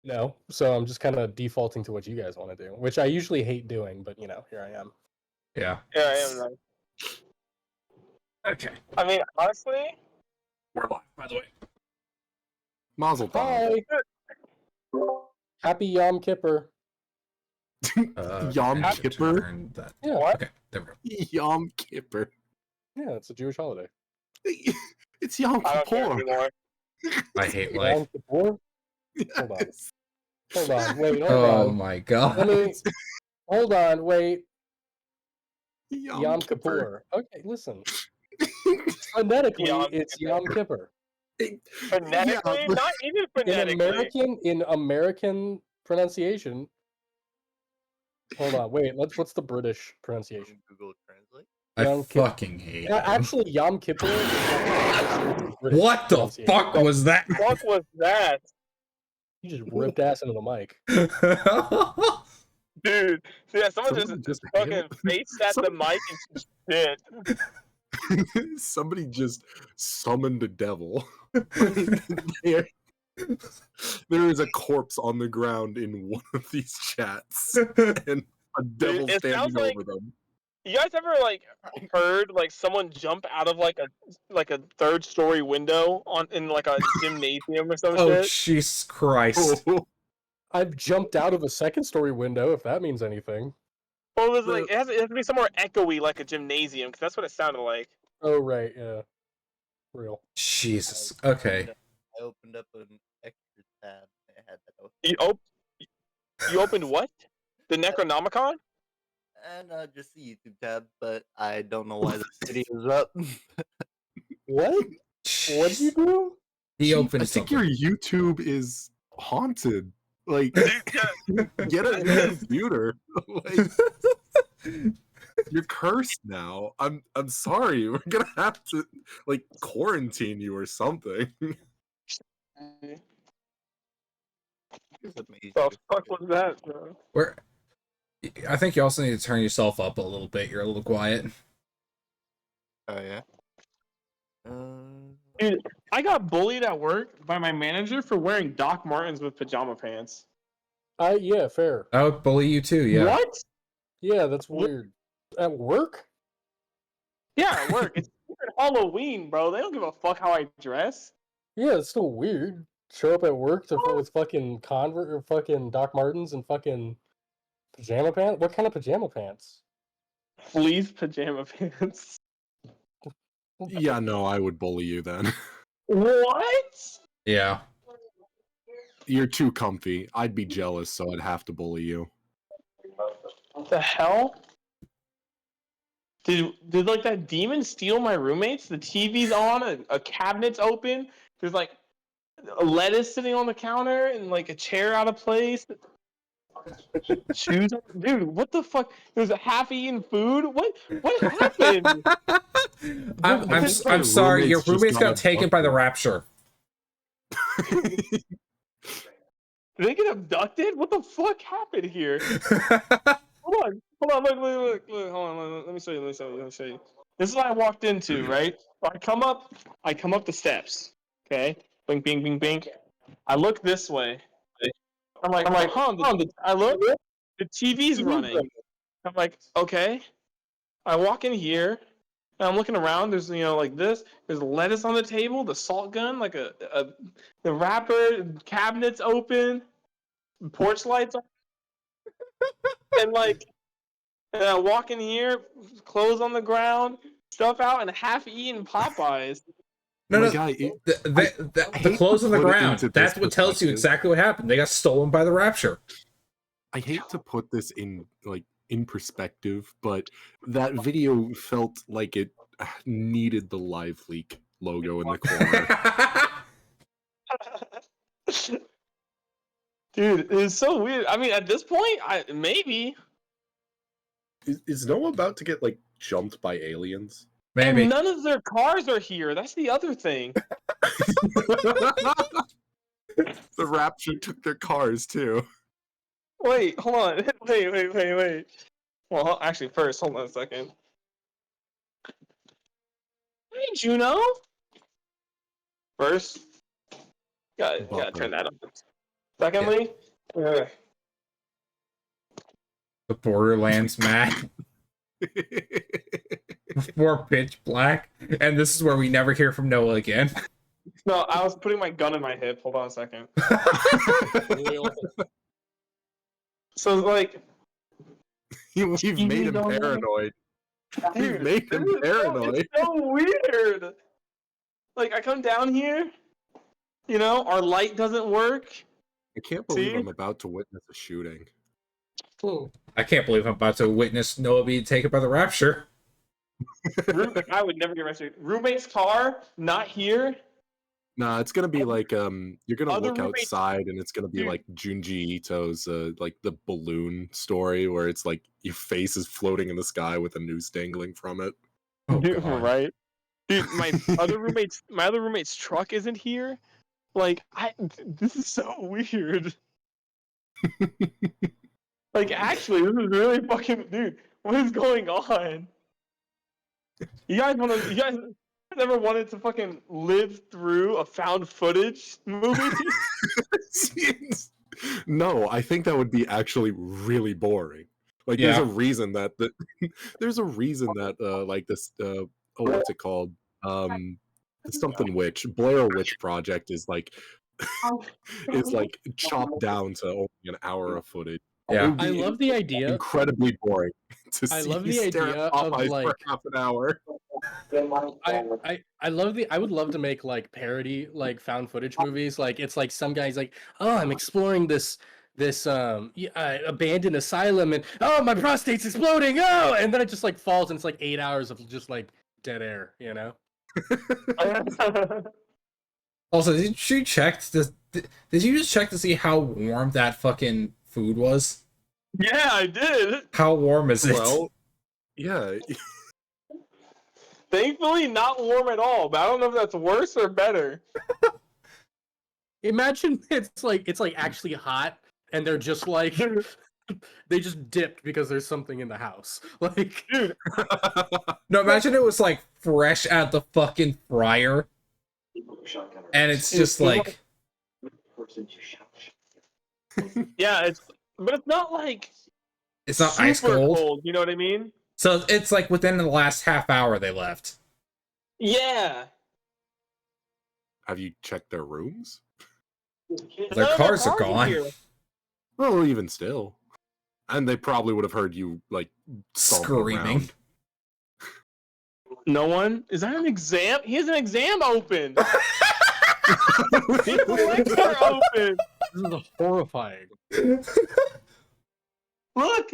No, so I'm just kind of defaulting to what you guys want to do, which I usually hate doing, but here I am. Yeah. Yeah, I am. Though. Okay. I mean, honestly, We're live, by the way. Mazel tov. Hi. Happy Yom Kippur. Yom Kippur? Yeah. What? Okay, there we go. Yom Kippur. Yeah, it's a Jewish holiday. It's Yom I don't care Kippur. anymore. I hate Yom life. Kippur? Yes. Hold on, wait, hold Oh on. my god. Hold on, wait. Yom Kippur. Okay, listen. Phonetically, Yom it's Kippur. Yom Kippur. Phonetically, Yeah, but- not even phonetically. In American pronunciation. Hold on, wait. What's the British pronunciation? Google Translate. I Yom Kippur. fucking hate you. Actually, Yom Kippur. Is What the fuck was that? What was that, You just ripped ass into the mic. dude? Yeah, someone Someone just just fucking hailed- face at the mic and just shit. Somebody just summoned a devil. there is a corpse on the ground in one of these chats, and a devil it standing sounds like- over them. You guys ever heard someone jump out of a third-story window in a gymnasium or some Oh, shit? Jesus Christ. Oh, I've jumped out of a second-story window, if that means anything. Well, it was it has to be somewhere echoey like a gymnasium, because that's what it sounded like. Oh, right, yeah. Real. Jesus. Okay. I opened up an extra tab. I had that open. You opened what? The Necronomicon? And just the YouTube tab, but I don't know why the video is up. What? What'd you do? He opened I think something. your YouTube is haunted. Like, get a new computer. Like, you're cursed now. I'm sorry. We're gonna have to quarantine you or something. It's amazing. The fuck was that, bro? I think you also need to turn yourself up a little bit. You're a little quiet. Oh yeah. Dude, I got bullied at work by my manager for wearing Doc Martens with pajama pants. Yeah, fair. I would bully you too, yeah. What? Yeah, that's weird. At work? Yeah, at work. It's Halloween, bro. They don't give a fuck how I dress. Yeah, it's still weird. Show up at work with fucking Convert or fucking Doc Martens and fucking pajama pants? What kind of pajama pants? Fleece pajama pants. Yeah, no, I would bully you then. What? Yeah. You're too comfy. I'd be jealous, so I'd have to bully you. What the hell? Did that demon steal my roommates? The TV's on, a cabinet's open. There's a lettuce sitting on the counter and a chair out of place. Shoes, dude. What the fuck? There's a half-eaten food. What happened? I'm sorry. Your roommates got taken by the rapture. Did they get abducted? What the fuck happened here? Hold on, look, hold on, let me show you. This is what I walked into, right? So I come up the steps, okay? Bing, bing, bing, bing. I look this way. I'm like, I look, the TV's running. I'm like, okay. I walk in here, and I'm looking around. There's this. There's lettuce on the table, the salt gun, the wrapper, cabinets open, porch lights on, and and I walk in here, clothes on the ground, stuff out, and half-eaten Popeyes. No, Guy, the clothes on the ground. That's what tells you exactly what happened. They got stolen by the rapture. I hate to put this in perspective, but that video felt like it needed the live leak logo in the corner. Dude, it's so weird. I mean, at this point, maybe. Is Noah about to get jumped by aliens? Maybe. And none of their cars are here. That's the other thing. The rapture took their cars too. Wait, hold on. Wait. Well, actually, first, hold on a second. Hey, Juno. First, gotta turn that on. Secondly, The Borderlands map. Before Pitch Black, and this is where we never hear from Noah again. no, I was putting my gun in my hip. Hold on a second. So like, You've made him paranoid. You've made him paranoid. It's so weird. Like, I come down here, you know, our light doesn't work. I can't believe See? I'm about to witness a shooting. I can't believe I'm about to witness Noah being taken by the rapture. I would never get arrested. Roommate's car, not here. Nah, it's gonna be like you're gonna Other look roommates- outside and it's gonna be Dude. like Junji Ito's like the balloon story where it's like your face is floating in the sky with a noose dangling from it. Oh, Dude, God. right? Dude, my other roommate's truck isn't here. Like, this is so weird. Like, actually, this is really fucking, dude. What is going on? You guys ever wanted to fucking live through a found footage movie? No, I think that would be actually really boring. Like, Yeah. there's a reason that like this what's it called? Something Witch Blair Witch Project is like chopped down to only an hour of footage. Yeah. It would I be love the idea. incredibly boring to I see love you the stare idea at of, Popeyes like- for half an hour. I would love to make like parody like found footage movies. Like it's like some guy's like, oh, I'm exploring this abandoned asylum and oh, my prostate's exploding, oh, and then it just like falls and it's like 8 hours of just like dead air, you know? Also, did you check this? Did you just check to see how warm that fucking food was? Yeah, I did. How warm is it? Well, yeah, Thankfully, not warm at all. But I don't know if that's worse or better. Imagine it's like actually hot and they're just like they just dipped because there's something in the house. Like, Dude, No, imagine it was like fresh out the fucking fryer, and it's just like yeah, but it's not like it's not ice super cold. You know what I mean? So it's like within the last half hour they left. Yeah. have you checked their rooms? Their cars are in gone. here. Well, even still, and they probably would have heard you like stomping Screaming. around. No one? Is that an exam? He has an exam open. His legs are open. this is horrifying. Look.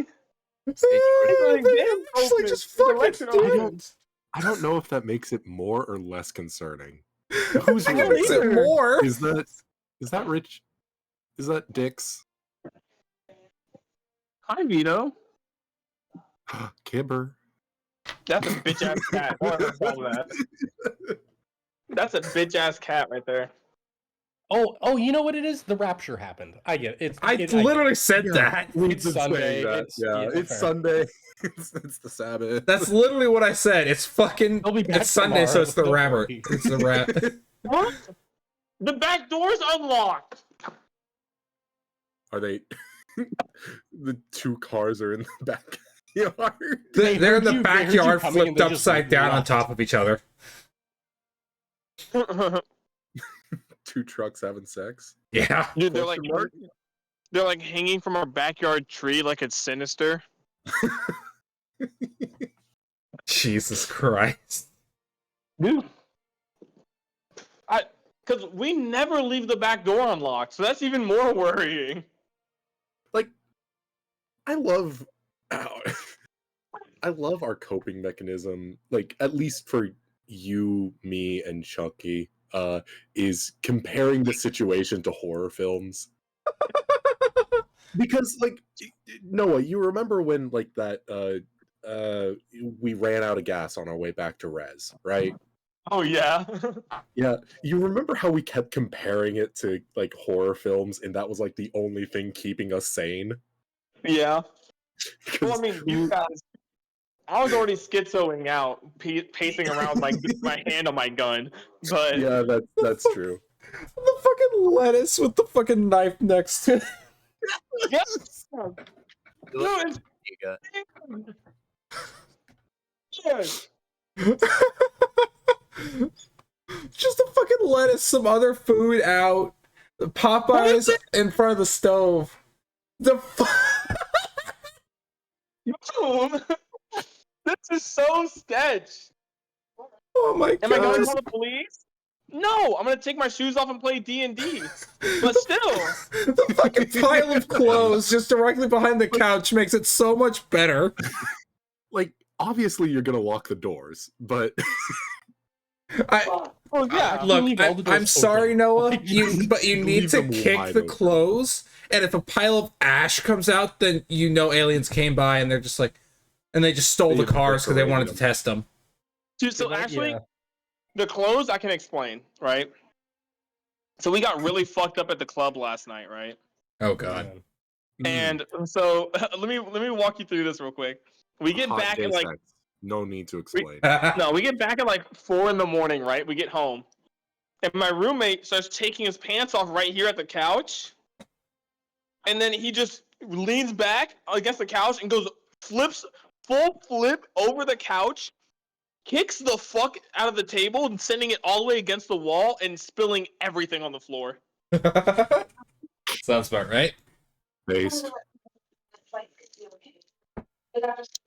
Just fucking do it. I don't know if that makes it more or less concerning. Who's I don't room makes is it either. more. Is that Rich? Is that Dick's? Hi, Vito. Kibber. That's a bitch ass cat. That's a bitch ass cat right there. Oh, you know what it is? The rapture happened. I get it. I get literally said Yeah. that. We've It's been saying Sunday, that. it's- Yeah, yeah, it's fair. Sunday. It's the Sabbath. That's literally what I said. It's fucking. They'll be back It's Sunday, so tomorrow, it's the don't rapper. worry. It's the rap. What? The back door's unlocked. Are they? The two cars are in the backyard. They They're in heard the you backyard, coming and flipped they just upside down on left. top of each other. Two trucks having sex. Yeah. Dude, Question mark? they're like hanging from our backyard tree like it's sinister. Jesus Christ. Dude. Because we never leave the back door unlocked, so that's even more worrying. I love our coping mechanism, like at least for you, me, and Chucky, is comparing the situation to horror films. Because like Noah, you remember when like that we ran out of gas on our way back to Res, right? Oh, yeah. Yeah. You remember how we kept comparing it to like horror films and that was like the only thing keeping us sane? Yeah. Well, I 'Cause mean, you guys. I was already schizoing out, pacing around with my hand on my gun. But yeah, that's true. The fucking lettuce with the fucking knife next to it. Yes. You No, look it's Giga. yes. Just the fucking lettuce, some other food out. The Popeyes in front of the stove. The Boom. This is so sketch. Oh my Am I going to god. call the police? No, I'm gonna take my shoes off and play D&D. But still, The fucking pile of clothes just directly behind the couch makes it so much better. Like, obviously you're gonna lock the doors, but well, yeah. Actually, leave all the doors I'm sorry, open. Noah. Like, But you need leave to them kick wide the open. clothes, and if a pile of ash comes out, then you know aliens came by and they're just like, and they just stole They the cars because they wanted to eviscerated test them. Dude, so Yeah. actually, the clothes I can explain, right? So we got really fucked up at the club last night, right? Oh god. And so let me walk you through this real quick. We get Hot back gay at like sex. No need to explain. no, we get back at like 4 a.m, right? We get home. And my roommate starts taking his pants off right here at the couch. And then he just leans back against the couch and goes full flip over the couch, kicks the fuck out of the table and sending it all the way against the wall and spilling everything on the floor. Sounds about right. Based.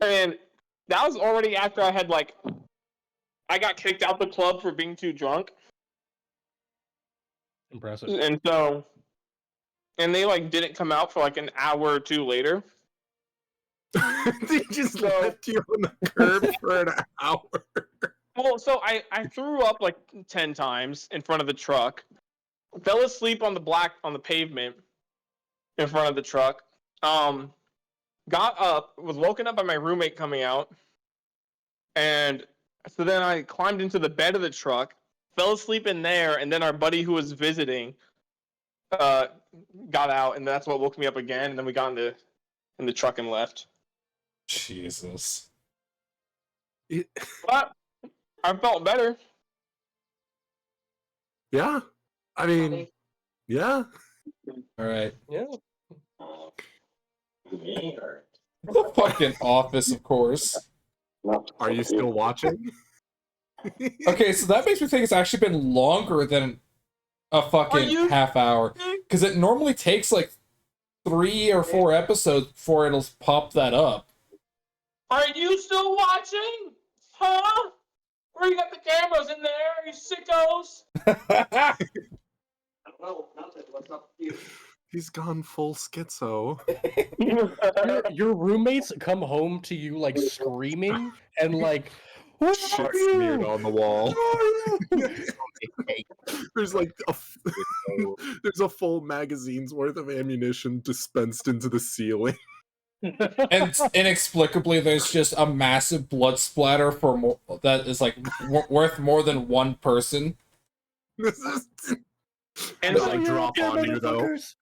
And that was already after I got kicked out the club for being too drunk. Impressive. And they like didn't come out for like an hour or two later. They just left you on the curb for an hour. Well, so I threw up like 10 times in front of the truck, fell asleep on the pavement in front of the truck. Got up, was woken up by my roommate coming out, and so then I climbed into the bed of the truck, fell asleep in there, and then our buddy who was visiting got out, and that's what woke me up again. And then we got in the truck and left. Jesus. But I felt better. Yeah. I mean, yeah. All right. Yeah. The fucking Office, of course. Are you still watching? Okay, so that makes me think it's actually been longer than a fucking half hour. Because it normally takes like 3 or 4 episodes before it'll pop that up. Are you still watching? Huh? Where you got the cameras in there, you sickos? No, nothing. What's up with you? He's gone full schizo. Your roommates come home to you like screaming and like, what Shit are smeared you? on the wall. What are you? There's like there's a full magazine's worth of ammunition dispensed into the ceiling. And inexplicably, there's just a massive blood splatter for that is like worth more than one person. This is And Does like, it drop Yeah, on you though? motherfuckers.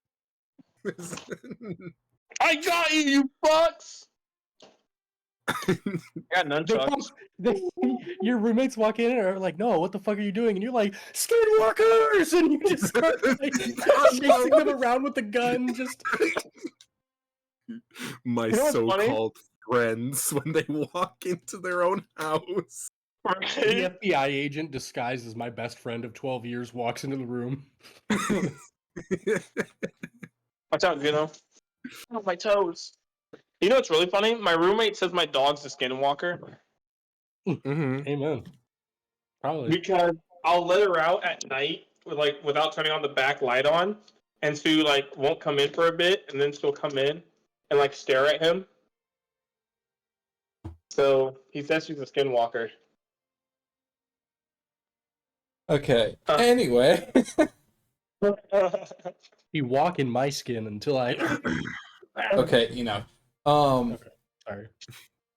I got you fucks! I got nunchucks. Your roommates walk in and are like, "No, what the fuck are you doing?" And you're like, "Skinwalkers!" And you just start like, chasing them around with the gun. Just My You know what's funny? so-called friends when they walk into their own house. the FBI agent disguised as my best friend of 12 years walks into the room. Watch out, Gino. Oh, my toes. You know what's really funny? My roommate says my dog's a skinwalker Mhm. Amen. Probably. because I'll let her out at night without turning on the back light on, and she like won't come in for a bit, and then she'll come in and like stare at him. So he says she's a skinwalker. Okay. Anyway. You walk in my skin until I. Okay, you know. Sorry.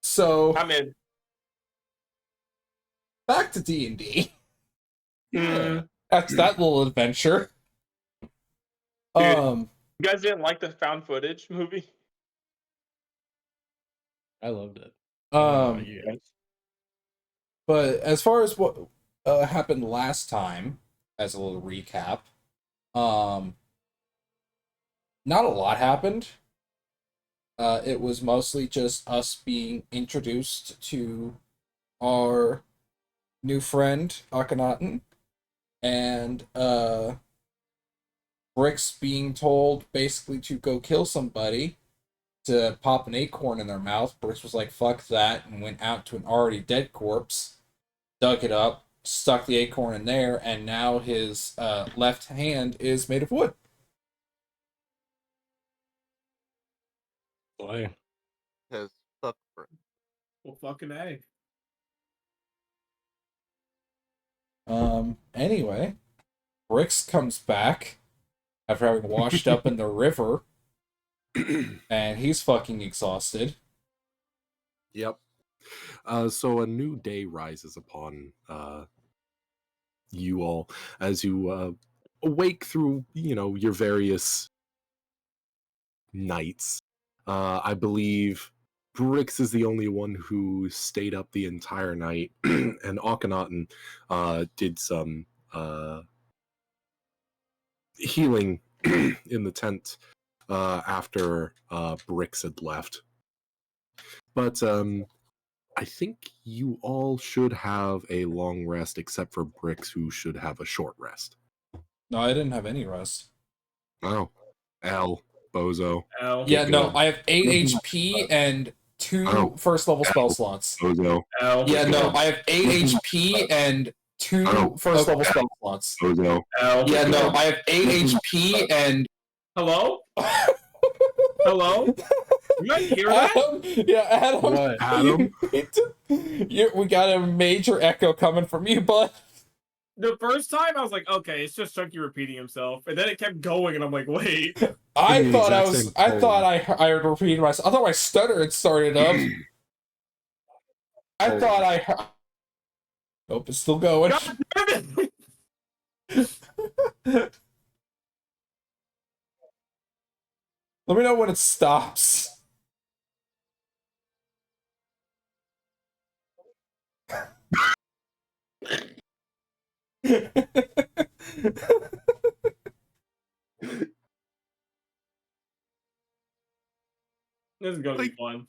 So I'm in. back to D&D. Yeah. After that little adventure. You guys didn't like the found footage movie? I loved it. Um but as far as what happened last time, as a little recap, Not a lot happened. It was mostly just us being introduced to our new friend, Akhenaten, and Bricks being told basically to go kill somebody to pop an acorn in their mouth. Bricks was like, fuck that, and went out to an already dead corpse, dug it up, stuck the acorn in there, and now his left hand is made of wood. Boy. Because fuck for Well, fucking A. Anyway, Bricks comes back after having washed up in the river, and he's fucking exhausted. Yep. So a new day rises upon you all as you awake through, your various nights. I believe Brix is the only one who stayed up the entire night, and Akhenaten did some healing in the tent after Brix had left. But I think you all should have a long rest, except for Brix, who should have a short rest. No, I didn't have any rest. Oh, L, bozo. L. Yeah, no, good. I have 8 HP and 2 Oh. first level spell slots. Bozo, L. Yeah, no, I have 8 HP and 2 first level spell slots. bozo. L. Yeah, no, I have 8 HP and... Hello? Hello? You guys hear that? Adam? Yeah, Adam. What? Adam? We got a major echo coming from you, bud. The first time I was like, okay, it's just Chunky repeating himself, and then it kept going, and I'm like, wait. I the thought exact same I thing. thought I repeated myself. I thought my stutter had started up. I thought I heard... Nope, it's still going. God damn it! Let me know when it stops. This is gonna Like- be fun.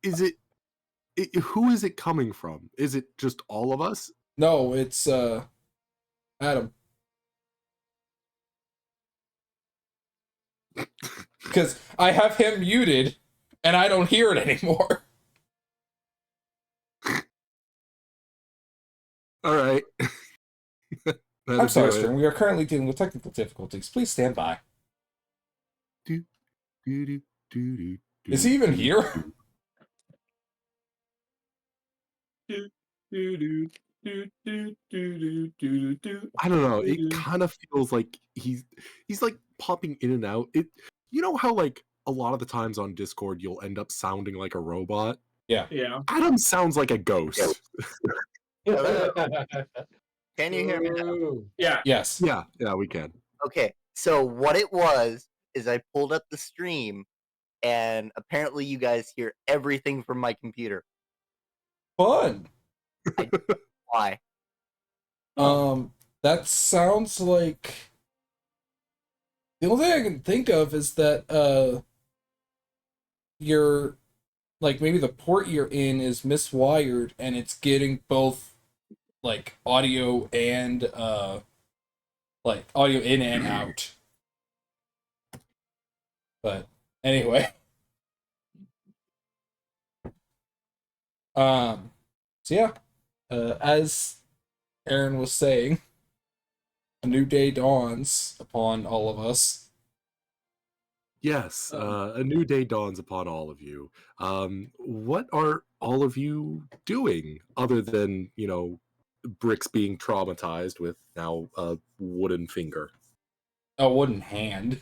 Is it, who is it coming from? Is it just all of us? No, it's Adam. Because I have him muted, and I don't hear it anymore. All right. I'm sorry, String. We are currently dealing with technical difficulties. Please stand by. Is he even here? I don't know. It kind of feels like he's like popping in and out. You know how like a lot of the times on Discord you'll end up sounding like a robot? Yeah. Adam sounds like a ghost. Can you hear me now? Ooh. Yeah. Yes. Yeah, we can. Okay, so what it was is I pulled up the stream, and apparently you guys hear everything from my computer. Fun. Why? That sounds like... The only thing I can think of is that, you're... Like, maybe the port you're in is miswired, and it's getting both, like, audio and, like, audio in and out. But, anyway. So yeah, as Aaron was saying, a new day dawns upon all of us. Yes, a new day dawns upon all of you. What are all of you doing other than, Bricks being traumatized with now a wooden finger? A wooden hand.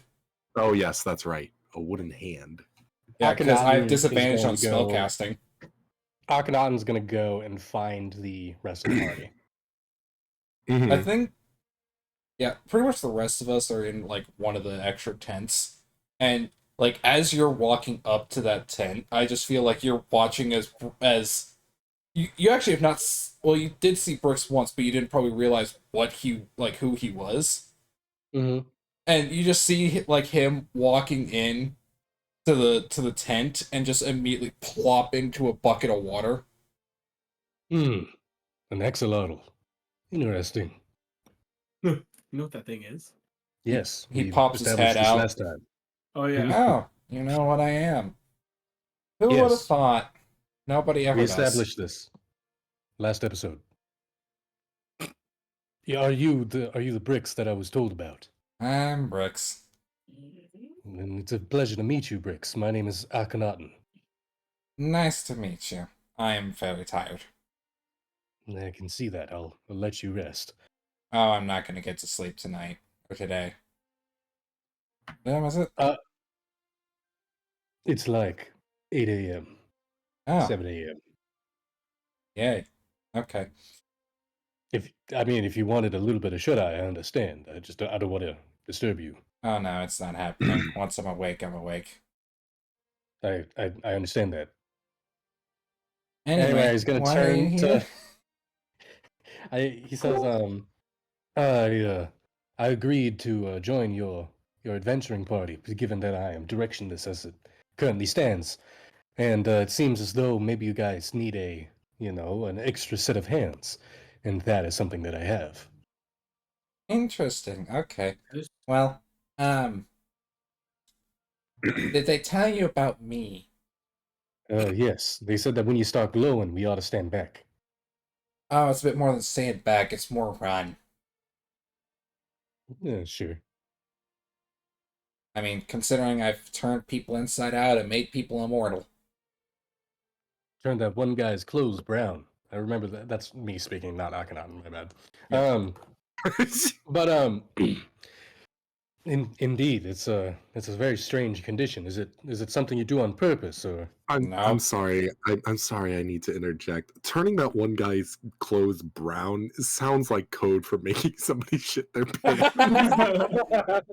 Oh, yes, that's right. A wooden hand. Yeah, because I have Akhenaten disadvantage is on going to go- spellcasting. Akhenaten's gonna go and find the rest of the party. I think, yeah, pretty much the rest of us are in, like, one of the extra tents. And, like, as you're walking up to that tent, I just feel like you're watching as you actually have not, well, you did see Brooks once, but you didn't probably realize who he was. Mm-hmm. And you just see like him walking in to the tent and just immediately plop into a bucket of water. An axolotl. Interesting. You know what that thing is? Yes, He we pops his established head this out. last time. Oh yeah. Oh, you know what I am. Who would have Yes. thought? Nobody ever We does. established this last episode. Yeah, are you the bricks that I was told about? I'm Bricks. And it's a pleasure to meet you, Bricks. My name is Akhenaten. Nice to meet you. I am very tired. I can see that. I'll let you rest. Oh, I'm not gonna get to sleep tonight or today. When was it? It's like 8 a.m., Oh, 7 a.m. yay. Okay. If you wanted a little bit of shut-eye, I understand. I don't want to disturb you. Oh no, it's not happening. Once I'm awake, I'm awake. I understand that. Anyway, he's gonna why are you turn here? to. He says, I agreed to join your adventuring party, given that I am directionless as it currently stands, and it seems as though maybe you guys need an extra set of hands, and that is something that I have. Interesting. Okay. Well, did they tell you about me? Yes, they said that when you start glowing, we ought to stand back. Oh, it's a bit more than stand back. It's more run. Yeah, sure. I mean, considering I've turned people inside out and made people immortal. Turned that one guy's clothes brown. I remember that. That's me speaking, not Akhenaten. My bad. Yeah. But indeed, it's a very strange condition. Is it something you do on purpose, or? I'm No. sorry. I'm sorry. I need to interject. Turning that one guy's clothes brown sounds like code for making somebody shit their pants.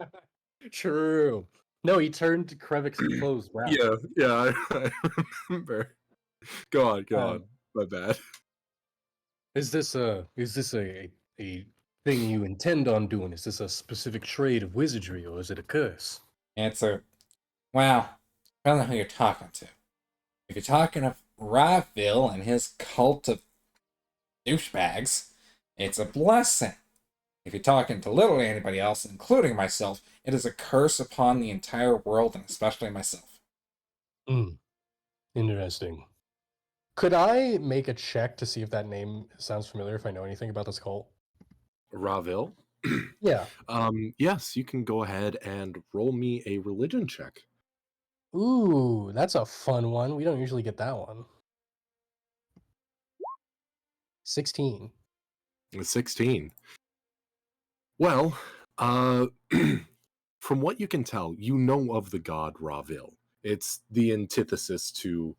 True. No, he turned Krevik's clothes brown. Yeah, I remember. Go on. My bad. Is this a thing you intend on doing? Is this a specific trade of wizardry, or is it a curse? Answer. Well, depends on who you're talking to. If you're talking of Raville and his cult of douchebags, it's a blessing. If you're talking to literally anybody else, including myself, it is a curse upon the entire world and especially myself. Interesting. Could I make a check to see if that name sounds familiar, if I know anything about this cult? Raville? Yeah. Yes, you can go ahead and roll me a religion check. Ooh, that's a fun one. We don't usually get that one. 16. 16. Well, from what you can tell, you know of the god Raville. It's the antithesis to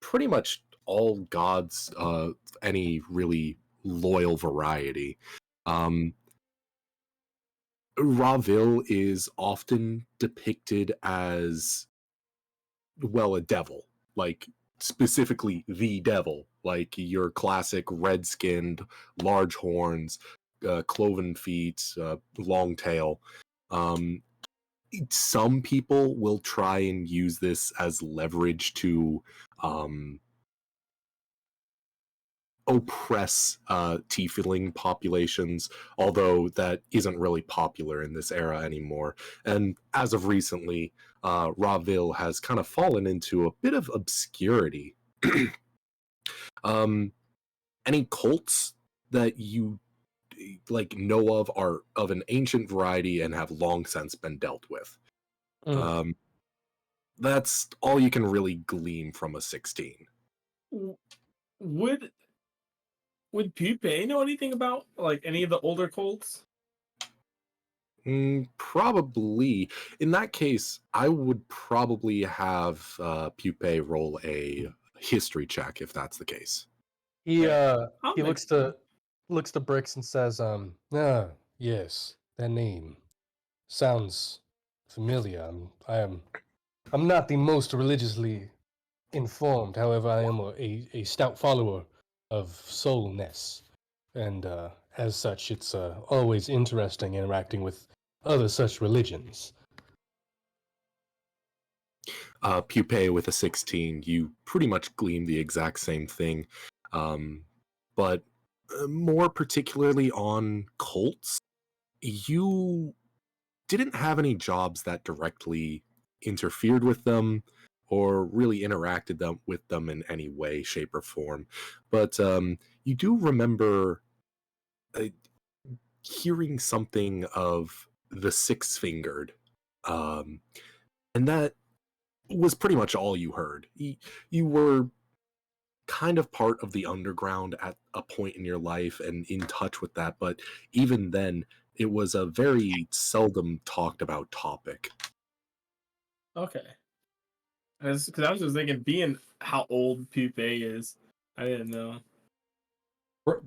pretty much all gods, any really loyal variety. Raville is often depicted as, well, a devil, like specifically the devil, like your classic red-skinned, large horns, cloven feet, long tail. Some people will try and use this as leverage to oppress tiefling populations, although that isn't really popular in this era anymore. And as of recently, Raville has kind of fallen into a bit of obscurity. Any cults that you know of are of an ancient variety and have long since been dealt with. That's all you can really glean from a 16. Would Pupe know anything about like any of the older cults? Probably. In that case, I would probably have Pupe roll a history check if that's the case. He I'll he make- looks to Bricks and says, yes, that name sounds familiar. I'm not the most religiously informed. However, I am a stout follower of Soulness, and as such, it's always interesting interacting with other such religions. Pupae with a 16, you pretty much glean the exact same thing, but more particularly on cults, you didn't have any jobs that directly interfered with them or really interacted with them in any way, shape, or form. But you do remember hearing something of the six-fingered, and that was pretty much all you heard. You were kind of part of the underground at a point in your life and in touch with that, but even then, it was a very seldom talked about topic. Okay. Because I was just thinking, being how old Pupae is, I didn't know.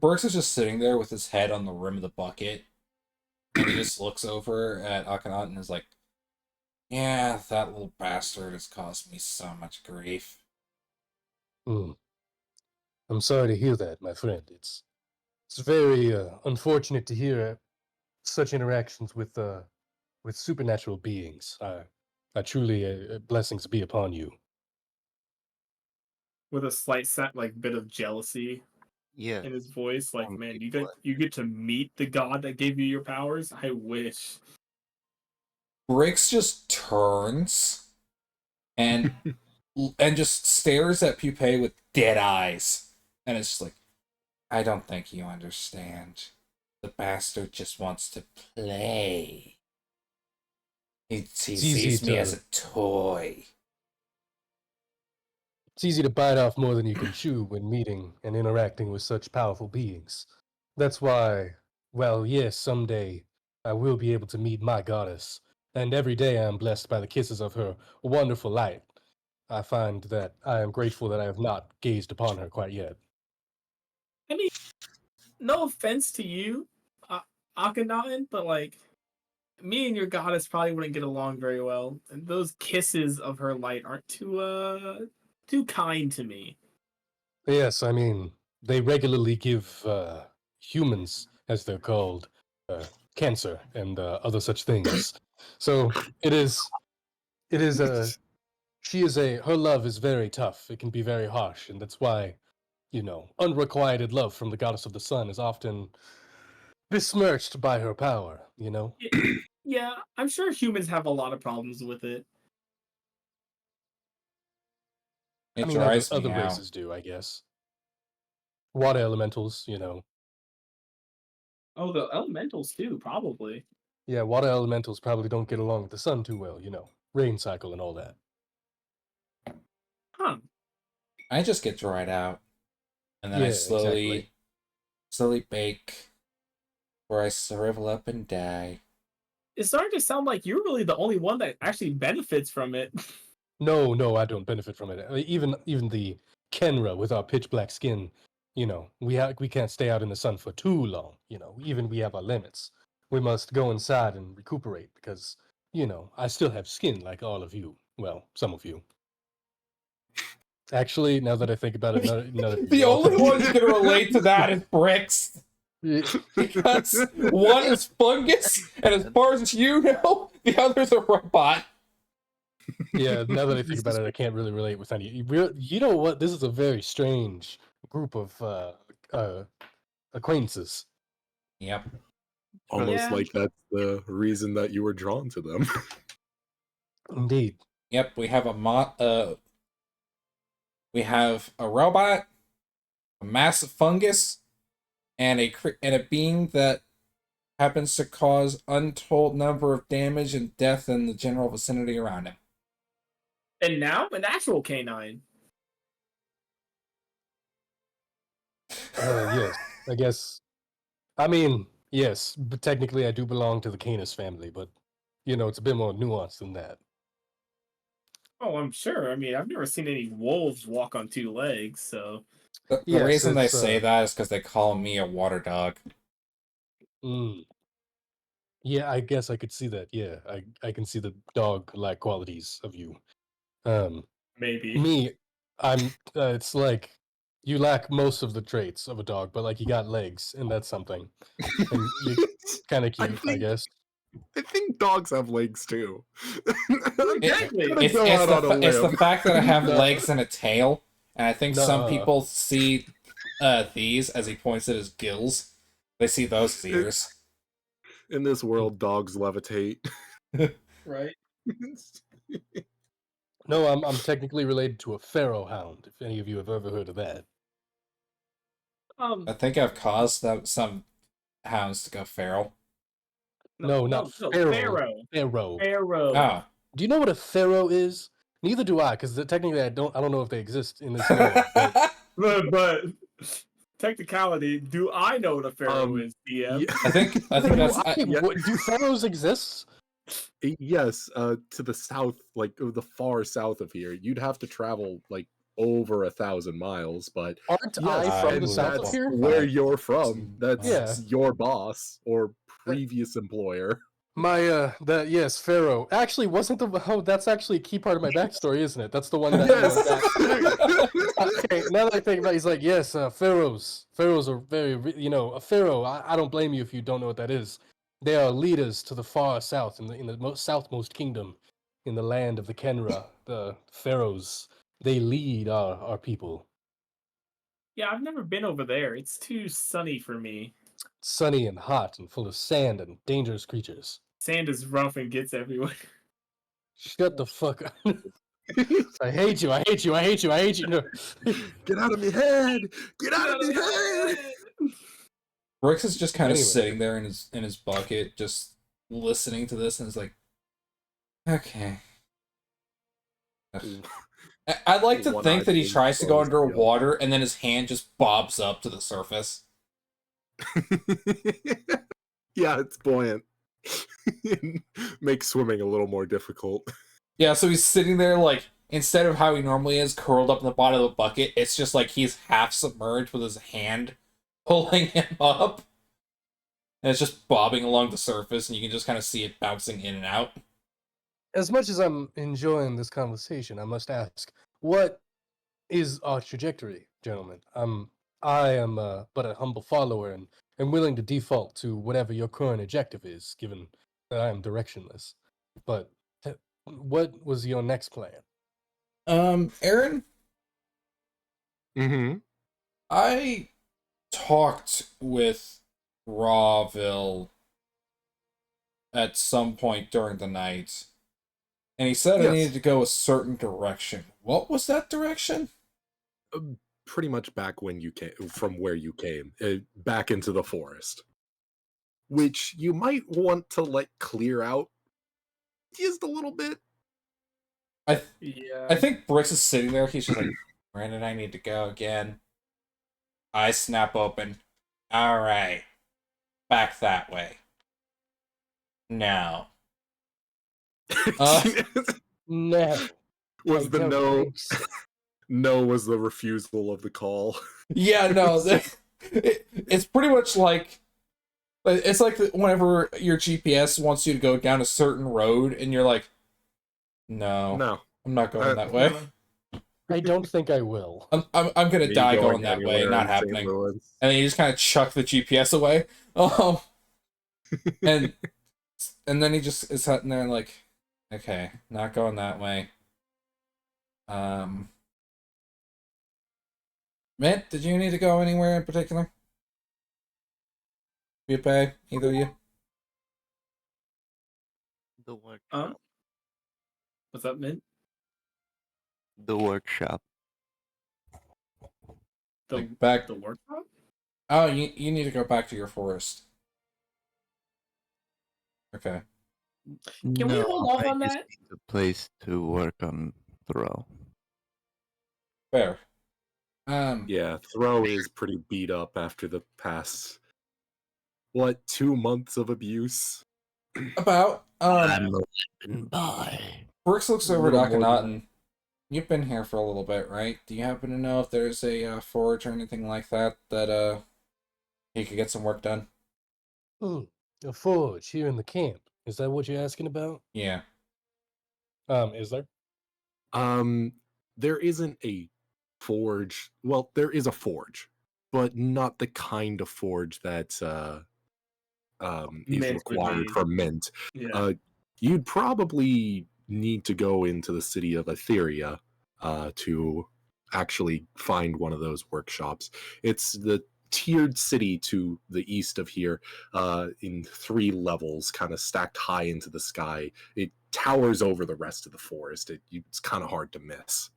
Brooks is just sitting there with his head on the rim of the bucket, and he just looks over at Akhenaten and is like, yeah, that little bastard has caused me so much grief. Hmm. I'm sorry to hear that, my friend. It's very unfortunate to hear such interactions with supernatural beings. I truly blessings be upon you. With a slight bit of jealousy Yeah. in his voice, like, Um, man, what? you get to meet the god that gave you your powers. I wish. Briggs just turns and just stares at Pupae with dead eyes, and it's just like, I don't think you understand. The bastard just wants to play. He sees me as a toy. It's easy to bite off more than you can chew when meeting and interacting with such powerful beings. That's why, well, yes, someday I will be able to meet my goddess, and every day I am blessed by the kisses of her wonderful light. I find that I am grateful that I have not gazed upon her quite yet. I mean, no offense to you, Akhenaten, but like, me and your goddess probably wouldn't get along very well, and those kisses of her light aren't too kind to me. Yes, I mean, they regularly give humans, as they're called, cancer and other such things. So it is, her love is very tough. It can be very harsh, and that's why, unrequited love from the goddess of the sun is often besmirched by her power, Yeah, I'm sure humans have a lot of problems with it. It I mean, other, drives me other out. races do, I guess. Water elementals, Oh, the elementals too, probably. Yeah, water elementals probably don't get along with the sun too well, rain cycle and all that. Huh. I just get dried out, and then I Yeah, exactly. slowly bake, where I shrivel up and die. It's starting to sound like you're really the only one that actually benefits from it. No, I don't benefit from it. Even the Kenra with our pitch black skin, we can't stay out in the sun for too long. Even we have our limits. We must go inside and recuperate because, I still have skin like all of you. Well, some of you. Actually, now that I think about it, none of you. The only one who can relate to that is Bricks. Yeah. Because one is fungus, and as far as you know, the other's a robot. Yeah, now that I think about it, I can't really relate with any. You know what? This is a very strange group of acquaintances. Yep. Almost Yeah. like that's the reason that you were drawn to them. Indeed. Yep, we have we have a robot, a massive fungus, and a being that happens to cause untold number of damage and death in the general vicinity around him. And now an actual canine. Yes, I guess. I mean, yes, but technically I do belong to the Canis family, but it's a bit more nuanced than that. Oh, I'm sure. I mean, I've never seen any wolves walk on two legs, so. The Yes, reason they it's, say that is because they call me a water dog. Yeah, I guess I could see that. Yeah, I can see the dog-like qualities of you. Maybe. Me, I'm. It's like You lack most of the traits of a dog, but like you got legs, and that's something. And you kind of cute, I guess. I think dogs have legs too. Exactly. It's the fact that I have legs and a tail, and I think some people see these as he points at his gills. They see those as ears. In this world, dogs levitate. Right. No, I'm technically related to a pharaoh hound. If any of you have ever heard of that. I think I've caused some hounds to go feral. No, not pharaoh. Pharaoh. Oh. Do you know what a pharaoh is? Neither do I, because technically I don't know if they exist in this world. but technicality, do I know what a pharaoh is, DM? Yeah. I think that's do pharaohs exist? Yes, to the south, like the far south of here, you'd have to travel like over 1,000 miles. But aren't I from the south of here? Where you're from, that's your boss or previous employer. My yes, Pharaoh. Actually, wasn't that's actually a key part of my backstory, isn't it? That's the one that okay, now that I think about it, he's like, yes, pharaohs. Pharaohs are very, a pharaoh. I don't blame you if you don't know what that is. They are leaders to the far south, in the southmost kingdom, in the land of the Kenra. The pharaohs, they lead our people. Yeah, I've never been over there. It's too sunny for me. Sunny and hot and full of sand and dangerous creatures. Sand is rough and gets everywhere. Shut the fuck up. I hate you, I hate you, I hate you, I hate you. No. Get out of my head! Get out of my head! Brooks is just kind of sitting there in his bucket, just listening to this, and is like, okay. I'd like to think that he tries to go underwater, and then his hand just bobs up to the surface. Yeah, it's buoyant. Makes swimming a little more difficult. Yeah, so he's sitting there, like, instead of how he normally is, curled up in the bottom of the bucket, it's just like he's half submerged with his hand pulling him up. And it's just bobbing along the surface, and you can just kind of see it bouncing in and out. As much as I'm enjoying this conversation, I must ask, what is our trajectory, gentlemen? I am but a humble follower and am willing to default to whatever your current objective is, given that I am directionless. But what was your next plan? Aaron? Mm-hmm. I talked with Rawville at some point during the night, and he said I needed to go a certain direction. What was that direction? Pretty much back when you came, from where you came, back into the forest, which you might want to let clear out just a little bit. I think Brooks is sitting there. He's just like, Brandon, I need to go again. Eyes snap open. All right, back that way. No. No. Was the no? No was the refusal of the call. Yeah, no. It's pretty much like, it's like whenever your GPS wants you to go down a certain road, and you're like, no, I'm not going that way. I don't think I will. I'm gonna die going that way. Not happening. And then you just kind of chuck the GPS away. And then he just is sitting there and like, okay, not going that way. Mint, did you need to go anywhere in particular? Yuppie, either of you? The workshop. What's up, Mint? The workshop. The workshop? Oh, you need to go back to your forest. Okay. Can we hold off on that? The place to work on Throw. Fair. Yeah, Throw is pretty beat up after the past 2 months of abuse. About I'm by. Brooks looks over at Akhenaten. You've been here for a little bit, right? Do you happen to know if there's a forge or anything like that he could get some work done? A forge here in the camp. Is that what you're asking about? Yeah. Is there? There isn't a forge. Well, there is a forge, but not the kind of forge that is Mint would required be. for mint. Yeah. You'd probably need to go into the city of Etheria to actually find one of those workshops. It's the tiered city to the east of here, in 3 levels, kind of stacked high into the sky. It towers over the rest of the forest. It's kind of hard to miss.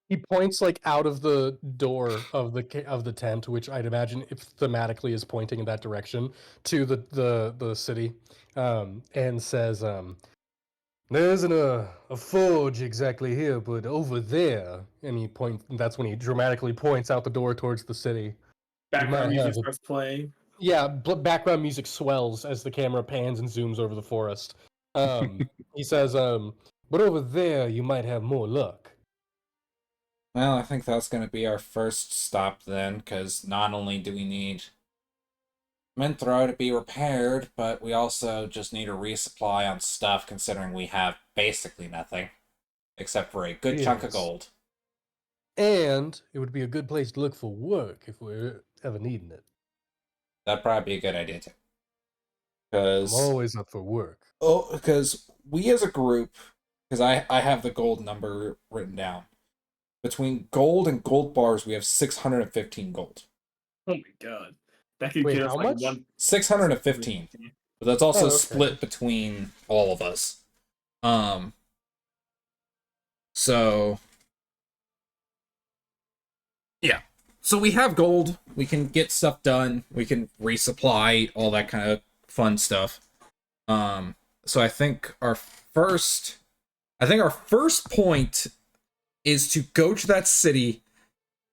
He points like out of the door of the tent, which I'd imagine if thematically is pointing in that direction to the city, and says, "There isn't a forge exactly here, but over there." And he points. That's when he dramatically points out the door towards the city. Background might music have it. starts playing. Yeah, background music swells as the camera pans and zooms over the forest. He says, "But over there, you might have more luck." Well, I think that's going to be our first stop then, because not only do we need Minthro to be repaired, but we also just need a resupply on stuff, considering we have basically nothing, except for a good chunk of Yes. gold. And it would be a good place to look for work if we're ever needing it. That'd probably be a good idea too. I'm Because always up for work. because we as a group, because I have the gold number written down. Between gold and gold bars, we have 615 gold. Oh my god. That could Wait, get us how like much? one 615. But that's also Oh, okay. split between all of us. So yeah. So we have gold. We can get stuff done. We can resupply, all that kind of fun stuff. So I think our first point is to go to that city,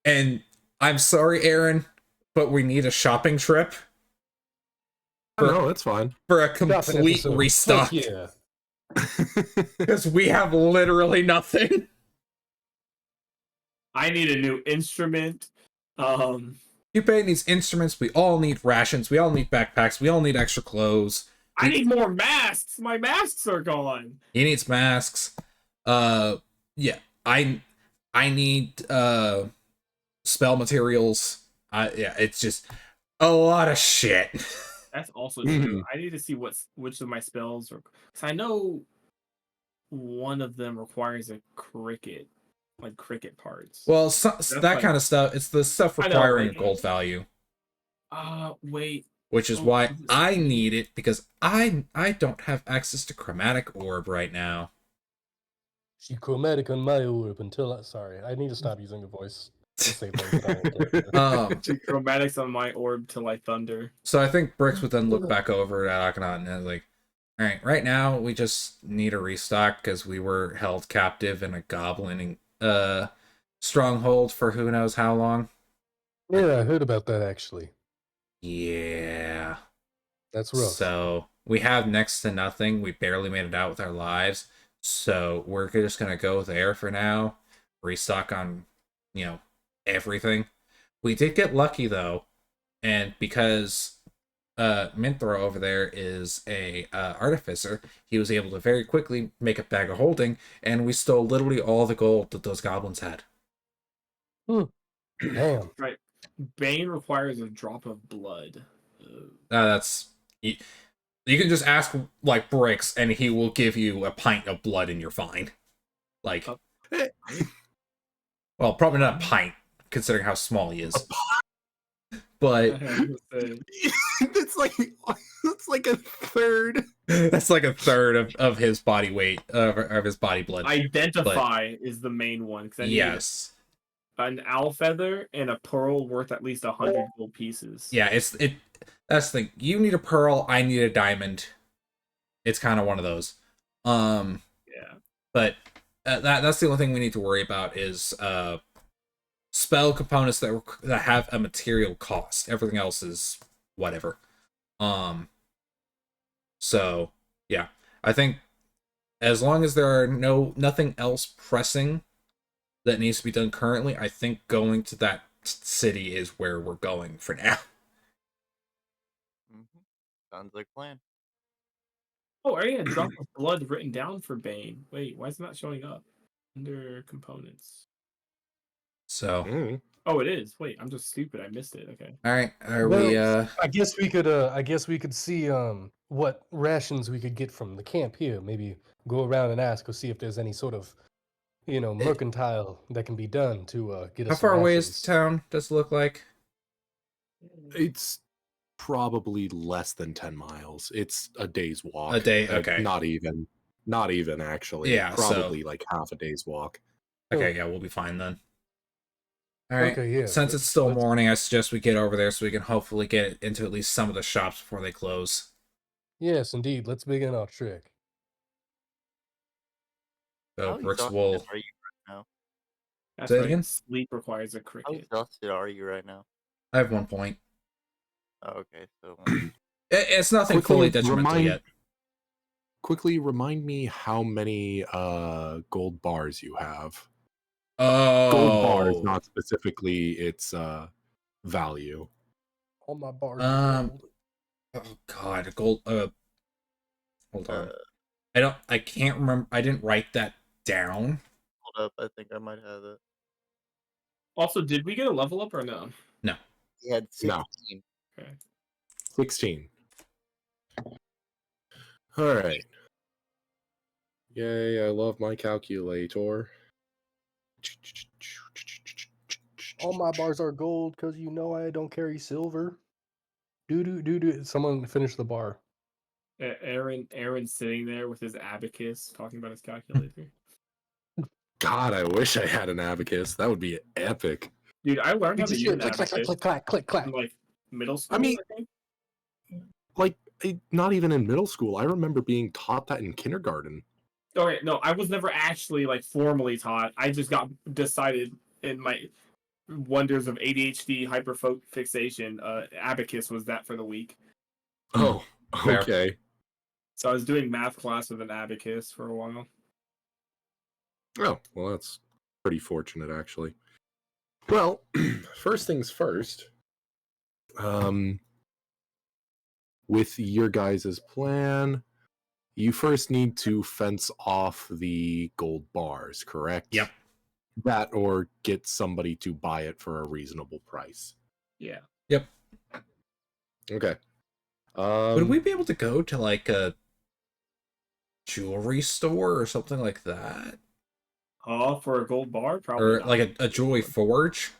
and I'm sorry, Aaron, but we need a shopping trip No, it's fine. for a Shopping complete episode. restock. Fuck yeah. Because we have literally nothing. I need a new instrument. Yuppie needs instruments. We all need rations. We all need backpacks. We all need extra clothes. I need more masks. My masks are gone. He needs masks. Yeah. I need spell materials. Yeah, it's just a lot of shit. That's also true. I need to see which of my spells are. Cause I know one of them requires a cricket, like cricket parts. Well, that kind of stuff. It's the stuff requiring a gold value. Wait. Which is why I need it, because I don't have access to chromatic orb right now. She chromatic on my orb until sorry, I need to stop using the voice to say things that I won't get. Chromatics on my orb till I thunder. So I think Brix would then look back over at Akhenaten and like, all right now we just need a restock because we were held captive in a goblin stronghold for who knows how long. Yeah, I heard about that actually. Yeah. That's rough. So we have next to nothing. We barely made it out with our lives. So we're just going to go there for now. Restock on, everything. We did get lucky though. And because Minthro over there is a artificer, he was able to very quickly make a bag of holding, and we stole literally all the gold that those goblins had. Damn. Right. Bane requires a drop of blood. That's you can just ask like Brix, and he will give you a pint of blood, and you're fine. Like, well, probably not a pint, considering how small he is. But it's like a third. That's like a third of his body weight, of his body blood. Identify is the main one. Yes. An owl feather and a pearl worth at least 100 gold pieces. Yeah, that's the thing. You need a pearl, I need a diamond. It's kind of one of those. Yeah. But that's the only thing we need to worry about is spell components that have a material cost. Everything else is whatever. So yeah, I think as long as there are nothing else pressing that needs to be done currently, I think going to that city is where we're going for now. Sounds like a plan. Oh, I had a drop of blood written down for Bane. Wait, why is it not showing up under components? So, Mm. Oh, it is. Wait, I'm just stupid. I missed it. Okay. all right, are Well, we? I guess we could see what rations we could get from the camp here. Maybe go around and ask or see if there's any sort of mercantile that can be done to get How us some far away is rations. the town? Does it look like? It's probably less than 10 miles. It's a day's walk. A day, okay. Not even actually. Yeah, so- Probably like half a day's walk. Okay, yeah, we'll be fine then. All right. Okay, yeah. Since it's still let's- morning, I suggest we get over there so we can hopefully get into at least some of the shops before they close. Yes, indeed. Let's begin our trek. So How Brooks exhausted will. are you right now? That's Say it right. again? Sleep requires a How cricket. exhausted are you right now? I have 1 point. Oh, okay, so It's nothing Quickly fully detrimental remind- yet. Quickly remind me how many gold bars you have. Oh, Gold bars, not specifically its value. All my bars. Um, gold. Oh God, gold. Hold on. uh, I can't remember. I didn't write that down. hold up. I think I might have it. Also, did we get a level up or no? He had No. 16. Okay. 16. All right. Yay, I love my calculator. All my bars are gold because I don't carry silver. Do. Someone finish the bar. Aaron's sitting there with his abacus, talking about his calculator. God, I wish I had an abacus. That would be epic. Dude, I learned how to use an click, click, abacus click, click, click. in like middle school. mean- I think. Like, not even in middle school. I remember being taught that in kindergarten. Okay, no, I was never actually like formally taught. I just got decided in my wonders of ADHD hyperfixation. Abacus was that for the week. Oh, Fair. okay. So I was doing math class with an abacus for a while. Oh, well, that's pretty fortunate, actually. Well, first things first. With your guys' plan, you first need to fence off the gold bars, correct? Yep. That or get somebody to buy it for a reasonable price. Yeah. Okay. Would we be able to go to like a jewelry store or something like that, Oh, for a gold bar, probably. or not. like a jewelry forge,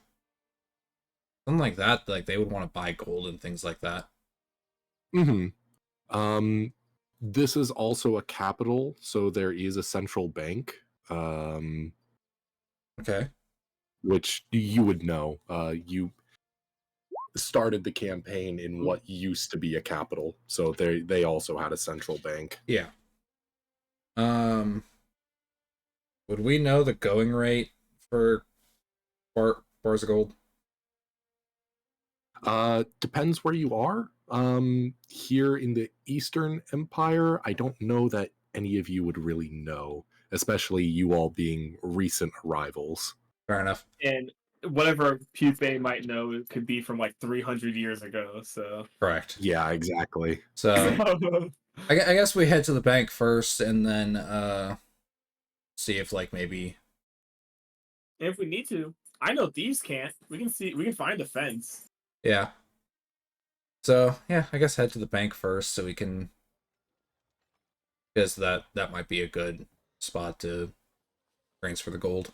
something like that? Like they would want to buy gold and things like that. Mm-hmm. This is also a capital, so there is a central bank. Okay. Which you would know. You started the campaign in what used to be a capital, so they also had a central bank. Yeah. Would we know the going rate for bars of gold? Depends where you are. Here in the Eastern Empire, I don't know that any of you would really know, especially you all being recent arrivals. Fair enough. And whatever Pupae might know, it could be from like 300 years ago. So. Correct. Yeah, exactly. So I guess we head to the bank first, and then see if like maybe. If we need to, I know thieves can't. We can find a fence. Yeah. So yeah, I guess head to the bank first so we can, because that might be a good spot to transfer the gold.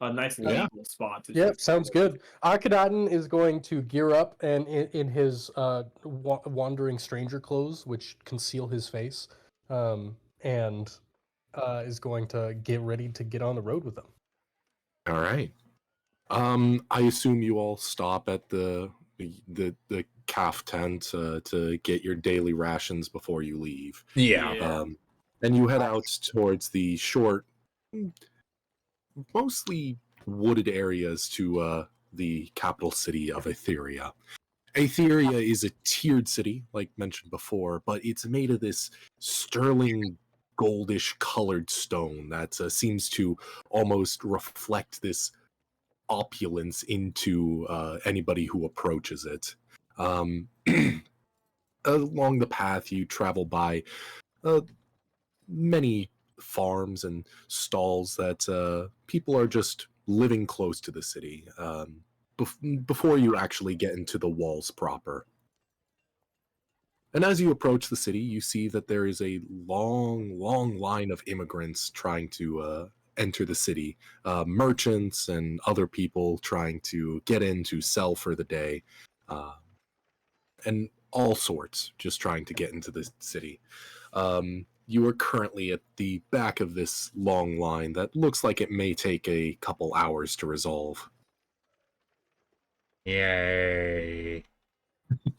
A nice Yeah. legal spot. To Yep, sounds good. Akhenaten is going to gear up and in his wandering stranger clothes, which conceal his face, and is going to get ready to get on the road with them. All right. I assume you all stop at the calf tent to get your daily rations before you leave. Yeah. And you head out towards the short, mostly wooded areas to the capital city of Etheria. Etheria is a tiered city, like mentioned before, but it's made of this sterling goldish colored stone that seems to almost reflect this opulence into anybody who approaches it. Along the path, you travel by many farms and stalls that people are just living close to the city before you actually get into the walls proper. And as you approach the city, you see that there is a long, long line of immigrants trying to enter the city. Merchants and other people trying to get in to sell for the day. And all sorts just trying to get into the city. You are currently at the back of this long line that looks like it may take a couple hours to resolve. Yay.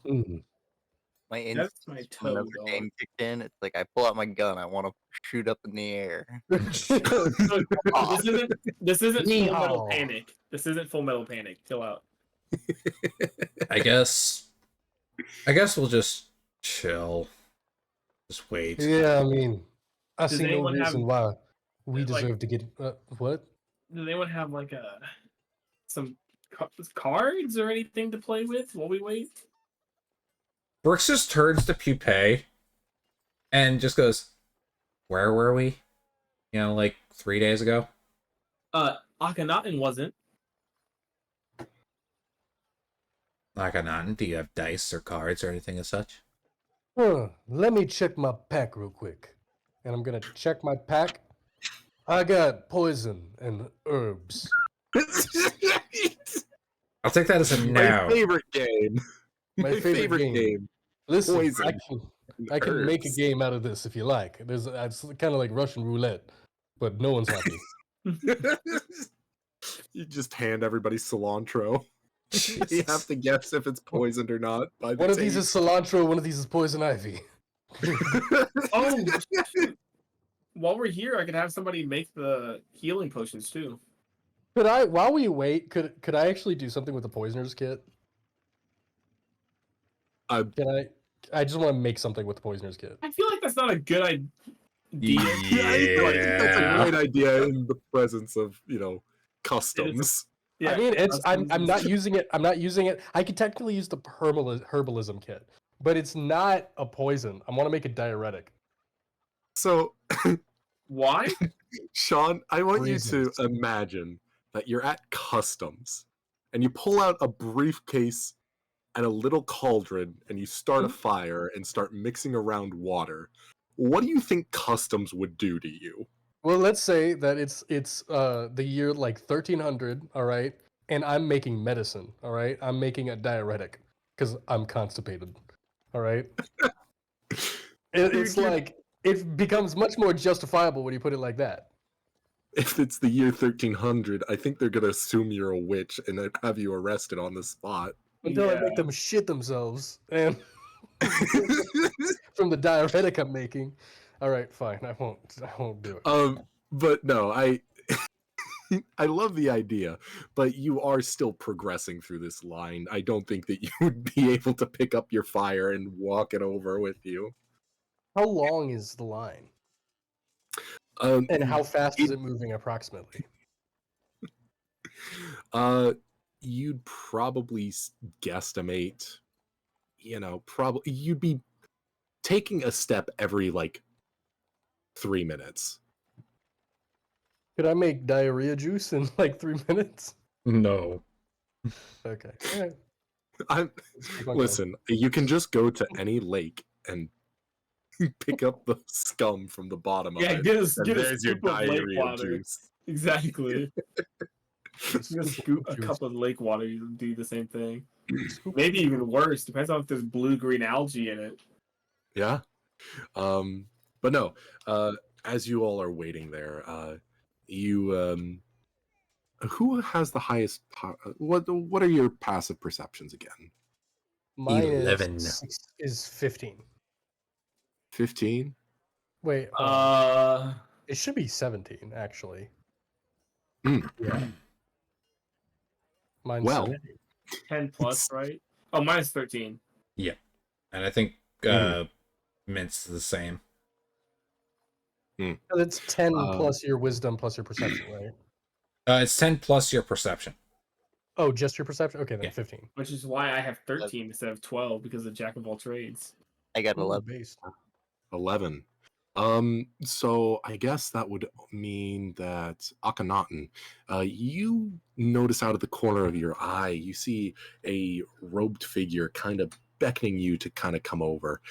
My That's my instinct from another toe, dog. game kicked in. It's like I pull out my gun. I want to shoot up in the air. Look, this isn't Full Metal Yeehaw. Panic. This isn't Full Metal Panic. Chill out. I guess we'll just chill. Just wait. Yeah, I mean, I Does see no anyone have, reason why we like- deserve to get what? Does anyone have like some cards or anything to play with while we wait? Brooks just turns to Pupae and just goes, "Where were we? You know, like 3 days ago?" Akhenaten wasn't. Akhenaten, do you have dice or cards or anything as such? Let me check my pack real quick. And I'm gonna check my pack. I got poison and herbs. I'll take that as a My no. favorite game. My favorite game. Listen, Poison I can make a herbs. game out of this if you like. It's kind of like Russian roulette, but no one's happy. You just hand everybody cilantro. You have to guess if it's poisoned or not. By the One of these is taste. cilantro, one of these is poison ivy. Oh, shoot. While we're here, I could have somebody make the healing potions too. Could I, while we wait, could I actually do something with the poisoner's kit? Can I just want to make something with the poisoner's kit. I feel like that's not a good idea. Yeah, I feel like that's a Yeah. great idea in the presence of, customs. Yeah, I mean, I'm customs not and- using it. I'm not using it. I could technically use the herbalism kit, but it's not a poison. I want to make a diuretic. So, Why? Sean, I want you Reasons. to imagine that you're at customs and you pull out a briefcase and a little cauldron and you start a fire and start mixing around water. What do you think customs would do to you? Well, let's say that it's the year like 1300, all right, and I'm making medicine, all right. I'm making a diuretic because I'm constipated, all right. It's like it becomes much more justifiable when you put it like that. If it's the year 1300, I think they're going to assume you're a witch and then have you arrested on the spot. Until I Yeah. make them shit themselves, and from the diuretic I'm making. All right, fine. I won't do it. But no, I love the idea, but you are still progressing through this line. I don't think that you would be able to pick up your fire and walk it over with you. How long is the line, Um, and how fast is it moving approximately? You'd probably guesstimate, probably you'd be taking a step every like 3 minutes. Could I make diarrhea juice in like 3 minutes? No. Okay. All right. I'm Let's keep on going. listen. You can just go to any lake and pick up the scum from the bottom of Yeah, it. get And a there's your scoop of lake diarrhea water. juice. Exactly. Just gonna scoop a Juice. cup of lake water. You do the same thing. Scoop. Maybe even worse. Depends on if there's blue-green algae in it. Yeah. But no, as you all are waiting there, who has the highest what are your passive perceptions again? Mine 11. is 15. 15? Wait, hold on. Uh, It should be 17 actually. Mm. Yeah. Mine's Well, 17. 10 plus, right? Oh, mine's 13. And I think Mint's the same. That's 10 Uh, plus your wisdom plus your perception, right? It's 10 plus your perception. Oh, just your perception? Okay, then Yeah. 15. Which is why I have 13 instead of 12 because of Jack of all trades. I got Ooh, 11. based. 11. So I guess that would mean that Akhenaten, you notice out of the corner of your eye, you see a robed figure kind of beckoning you to kind of come over.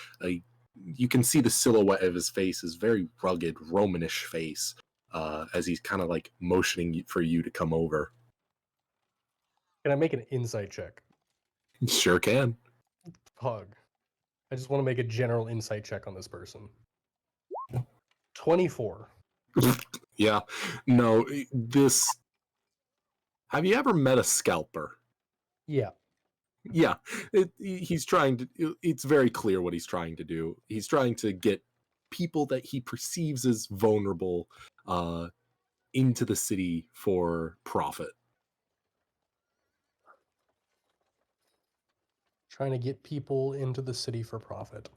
You can see the silhouette of his face, his very rugged Romanish face, as he's kind of like motioning for you to come over. Can I make an insight check? Sure can. Pug. I just want to make a general insight check on this person. 24. Yeah. No, this. Have you ever met a scalper? Yeah. Yeah, he's trying to. It's very clear what he's trying to do. He's trying to get people that he perceives as vulnerable into the city for profit. Trying to get people into the city for profit.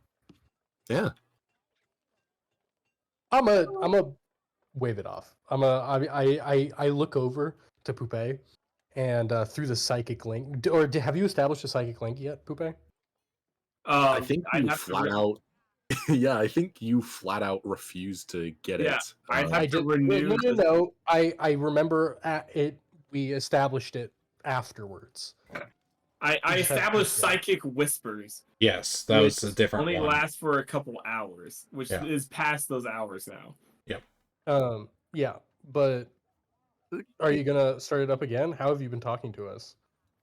Yeah. I'm a wave it off. I look over to Poupée and through the psychic link. Have you established a psychic link yet, Poupée? I think I'd you have to flat out. Yeah, I think you flat out refused to get Yeah, it. I'd have I to did. renew. No. I remember it. We established it afterwards. I just had to established get it. psychic whispers. Yes, that was a which different only one. lasts for a couple hours, which Yeah. is past those hours now. Yeah, but are you gonna start it up again? How have you been talking to us?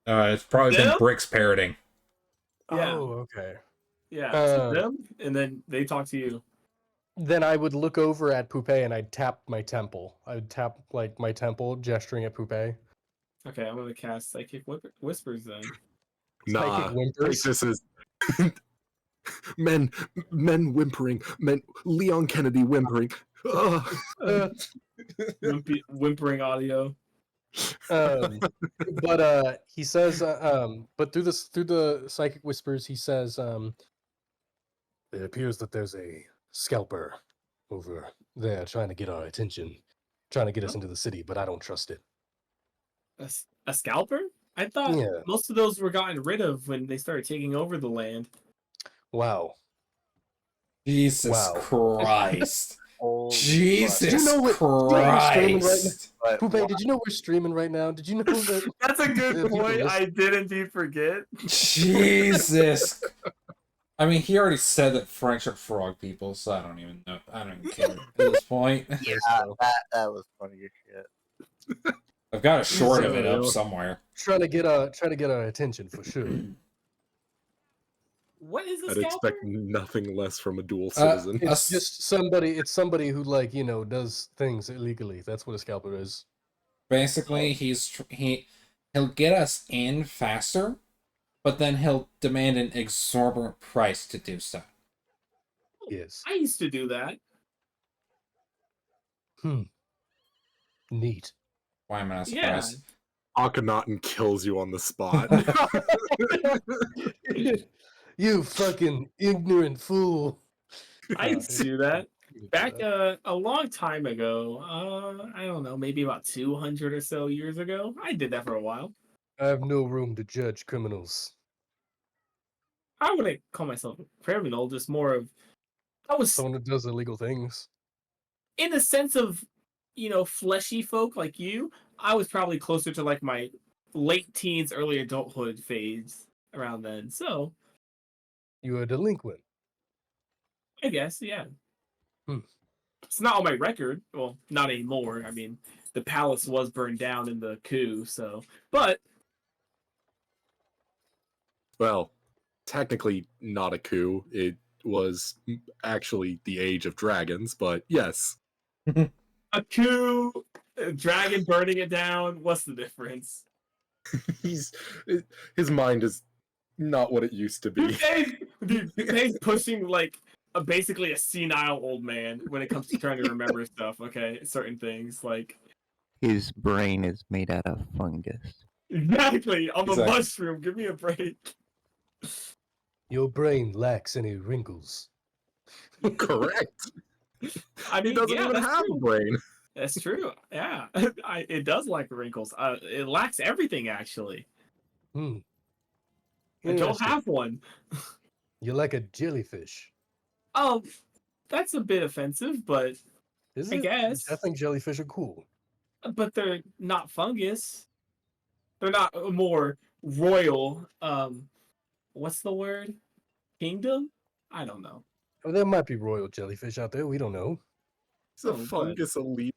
It's probably been Them? Bricks parroting. Yeah. Oh, okay. Yeah, to them, and then they talk to you. Then I would look over at Poupée and I'd tap my temple. I would tap like my temple, gesturing at Poupée. Okay, I'm gonna cast psychic whispers then. Nah, Psychic whimpers. this is men whimpering, Leon Kennedy whimpering. Whimpering audio. But he says, but through the psychic whispers, he says, it appears that there's a scalper over there trying to get our attention, trying to get us into the city, but I don't trust it. A scalper? I thought Yeah. most of those were gotten rid of when they started taking over the land. Wow. Jesus Wow. Christ. Holy Jesus Did you know we're streaming right Christ. fuck. But Poupée, did you know we're streaming right now? Did you know that? That's a good Yeah, people point. listen. I did indeed forget. Jesus. I mean, he already said that French are frog people, so I don't even know. I don't even care at this point. yeah, that was funny as shit. I've got a short of it up So, somewhere. trying to get our attention for sure. What is a I'd scalper? expect nothing less from a dual citizen. It's just somebody. It's somebody who does things illegally. That's what a scalper is. Basically, he'll get us in faster, but then he'll demand an exorbitant price to do so. Yes. I used to do that. Neat. Why am I not Yeah. surprised? Akhenaten kills you on the spot. You fucking ignorant fool. I used to do that. Back a long time ago, I don't know, maybe about 200 or so years ago. I did that for a while. I have no room to judge criminals. I wouldn't call myself a criminal, just more of I was Someone who does illegal things. in the sense of, fleshy folk like you. I was probably closer to like my late teens, early adulthood phase around then. So You're a delinquent. I guess, yeah. Hmm. It's not on my record. Well, not anymore. I mean, the palace was burned down in the coup, so. But Well, technically not a coup. It was actually the Age of Dragons, but yes. a coup, a dragon burning it down. What's the difference? His mind is not what it used to be. He's pushing like basically a senile old man when it comes to trying to remember stuff. Okay, certain things like His brain is made out of fungus. exactly. I'm Exactly. a mushroom. Give me a break. Your brain lacks any wrinkles. Correct. I mean, He doesn't yeah, even that's have true. a brain. That's true. Yeah, it does lack wrinkles. It lacks everything actually. I don't Interesting. have one. You're like a jellyfish. Oh, that's a bit offensive, but Is I it? guess. I think jellyfish are cool. But they're not fungus. They're not a more royal. What's the word? Kingdom? I don't know. Well, there might be royal jellyfish out there. We don't know. It's a Oh, but fungus elite.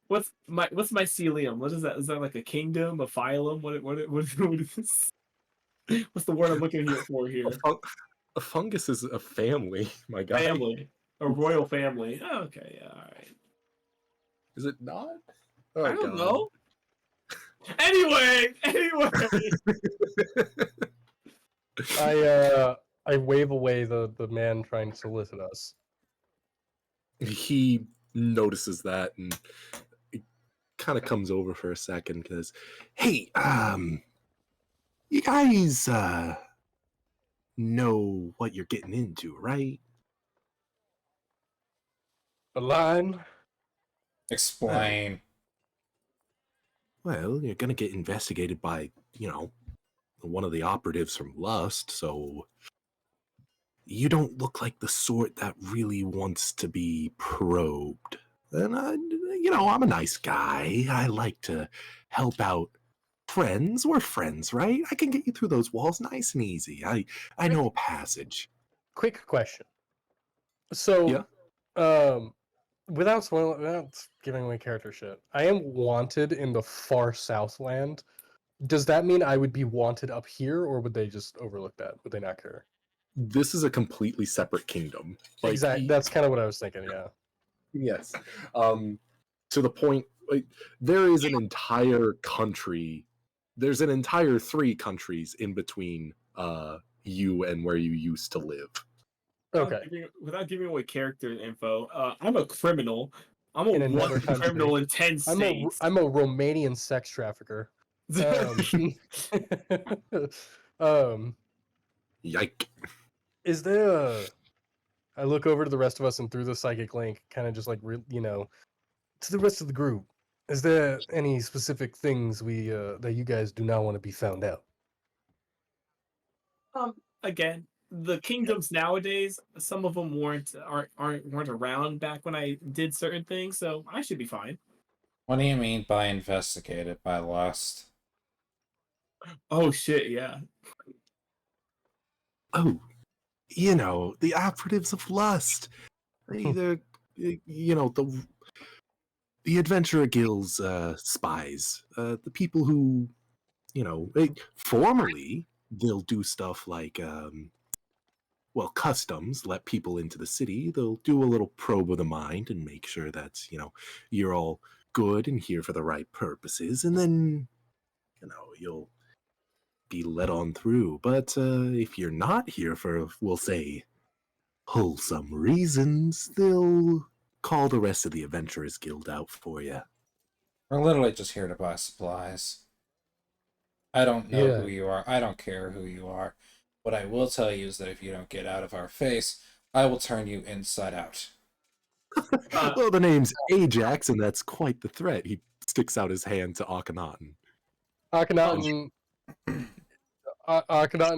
what's mycelium? What is that? Is that like a kingdom, a phylum? What is this? What's the word I'm looking here for here? A fungus is a family, my guy. Family, a royal family. Oh, okay, yeah, all right. Is it not? Oh, I don't God. know. Anyway. I wave away the man trying to solicit us. He notices that and it kind of comes over for a second because, hey, you guys know what you're getting into, right? A line? Explain. Well, you're gonna get investigated by, one of the operatives from Lust, so you don't look like the sort that really wants to be probed. And I'm a nice guy. I like to help out friends. We're friends, right? I can get you through those walls nice and easy. I know a passage. Quick question. So, without giving away character shit, I am wanted in the far Southland. Does that mean I would be wanted up here, or would they just overlook that? Would they not care? This is a completely separate kingdom. Exactly. That's kind of what I was thinking. Yeah. Yes. To the point, there is an entire country. There's an entire 3 countries in between you and where you used to live. Okay. Without giving away character info, I'm a criminal. I'm a In another wanted criminal in 10 states. I'm a Romanian sex trafficker. Yike. Is there I look over to the rest of us and through the psychic link, kind of just like, to the rest of the group. Is there any specific things that you guys do not want to be found out? Again, the kingdoms nowadays, some of them weren't around back when I did certain things, so I should be fine. What do you mean by investigated by Lust? Oh shit, yeah. Oh, the operatives of Lust. They're, the Adventurer Guild's spies. The people who, formally, they'll do stuff like, customs, let people into the city. They'll do a little probe of the mind and make sure that, you're all good and here for the right purposes. And then, you'll be let on through. But if you're not here for, we'll say, wholesome reasons, they'll call the rest of the Adventurers Guild out for you. We're literally just here to buy supplies. I don't know who you are. I don't care who you are. What I will tell you is that if you don't get out of our face, I will turn you inside out. Well, the name's Ajax, and that's quite the threat. He sticks out his hand to Akhenaten. Akhenaten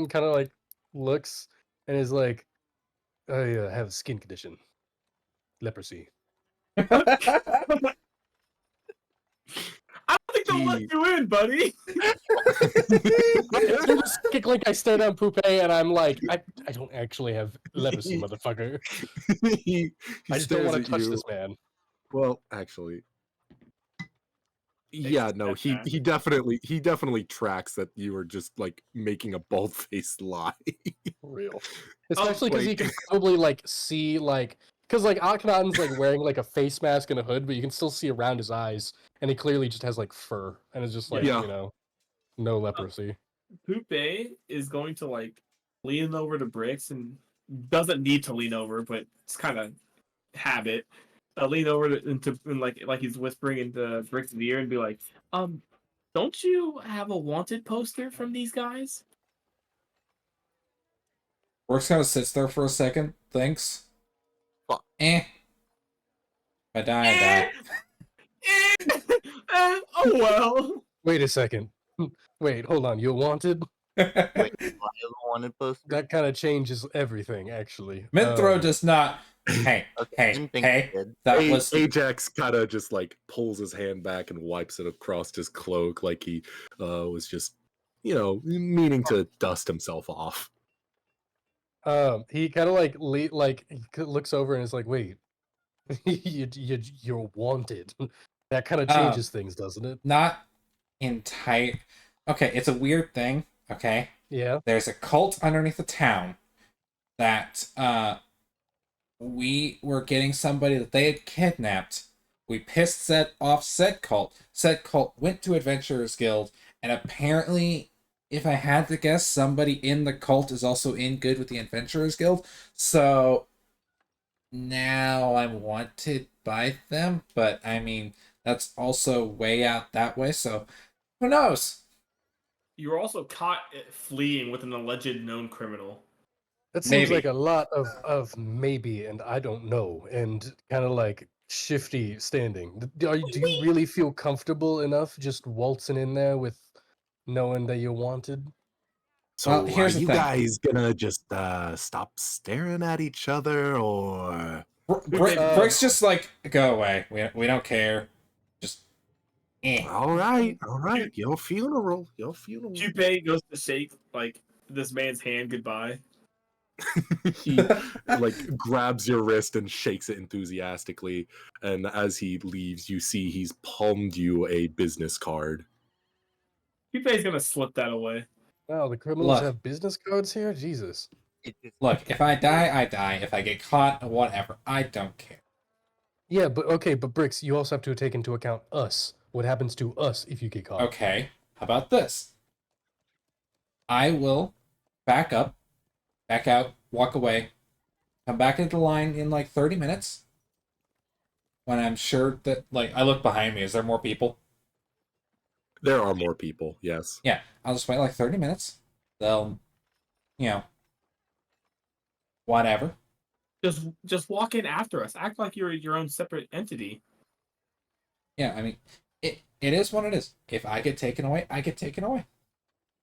kind of like looks and is like, I have a skin condition. Leprosy. I don't think they'll let you in, buddy. I stare down Poupe and I'm like, I don't actually have leprosy, motherfucker. he I just don't want to touch you. this man. Well, actually, yeah, no, he definitely tracks that you were just like making a bald-faced lie. Real. Especially because he can probably like see like, because like Akhenaten's like wearing like a face mask and a hood, but you can still see around his eyes, and he clearly just has like fur, and it's just like, no leprosy. Poupe is going to like lean over to Bricks and doesn't need to lean over, but it's kind of habit. Lean over and like he's whispering into Bricks' ear and be like, don't you have a wanted poster from these guys? Brooks kind of sits there for a second, thinks. Fuck. I die. Oh well. Wait a second. Wait, hold on. You're wanted? Wait, I have a wanted poster. That kind of changes everything, actually. Minthrow does not. Hey, Okay, I didn't think it did. that was Ajax kind of just like pulls his hand back and wipes it across his cloak, like he was just, meaning to dust himself off. He kind of like looks over and is like, "Wait, you're wanted." That kind of changes things, doesn't it? not entire. Okay, it's a weird thing. Okay, Yeah. there's a cult underneath the town that we were getting somebody that they had kidnapped. We pissed off said cult. Said cult went to Adventurers Guild, and apparently, if I had to guess, somebody in the cult is also in good with the Adventurers Guild. So now I'm wanted by them, but I mean that's also way out that way. So who knows? You were also caught fleeing with an alleged known criminal. That seems Maybe. like a lot of maybe and I don't know and kind of like shifty standing. Do you really feel comfortable enough just waltzing in there with knowing that you're wanted? So Well, here's are the you thing. guys gonna just stop staring at each other, or Brick's just like, go away. We don't care. Just all right, your funeral. Junpei goes to shake like this man's hand goodbye. He like grabs your wrist and shakes it enthusiastically, and as he leaves, you see he's palmed you a business card. Junpei's gonna slip that away. Wow, the criminals Look. have business cards here? Jesus. Look, if I die, I die. If I get caught, whatever. I don't care. Yeah, but okay, but Bricks, you also have to take into account us. What happens to us if you get caught? Okay, how about this? I will back up, back out, walk away, come back into the line in like 30 minutes. When I'm sure that, like, I look behind me. Is there more people? There are more people, yes. Yeah, I'll just wait like 30 minutes. They'll, whatever. Just walk in after us. Act like you're your own separate entity. Yeah, I mean, it is what it is. If I get taken away, I get taken away.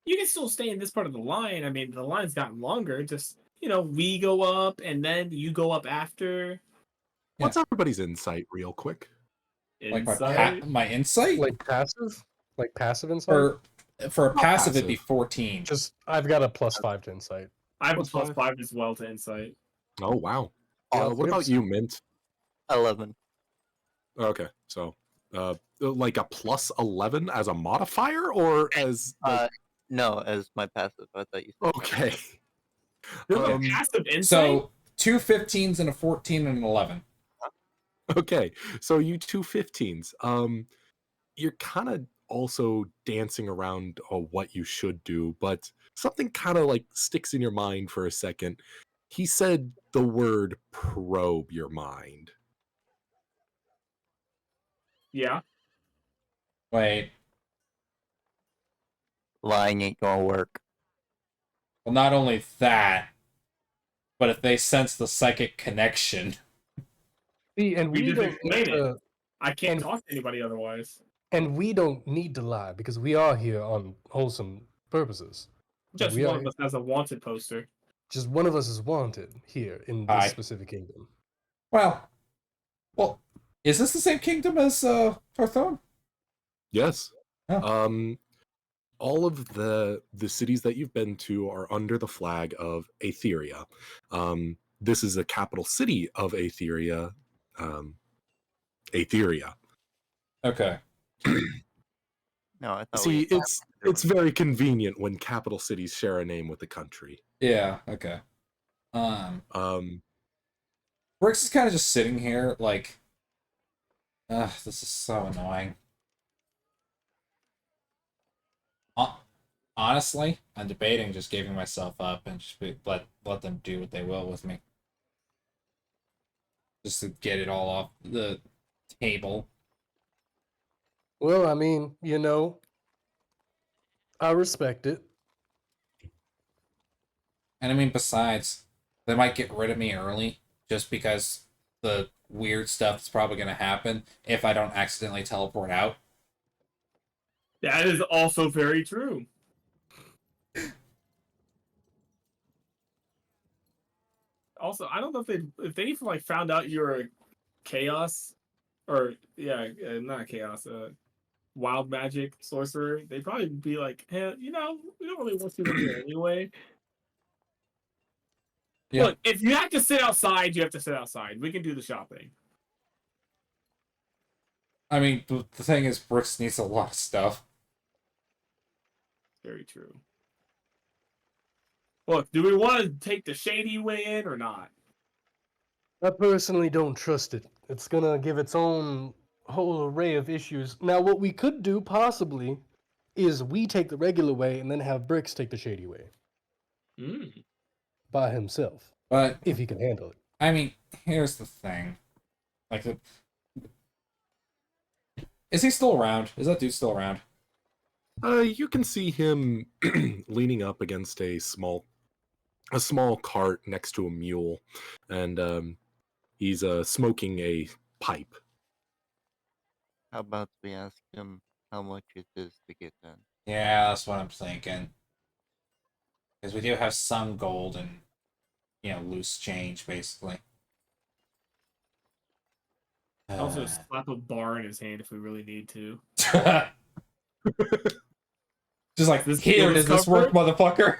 You can still stay in this part of the line. I mean, the line's gotten longer. Just we go up and then you go up after. What's everybody's insight, real quick? Like Inside. my insight? Like passive? Like passive insight? For a Not passive, it'd be passive. 14. Just I've got a +5 to insight. I have a What's five? +5 as well to insight. Oh wow. Yeah, What about you, Mint? 11. Okay, so like a +11 as a modifier, or as No, as my passive. I thought you said. okay. You have a Um, passive insight. So 2 15s and a 14 and an 11. Okay, so you two 15s. You're kind of also dancing around what you should do, but something kind of like sticks in your mind for a second. He said the word probe your mind. Yeah. Wait. Lying ain't gonna work. Well, not only that, but if they sense the psychic connection. See, and We we just don't explained need it. to, I can't And- talk to anybody otherwise. and we don't need to lie because we are here on wholesome purposes. Just we one are of us has a wanted poster. just one of us is wanted here in Aye. this specific kingdom. Well, is this the same kingdom as Tarthon? Yes. Oh. All of the cities that you've been to are under the flag of Etheria. This is the capital city of Etheria. Etheria. Okay. No, I thought. See, we it's very convenient when capital cities share a name with the country. Yeah, okay. Brix is kind of just sitting here like, this is so annoying. Honestly, I'm debating just giving myself up and just let them do what they will with me. Just to get it all off the table. Well, I mean, I respect it. And I mean, besides, they might get rid of me early just because the weird stuff is probably going to happen if I don't accidentally teleport out. That is also very true. Also, I don't know if they like found out you're a chaos or not chaos, wild magic sorcerer, they'd probably be like, hey, we don't really want you in here anyway. Yeah. Look, if you have to sit outside, you have to sit outside. We can do the shopping. I mean, the thing is, Brooks needs a lot of stuff. Very true. Look, do we want to take the shady way in or not? I personally don't trust it. It's gonna give its own whole array of issues. Now, what we could do, possibly, is we take the regular way and then have Bricks take the shady way. By himself. But if he can handle it. I mean, here's the thing. Like, is he still around? Is that dude still around? You can see him leaning up against a small cart next to a mule, and he's smoking a pipe. How about we ask him how much it is to get done? Yeah, that's what I'm thinking. Because we do have some gold and, loose change, basically. Also, slap a bar in his hand if we really need to. Just like, This here, does this work, motherfucker?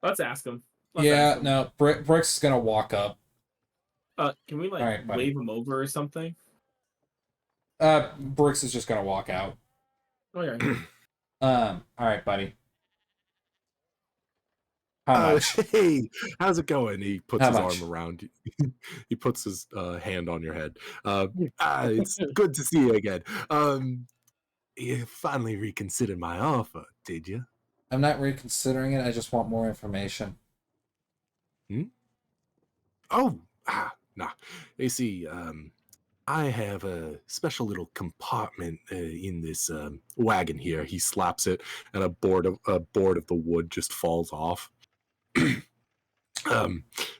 Let's ask him. No, Bricks is gonna walk up. Can we right, wave him over or something? Bricks is just gonna walk out. Okay. All right, buddy. How much? Hey, how's it going? He puts How his much? arm around you. He puts his hand on your head. It's good to see you again. You finally reconsidered my offer, did you? I'm not reconsidering it. I just want more information. Oh, nah. You see, I have a special little compartment in this wagon here. He slaps it, and a board of the wood just falls off.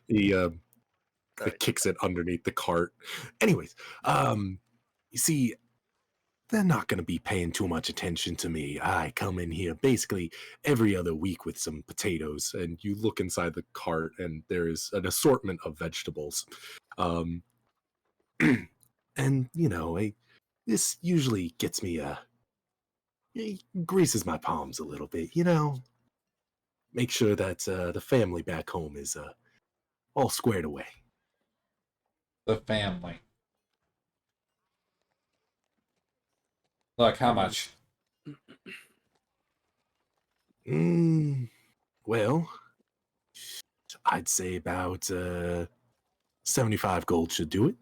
He kicks it underneath the cart. Anyways, you see, they're not going to be paying too much attention to me. I come in here basically every other week with some potatoes, and you look inside the cart, and there is an assortment of vegetables. And this usually gets me it greases my palms a little bit. Make sure that the family back home is all squared away. The family. Look, how much? Well, I'd say about 75 gold should do it.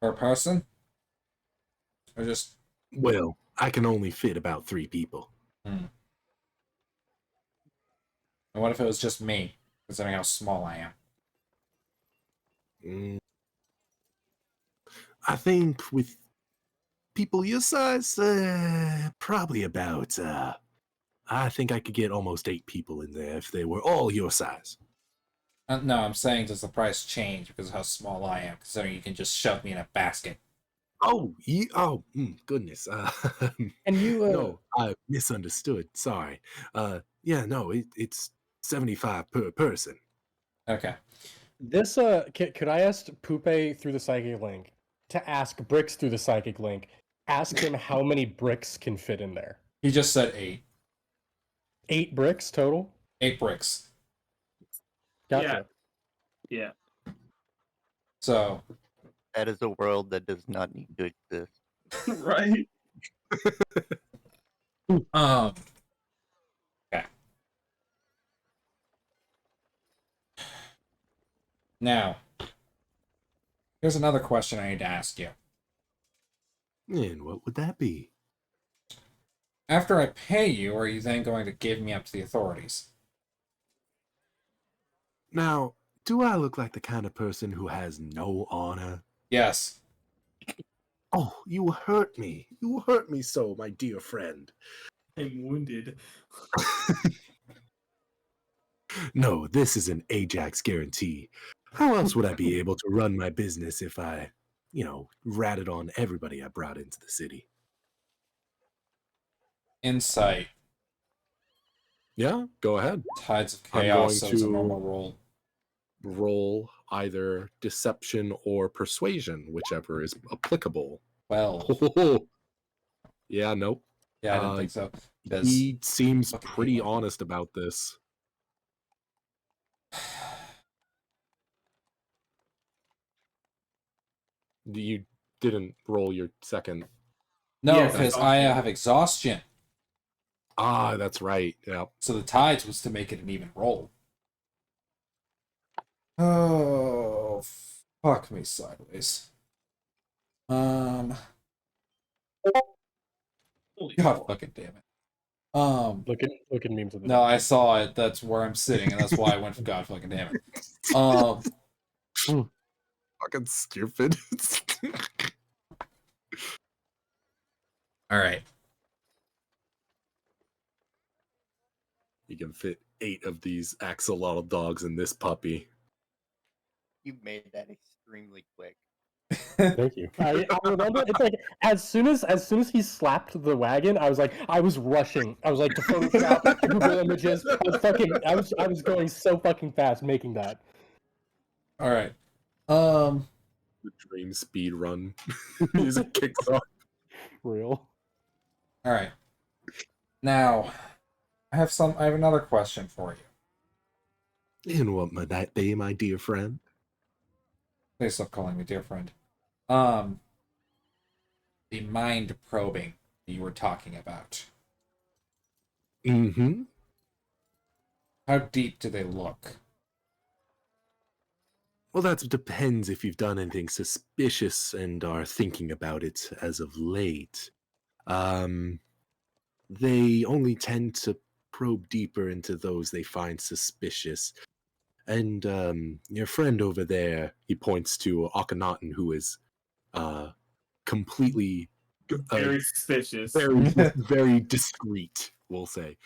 Per person? Or just... Well, I can only fit about 3 people. And what if it was just me, considering how small I am? I think with people your size, probably about, I think I could get almost 8 people in there if they were all your size. No, I'm saying, does the price change because of how small I am, considering you can just shove me in a basket? Oh, goodness. And you, No, I misunderstood. Sorry. Yeah, no, it's 75 per person. Okay. This, could I ask Poupe through the psychic link to ask Bricks through the psychic link? Ask him how many bricks can fit in there. He just said 8. 8 bricks total? 8 bricks. Gotcha. Yeah. So... That is a world that does not need to exist. Right. Okay. Now, here's another question I need to ask you. And what would that be? After I pay you, are you then going to give me up to the authorities? Now, do I look like the kind of person who has no honor? Yes. Oh, you hurt me. You hurt me so, my dear friend. I'm wounded. No, this is an Ajax guarantee. How else would I be able to run my business if I, ratted on everybody I brought into the city? Insight. Yeah, go ahead. Tides of I'm chaos, going so it's a to- normal roll. Roll either deception or persuasion, whichever is applicable. 12. Yeah, nope. Yeah, I didn't think so. 'Cause He seems fucking hate pretty my- honest about this. You didn't roll your second. No, Yes, because I exhaustion. have exhaustion. Ah, that's right. Yeah. So the tides was to make it an even roll. Oh, fuck me sideways. Holy God fuck. fucking damn it. Look at memes of the No, I saw it. That's where I'm sitting, and that's why I went for God fucking damn it. Fucking stupid. All right. You can fit 8 of these axolotl dogs in this puppy. You made that extremely quick. Thank you. I remember it's like as soon as he slapped the wagon, I was rushing. I was like to Photoshop, to Google Images. I was going so fucking fast making that. All right. The dream speed run music kicks off. Real. All right. Now, I have another question for you. And what might that be, my dear friend? Please stop calling me dear friend. The mind probing you were talking about. Mm-hmm. How deep do they look? Well, that depends if you've done anything suspicious and are thinking about it as of late. They only tend to probe deeper into those they find suspicious. And your friend over there, he points to Akhenaten, who is completely Very suspicious. very discreet, we'll say.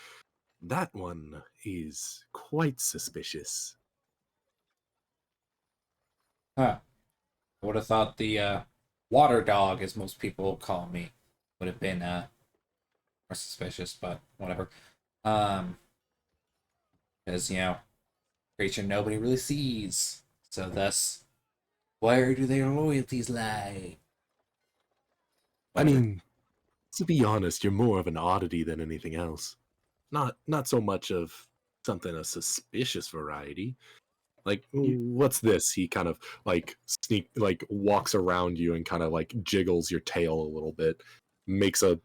That one is quite suspicious. Huh. I would have thought the water dog, as most people call me, would have been more suspicious, but whatever. Because, creature nobody really sees. So thus, where do their loyalties lie? I mean, to be honest, you're more of an oddity than anything else. Not so much of something a suspicious variety. Like, what's this? He kind of walks around you and kind of like jiggles your tail a little bit, makes a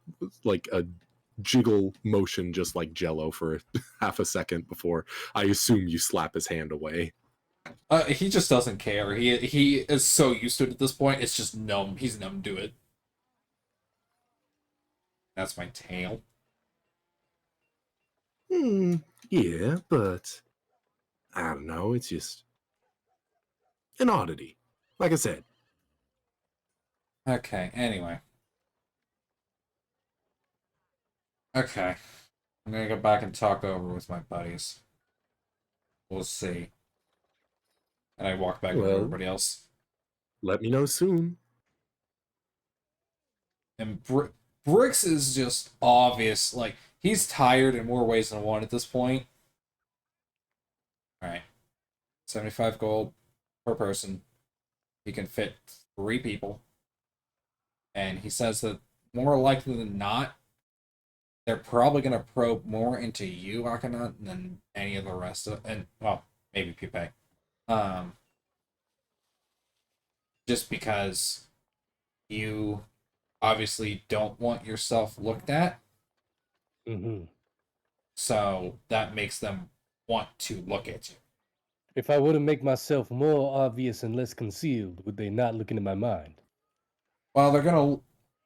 jiggle motion just like Jello for half a second before I assume you slap his hand away. He just doesn't care. He is so used to it at this point. It's just numb. He's numb to it. That's my tail. Yeah, but I don't know. It's just an oddity. Like I said. Okay, anyway. Okay. I'm gonna go back and talk over with my buddies. We'll see. And I walk back with Well. everybody else. Let me know soon. And Bricks is just obvious. Like, he's tired in more ways than one at this point. Alright. 75 gold per person. He can fit 3 people. And he says that more likely than not, they're probably going to probe more into you, Akhenaten, than any of the rest of and well, maybe Pupe. Just because you obviously don't want yourself looked at. Mm-hmm. So that makes them want to look at you. If I were to make myself more obvious and less concealed, would they not look into my mind? Well, they're gonna,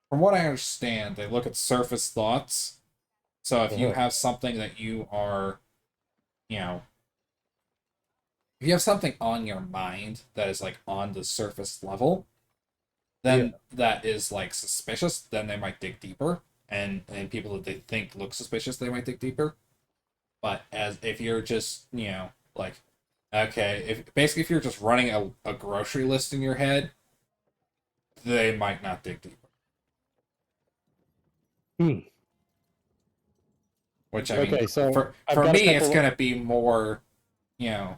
from what I understand, they look at surface thoughts. So if you have something that you are, if you have something on your mind that is like on the surface level, then that is like suspicious, then they might dig deeper. And people that they think look suspicious, they might dig deeper. But if you're just, like, okay, if you're just running a grocery list in your head, they might not dig deeper. Which I mean, so for I've got a me, it's couple- gonna be more, you know,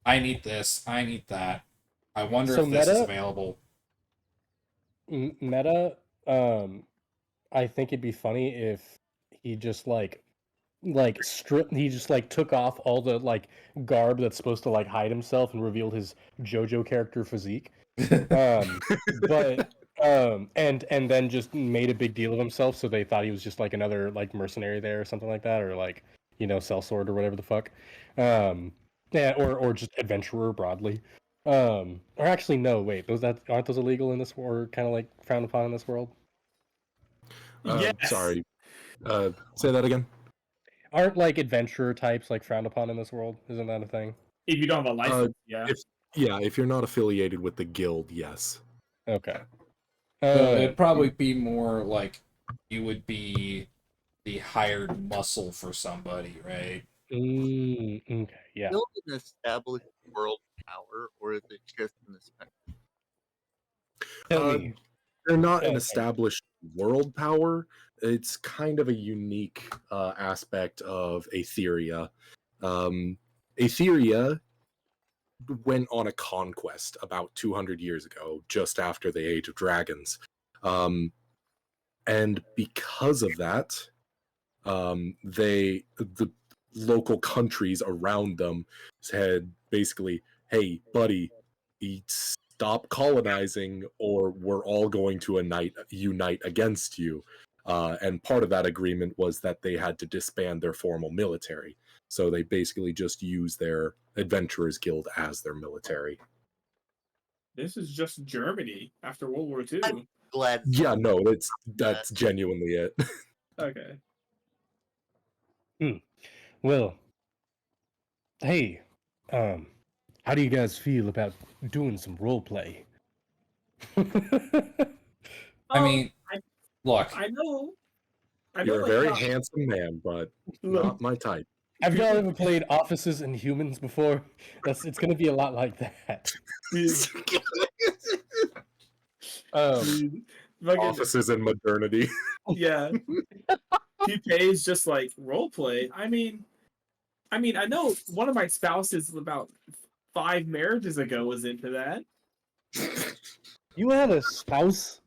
I need this, I need that. I wonder So if this is meta- available. Meta, I think it'd be funny if he just he just took off all the garb that's supposed to hide himself and revealed his JoJo character physique. But and then just made a big deal of himself, so they thought he was just another mercenary there or something like that, or sellsword or whatever the fuck. Yeah, or just adventurer broadly. Or actually no, wait, aren't those illegal in this or kind of frowned upon in this world? Yes. Sorry. Say that again. Aren't adventurer types frowned upon in this world? Isn't that a thing? If you don't have a license, yeah. If you're not affiliated with the guild, yes. Okay. So it'd probably be more like you would be the hired muscle for somebody, right? Okay, yeah. Build an established world power, or is it just an especially? Tell me. They're not an Okay. established world power. It's kind of a unique aspect of Etheria. Etheria went on a conquest about 200 years ago, just after the Age of Dragons. And because of that, the local countries around them said basically, hey, buddy, stop colonizing or we're all going to unite against you. And part of that agreement was that they had to disband their formal military. So they basically just use their adventurers guild as their military. This is just Germany after World War II. Glad. Yeah, no, that's genuinely it. Okay. Well, hey, how do you guys feel about doing some role play? I mean, look, I know. You're a very handsome man, but not my type. Have y'all ever played Offices and Humans before? It's gonna be a lot like that. Offices and modernity. Yeah. PK is just role play. I mean, I know one of my spouses about 5 marriages ago was into that. You had a spouse?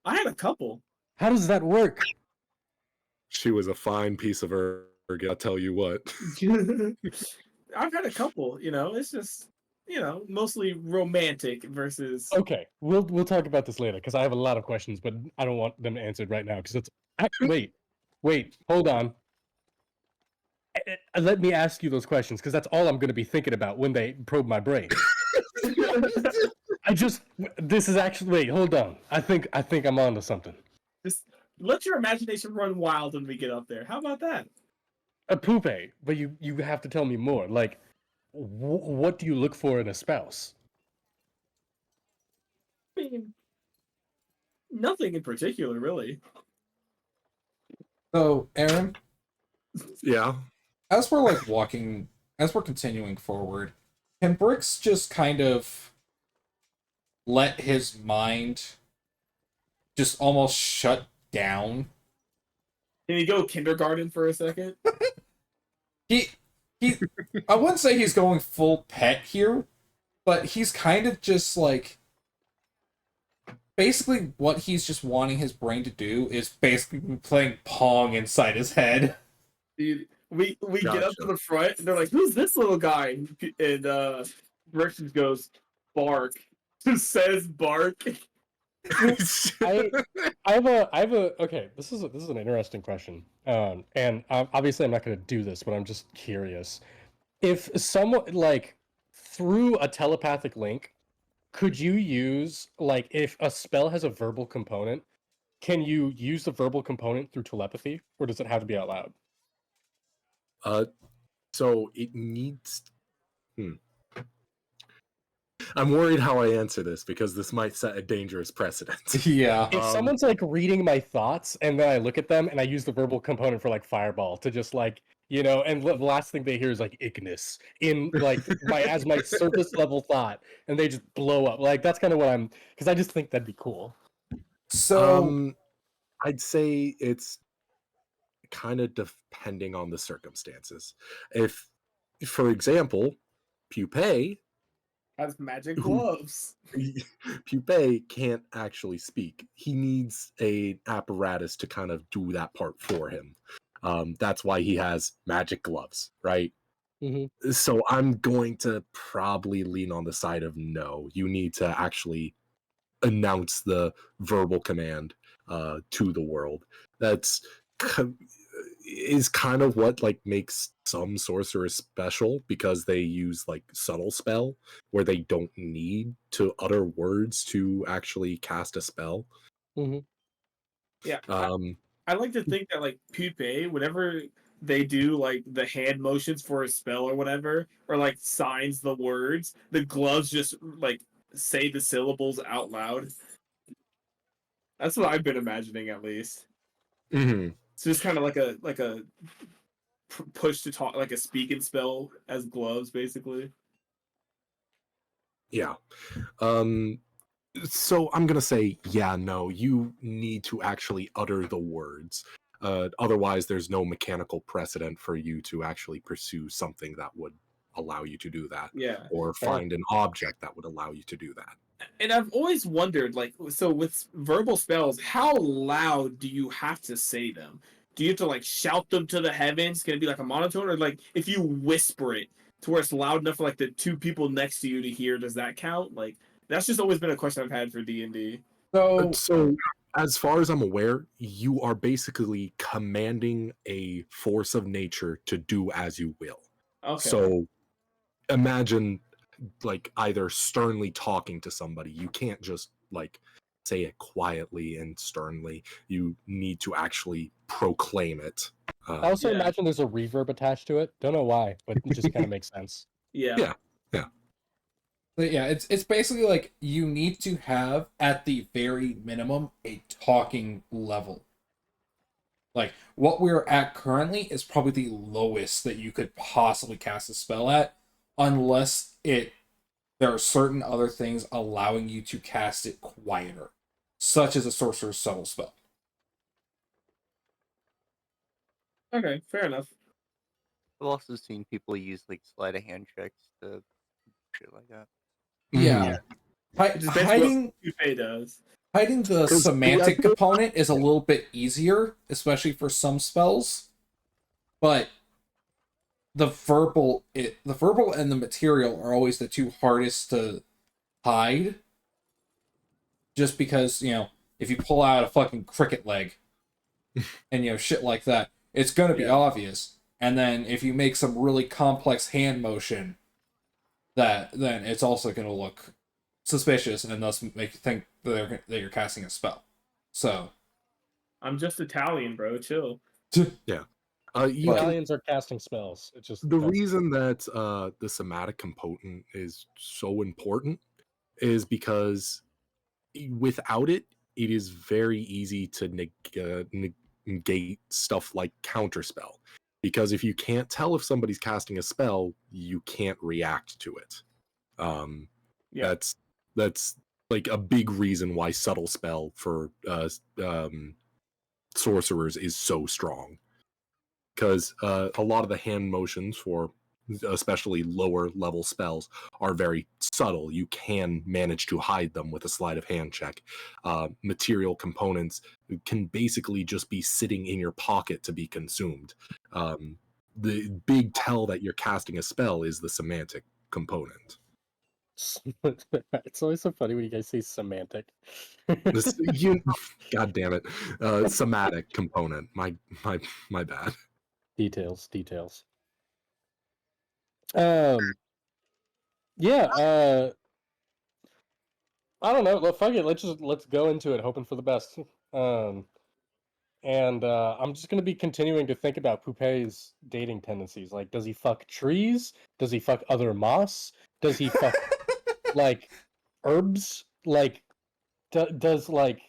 I had a couple. How does that work? She was a fine piece of her. I'll tell you what. I've had a couple, it's just, mostly romantic versus. Okay, we'll talk about this later because I have a lot of questions, but I don't want them answered right now because it's wait, hold on. Let me ask you those questions because that's all I'm going to be thinking about when they probe my brain. This is actually, wait, hold on. I think I'm onto something. Just let your imagination run wild when we get up there. How about that? A poupe, but you have to tell me more. What do you look for in a spouse? I mean, nothing in particular, really. so Aaron, Yeah. as we're continuing forward, can Bricks just kind of let his mind just almost shut down? Can you go kindergarten for a second? He I wouldn't say he's going full pet here, but he's kind of just basically what he's just wanting his brain to do is basically playing Pong inside his head. Dude, we get up to the front and they're like, "Who's this little guy?" And Bricks goes, "Bark." Says bark. I have a okay. This is an interesting question. And obviously I'm not going to do this, but I'm just curious. If someone through a telepathic link, could you use if a spell has a verbal component, can you use the verbal component through telepathy, or does it have to be out loud? So it needs. I'm worried how I answer this because this might set a dangerous precedent. Yeah. If someone's reading my thoughts and then I look at them and I use the verbal component for fireball to just and the last thing they hear is Ignis in my surface level thought, and they just blow up. That's kind of what I'm, because I just think that'd be cool. So I'd say it's kind of depending on the circumstances. If, for example, Pupae Has magic gloves. Pupae can't actually speak. He needs a apparatus to kind of do that part for him. That's why he has magic gloves, right? Mm-hmm. So I'm going to probably lean on the side of no. You need to actually announce the verbal command to the world. That's is kind of what like makes some sorcerers special, because they use like subtle spell where they don't need to utter words to actually cast a spell. Mm-hmm. Yeah. Um, I like to think that like Pupae, whenever they do like the hand motions for a spell or whatever, or like signs the words, the gloves just like say the syllables out loud. That's what I've been imagining, at least. mhm. It's just kind of like a push to talk, like a speak and spell as gloves, basically. Yeah. So I'm gonna say, yeah, no, you need to actually utter the words. Otherwise, there's no mechanical precedent for you to actually pursue something that would allow you to do that, Yeah. or find an object that would allow you to do that. And I've always wondered, like, so with verbal spells, how loud do you have to say them? Do you have to like shout them to the heavens? Can it be like a monotone, or like if you whisper it to where it's loud enough for like the two people next to you to hear? Does that count? Like, that's just always been a question I've had for D&D. So, as far as I'm aware, you are basically commanding a force of nature to do as you will. Okay. So, imagine like either sternly talking to somebody. You can't just like say it quietly and sternly. You need to actually proclaim it. I also Yeah. imagine there's a reverb attached to it. Don't know why, but it just kind of makes sense. Yeah. Yeah. But yeah, it's basically like you need to have at the very minimum a talking level. Like what we're at currently is probably the lowest that you could possibly cast a spell at, unless there are certain other things allowing you to cast it quieter, such as a sorcerer's subtle spell. Okay, fair enough. I've also seen people use like sleight of hand tricks to shit like that. Yeah. Which is basically what Pupae does. Hiding the 'Cause semantic I feel- component is a little bit easier, especially for some spells. But the verbal and the material are always the two hardest to hide. Just because, if you pull out a fucking cricket leg and shit like that, it's gonna be obvious. And then if you make some really complex hand motion, then it's also gonna look suspicious and thus make you think that you're casting a spell. So I'm just Italian, bro. Chill. Yeah. You can, Italians are casting spells. It just the reason that the somatic component is so important is because without it, it is very easy to negate stuff like counterspell. Because if you can't tell if somebody's casting a spell, you can't react to it. Yeah. That's like a big reason why subtle spell for sorcerers is so strong. Because a lot of the hand motions for especially lower level spells are very subtle. You can manage to hide them with a sleight of hand check. Material components can basically just be sitting in your pocket to be consumed. The big tell that you're casting a spell is the semantic component. It's always so funny when you guys say semantic. God damn it, somatic component. My bad. Details. Yeah. I don't know. Fuck it. Let's go into it, hoping for the best. And I'm just gonna be continuing to think about Pupae's dating tendencies. Like, does he fuck trees? Does he fuck other moss? Does he fuck like herbs? Like, does like,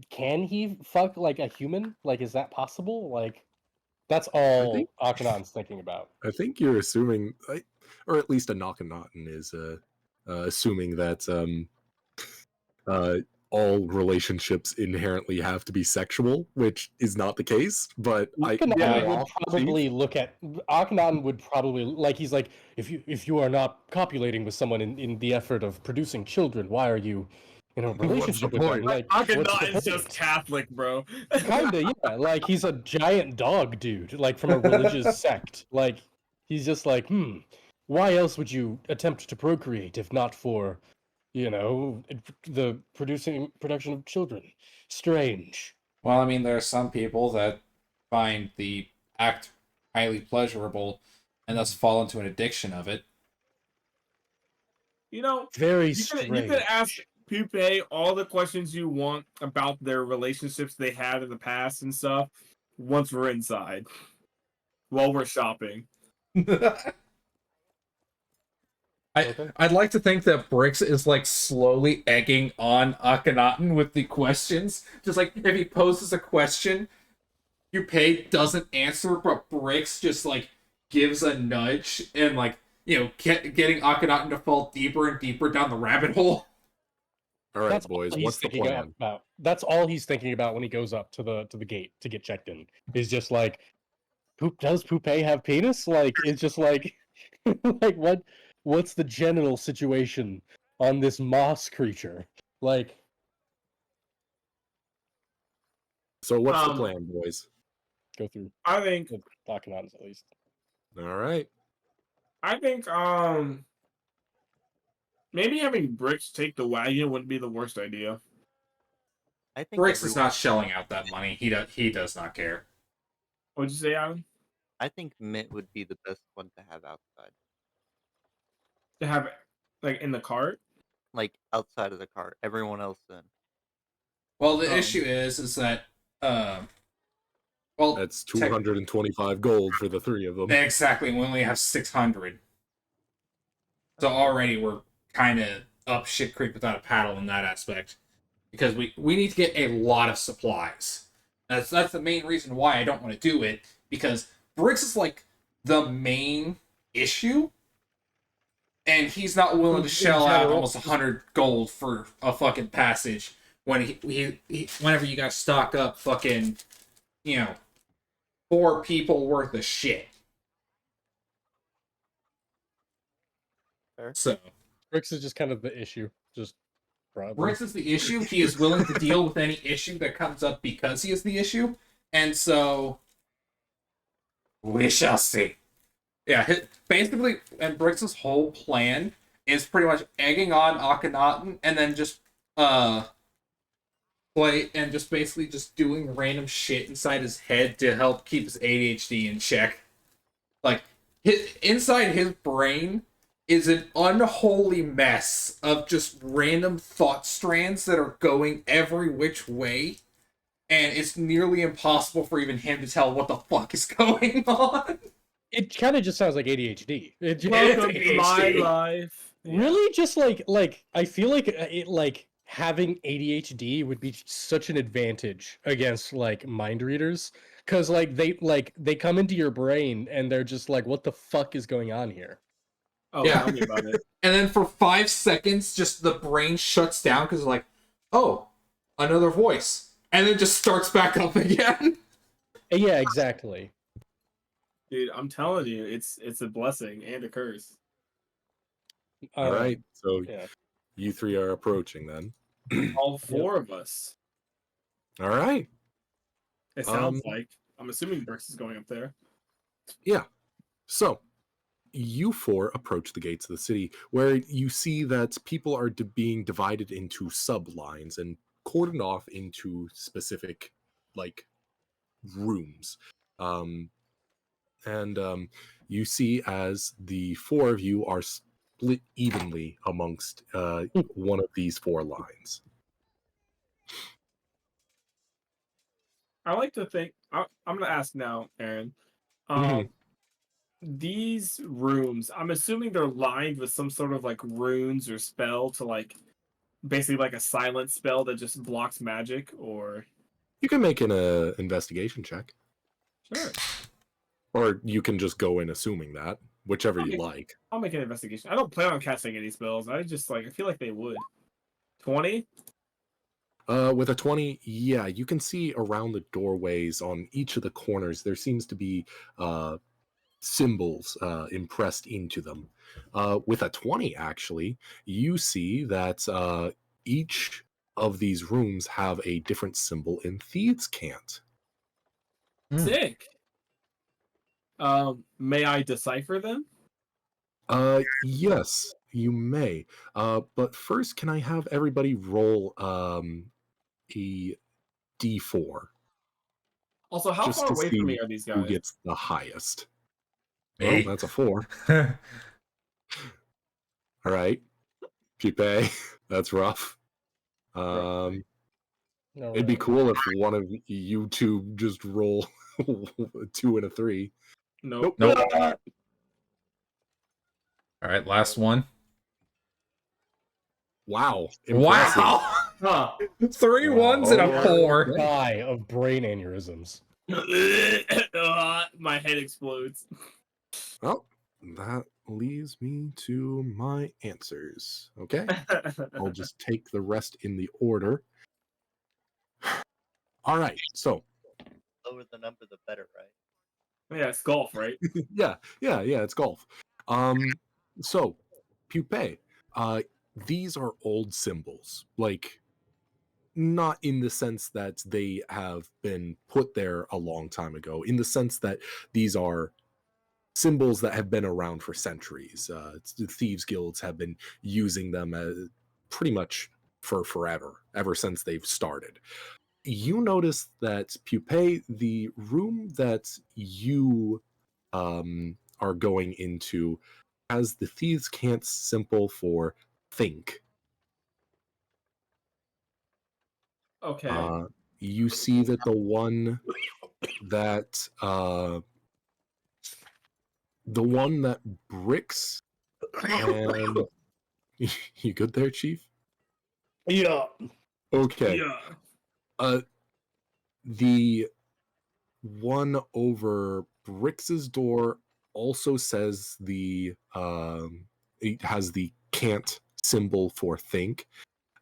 can he fuck like a human? Like, is that possible? Like, that's all think- Akhenon's thinking about. I think you're assuming, or at least a Akhenaten is assuming that all relationships inherently have to be sexual, which is not the case. But Akhenaten would philosophy- probably look at Akhenaten would probably like he's like if you are not copulating with someone in the effort of producing children, why are you in a relationship with them? point? Like what's the Akhenaten's just point? Catholic, bro. Kinda, yeah. Like he's a giant dog dude, like from a religious sect. Like he's just like, why else would you attempt to procreate if not for, the production of children? Strange. Well, I mean, there are some people that find the act highly pleasurable and thus fall into an addiction of it. You know, Very you strange. can ask Pupe all the questions you want about their relationships they had in the past and stuff once we're inside. While we're shopping. I'd like to think that Brix is like slowly egging on Akhenaten with the questions. Just like if he poses a question, Pupe doesn't answer, but Brix just like gives a nudge and like getting Akhenaten to fall deeper and deeper down the rabbit hole. All right, That's boys, all he's what's the thinking plan? about. That's all he's thinking about when he goes up to the gate to get checked in. Is just like, does Poupe have penis? Like, it's just like, like what's the genital situation on this moss creature? Like, So what's the plan, boys? go through I think the Akhenatens at least. All right. Maybe having Bricks take the wagon wouldn't be the worst idea. I think Brix is everyone- not shelling out that money. He does not care. What'd you say, Adam? I think Mint would be the best one to have outside, To have it like in the cart? like outside of the cart. Everyone else in. Well, the Oh. issue is that well, That's 225 gold for the three of them. exactly. We only have 600. So already we're kind of up shit creek without a paddle in that aspect. Because we need to get a lot of supplies. That's the main reason why I don't want to do it. Because Briggs is like the main issue. And he's not willing to shell out almost 100 gold for a fucking passage. When he whenever you guys stock up fucking, 4 people worth of shit. Fair. So Brix is just kind of the issue. Just probably. Brix is the issue. He is willing to deal with any issue that comes up because he is the issue. And so we shall see. Yeah, basically, and Brix's whole plan is pretty much egging on Akhenaten and then just play and just basically just doing random shit inside his head to help keep his ADHD in check. Like inside his brain is an unholy mess of just random thought strands that are going every which way, and it's nearly impossible for even him to tell what the fuck is going on. It kind of just sounds like ADHD. Welcome to my ADHD. life. Really, just like I feel like having ADHD would be such an advantage against like mind readers, because they come into your brain and they're just like, what the fuck is going on here? Oh, Yeah. tell me about it. And then for 5 seconds, just the brain shuts down because it's like, oh, another voice. And then just starts back up again. Yeah, exactly. Dude, I'm telling you, it's a blessing and a curse. All right. So yeah. you three are approaching then. All 4 of us. All right. It sounds like. I'm assuming Brix is going up there. Yeah. So you 4 approach the gates of the city, where you see that people are being divided into sublines and cordoned off into specific like rooms. You see as the 4 of you are split evenly amongst one of these 4 lines. I like to think. I'm going to ask now, Aaron. Mhm. These rooms, I'm assuming they're lined with some sort of like runes or spell to like basically like a silent spell that just blocks magic, or You can make an investigation check, sure, or you can just go in assuming that, whichever you Okay. like. I'll make an investigation. I don't plan on casting any spells. I feel like they would. 20? With a 20, yeah, you can see around the doorways on each of the corners, there seems to be symbols impressed into them. With a 20, actually, you see that each of these rooms have a different symbol in Thieves' Cant. Sick. May I decipher them? Yes, you may. But first, can I have everybody roll a d4 Also, how just far to away from see me are these who guys? gets the highest? Me. Well, that's a 4. All right, Pipe, that's rough. All It'd be right. cool if one of you two just roll a 2 and a 3. Nope. Nope. All right, last one. Wow, impressive. Wow. Huh. 3 ones and a Oh, 4. die of brain aneurysms. My head explodes. Well, that leads me to my answers. Okay, I'll just take the rest in the order. All right, so Lower the number, the better, right? Yeah, it's golf, right? yeah, it's golf. So pupae, these are old symbols, like not in the sense that they have been put there a long time ago, in the sense that these are symbols that have been around for centuries. The thieves guilds have been using them pretty much for forever, ever since they've started. You notice that pupae, the room that you are going into, has the thieves can't symbol for think. Okay. You see that the one that bricks and you good there, Chief? Yeah. Okay. Yeah. The one over Brix's door also says it has the can't symbol for think,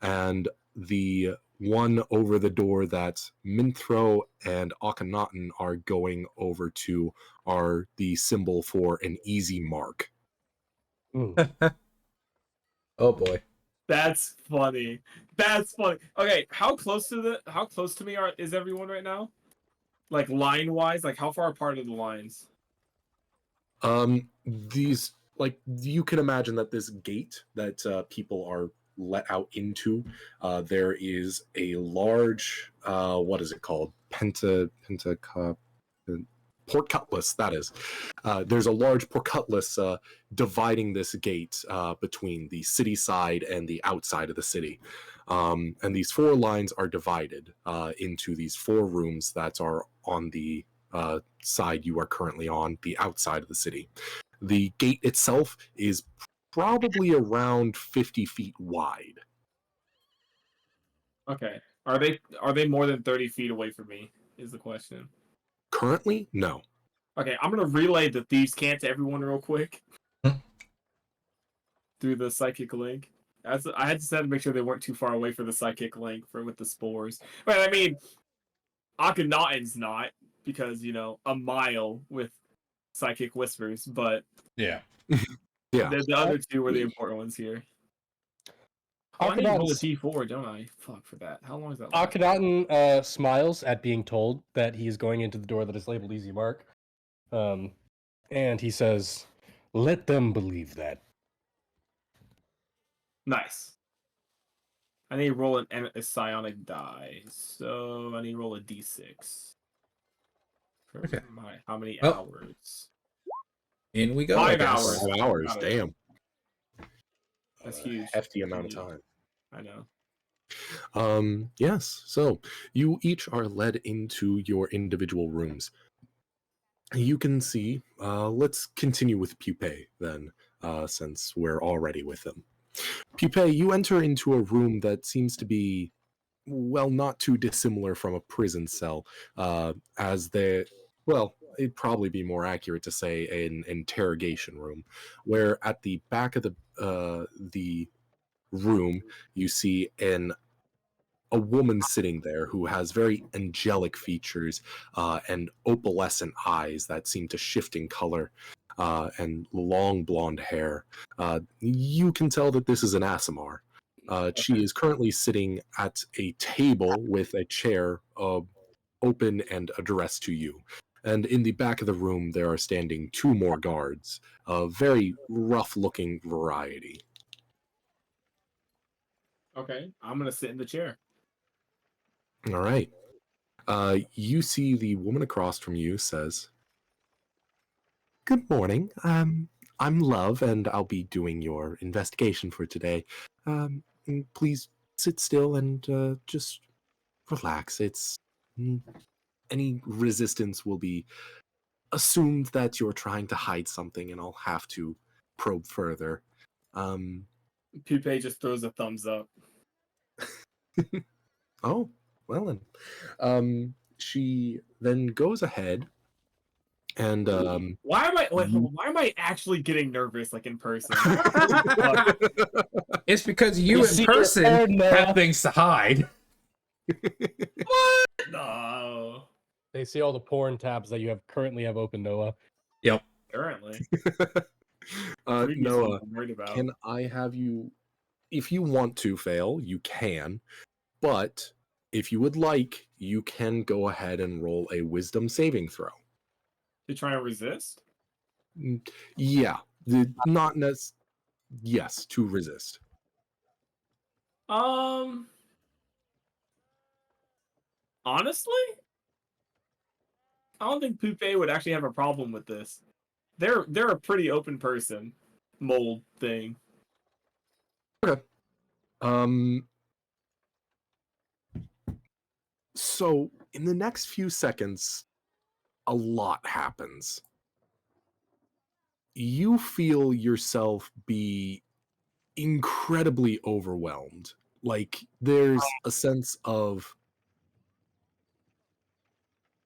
and the one over the door that Minthro and Akhenaten are going over to are the symbol for an easy mark. Oh boy. That's funny. That's funny. Okay, how close to me is everyone right now? Like line wise, like how far apart are the lines? These, like, you can imagine that this gate that people are let out into, there is a large what is it called, portcullis, that is. There's a large portcullis dividing this gate between the city side and the outside of the city, and these 4 lines are divided into these 4 rooms that are on the side you are currently on, the outside of the city. The gate itself is probably around 50 feet wide. Okay. Are they more than 30 feet away from me? Is the question. Currently, no. Okay, I'm gonna relay the thieves' cant to everyone real quick through the psychic link. I had to make sure they weren't too far away for the psychic link with the spores. But I mean, Akhenaten's not, because a mile with psychic whispers, but Yeah. Yeah. the other 2 were the important ones here. Oh, I need to roll a d4, don't I? Fuck for that. How long is that? Akhenaten smiles at being told that he is going into the door that is labeled Easy Mark. And he says, "Let them believe that." Nice. I need to roll a psionic die, so I need to roll a d6. For Okay. how many Well, hours? In we go. 5 I guess. hours. 5 hours, Got it. damn. That's huge. Hefty amount of time. I know. Yes, so you each are led into your individual rooms. You can see, let's continue with Pupae then, since we're already with him. Pupae, you enter into a room that seems to be, well, not too dissimilar from a prison cell, it'd probably be more accurate to say an interrogation room, where at the back of the room, you see an a woman sitting there who has very angelic features and opalescent eyes that seem to shift in color and long blonde hair. You can tell that this is an Asimar. She is currently sitting at a table with a chair open and addressed to you. And in the back of the room, there are standing 2 more guards, a very rough-looking variety. Okay, I'm gonna sit in the chair. All right. You see the woman across from you says, "Good morning. I'm Love, and I'll be doing your investigation for today. Please sit still and just relax. Any resistance will be assumed that you're trying to hide something, and I'll have to probe further." Pupe just throws a thumbs up. Oh, well then. She then goes ahead and Why am I actually getting nervous like in person? It's because you in see your person third, Noah. have things to hide. No. They see all the porn tabs that you currently have open, Noah. Yep. Currently. Noah, Previously, I'm worried about. can I have you, if you want to fail, you can, but if you would like, you can go ahead and roll a wisdom saving throw. To try and resist? Yeah, yes, to resist. Honestly, I don't think Pupe would actually have a problem with this. They're a pretty open person. Mold thing. Okay. So in the next few seconds, a lot happens. You feel yourself be incredibly overwhelmed. Like there's a sense of,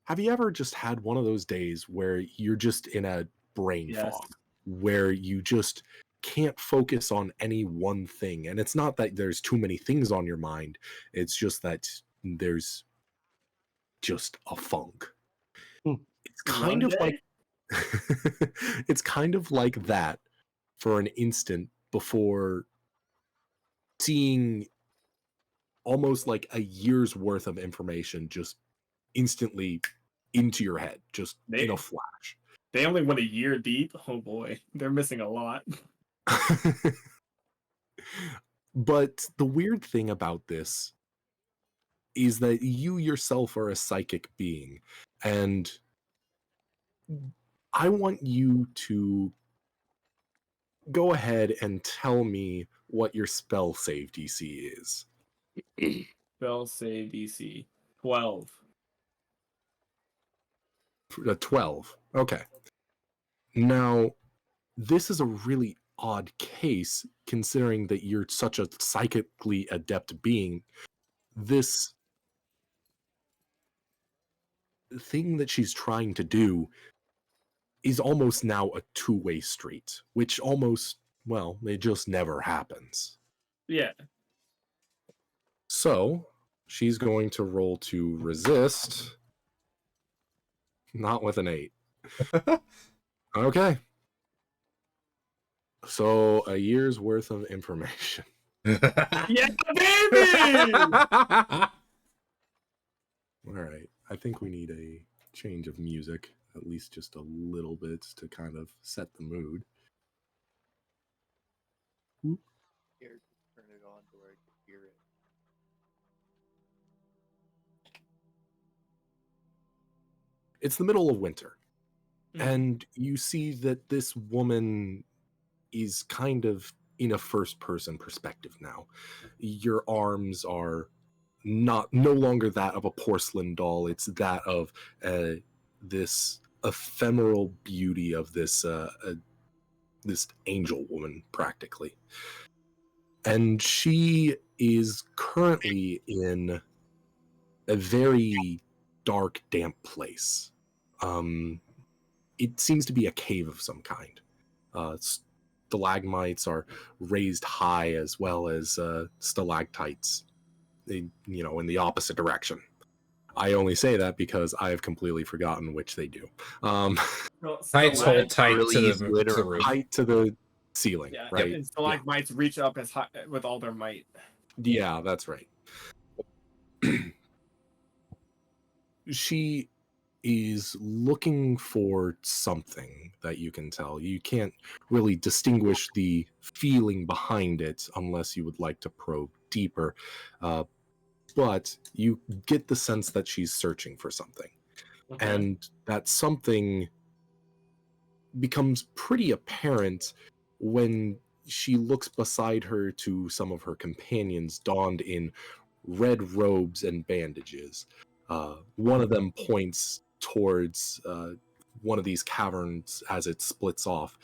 have you ever just had one of those days where you're just in a brain Yes. fog, where you just can't focus on any one thing? And it's not that there's too many things on your mind, it's just that there's just a funk. It's kind of like it's kind of like that for an instant before seeing almost like a year's worth of information just instantly into your head, just in a flash. They only went a year deep. Oh boy, they're missing a lot. But the weird thing about this is that you yourself are a psychic being, and I want you to go ahead and tell me what your spell save DC is. Spell save DC 12. 12. Okay. Now, this is a really odd case considering that you're such a psychically adept being. This thing that she's trying to do is almost now a two-way street, which almost, well, it just never happens. Yeah. So, she's going to roll to resist. Not with an 8. Okay. So, a year's worth of information. Yeah, baby! All right. I think we need a change of music, at least just a little bit to kind of set the mood. Here, just turn it on to where I can hear it. It's the middle of winter, and you see that this woman is kind of in a first-person perspective now. Your arms are no longer that of a porcelain doll. It's that of this ephemeral beauty of this this angel woman, practically. And she is currently in a very dark, damp place. It seems to be a cave of some kind. Stalagmites are raised high, as well as stalactites. in the opposite direction. I only say that because I have completely forgotten which they do. Tights hold tight Really to easy way to the roof. Height to the ceiling, Yeah, right? and stalagmites reach up as high with all their might. Yeah, that's right. She is looking for something that you can tell. You can't really distinguish the feeling behind it unless you would like to probe deeper. But you get the sense that she's searching for something. Okay. And that something becomes pretty apparent when she looks beside her to some of her companions donned in red robes and bandages. One of them points towards one of these caverns as it splits off.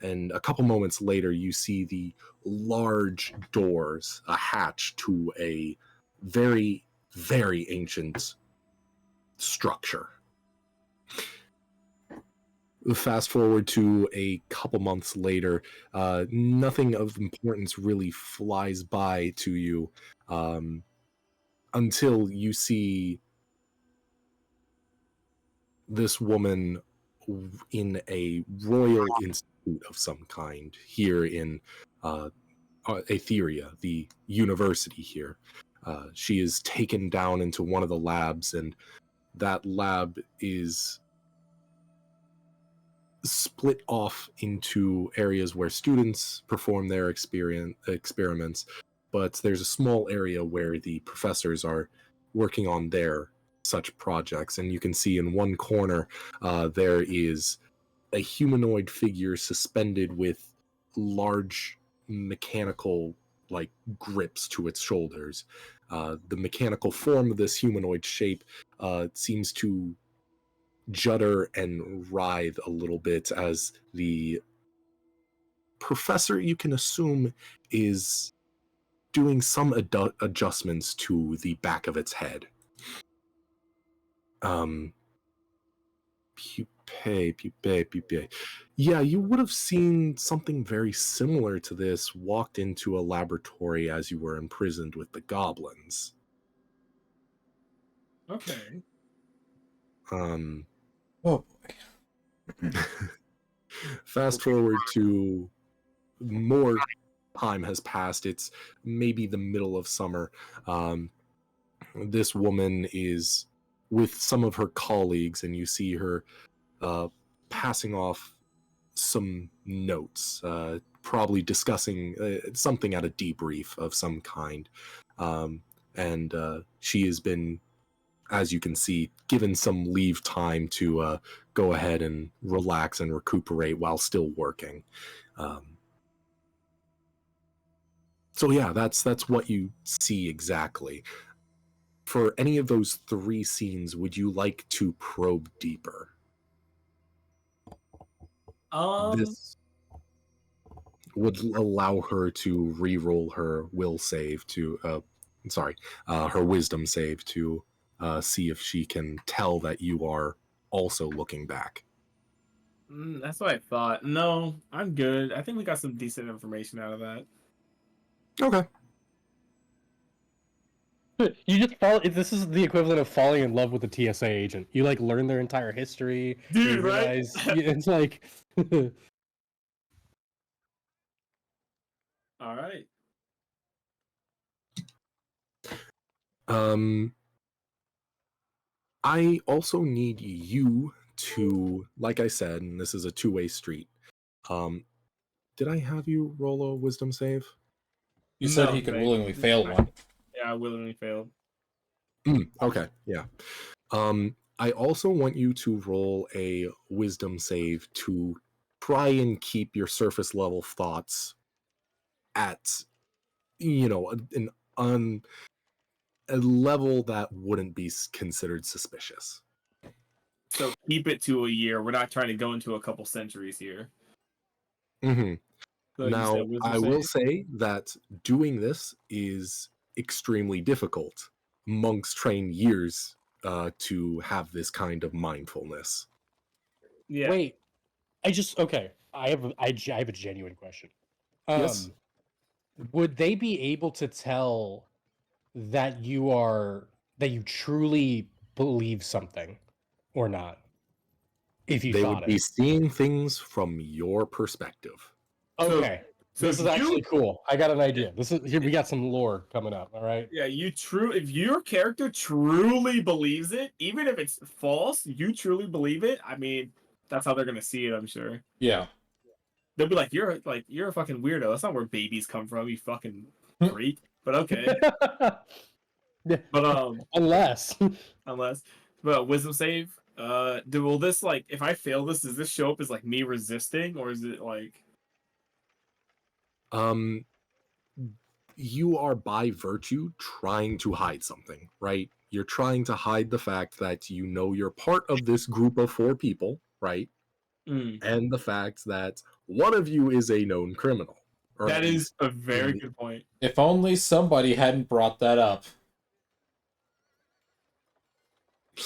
And a couple moments later, you see the large doors, a hatch to a very, very ancient structure. Fast forward to a couple months later, nothing of importance really flies by to you until you see this woman in a royal institute of some kind here in Etheria, the university here. She is taken down into one of the labs, and that lab is split off into areas where students perform their experiments, but there's a small area where the professors are working on their such projects. And you can see in one corner there is a humanoid figure suspended with large mechanical like grips to its shoulders. The mechanical form of this humanoid shape seems to judder and writhe a little bit as the professor, you can assume, is doing some adjustments to the back of its head. Pupae. Yeah, you would have seen something very similar to this walked into a laboratory as you were imprisoned with the goblins. Okay. Oh boy. Fast forward to more time has passed. It's maybe the middle of summer. This woman is with some of her colleagues, and you see her passing off some notes, probably discussing something at a debrief of some kind. And she has been, as you can see, given some leave time to go ahead and relax and recuperate while still working. So yeah, that's what you see exactly. For any of those three scenes, would you like to probe deeper? This would allow her to re-roll her will save to, her wisdom save to see if she can tell that you are also looking back. That's what I thought. No, I'm good. I think we got some decent information out of that. Okay. You just fall. This is the equivalent of falling in love with a TSA agent. You like learn their entire history. Dude, you right? realize, it's like. All right. I also need you to, like I said, and this is a two-way street. Did I have you roll a wisdom save? You said No, he could thank- willingly fail one. Yeah, I willingly failed. Okay, yeah. I also want you to roll a wisdom save to try and keep your surface level thoughts at, a level that wouldn't be considered suspicious. So keep it to a year. We're not trying to go into a couple centuries here. Mm-hmm. So Now, you said wisdom I will save? say that doing this is extremely difficult. Monks train years to have this kind of mindfulness. Yeah. Wait, okay. I have a genuine question. Yes. Would they be able to tell that you truly believe something or not. If you They thought would be it. seeing things from your perspective. Okay. So This is actually cool. I got an idea. Here we got some lore coming up, all right? Yeah, if your character truly believes it, even if it's false, you truly believe it. I mean, that's how they're gonna see it, I'm sure. Yeah. They'll be like, you're a fucking weirdo. That's not where babies come from, you fucking freak. But okay. Yeah. But Unless but wisdom save. Will this, like, if I fail this, does this show up as like me resisting, or is it like You are by virtue trying to hide something, right? You're trying to hide the fact that you know you're part of this group of 4 people, right? And the fact that one of you is a known criminal. That is a very good point. If only somebody hadn't brought that up.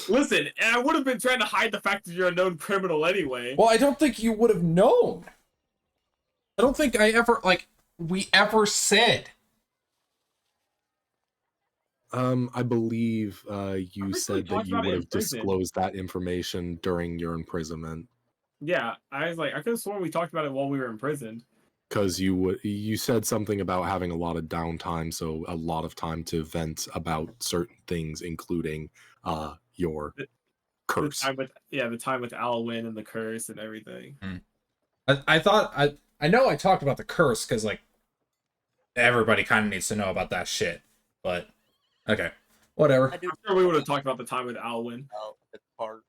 Listen, I would have been trying to hide the fact that you're a known criminal anyway. Well, I don't think you would have known. I don't think we ever said. I believe you said that talked you about it would in have prison. disclosed that information during your imprisonment. Yeah, I was like, I could have sworn we talked about it while we were imprisoned. Because you said something about having a lot of downtime, so a lot of time to vent about certain things, including your curse. The time with Alwyn and the curse and everything. I know I talked about the curse because like everybody kind of needs to know about that shit. But okay, whatever. I'm sure we would have talked about the time with Alwyn. Oh, it's hard.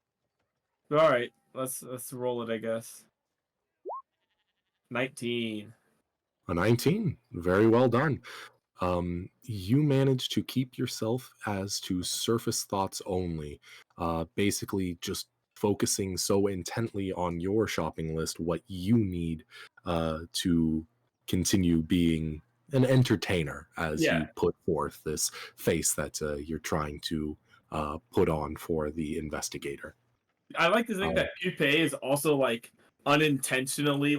All right, let's roll it, I guess. 19. A 19. Very well done. You managed to keep yourself as to surface thoughts only, basically just focusing so intently on your shopping list, what you need to continue being an entertainer as you put forth this face that you're trying to put on for the investigator. I like to think that Pupae is also like unintentionally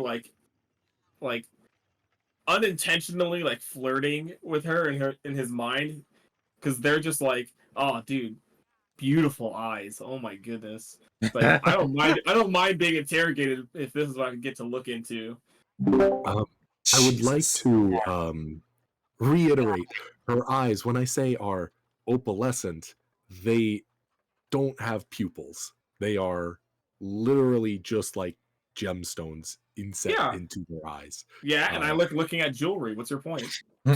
flirting with her in his mind, because they're just like, oh dude, beautiful eyes, oh my goodness. Like I don't mind being interrogated if this is what I get to look into. I would like to reiterate, her eyes, when I say are opalescent, they don't have pupils. They are literally just like gemstones inset into their eyes. Yeah, and I looking at jewelry. What's your point?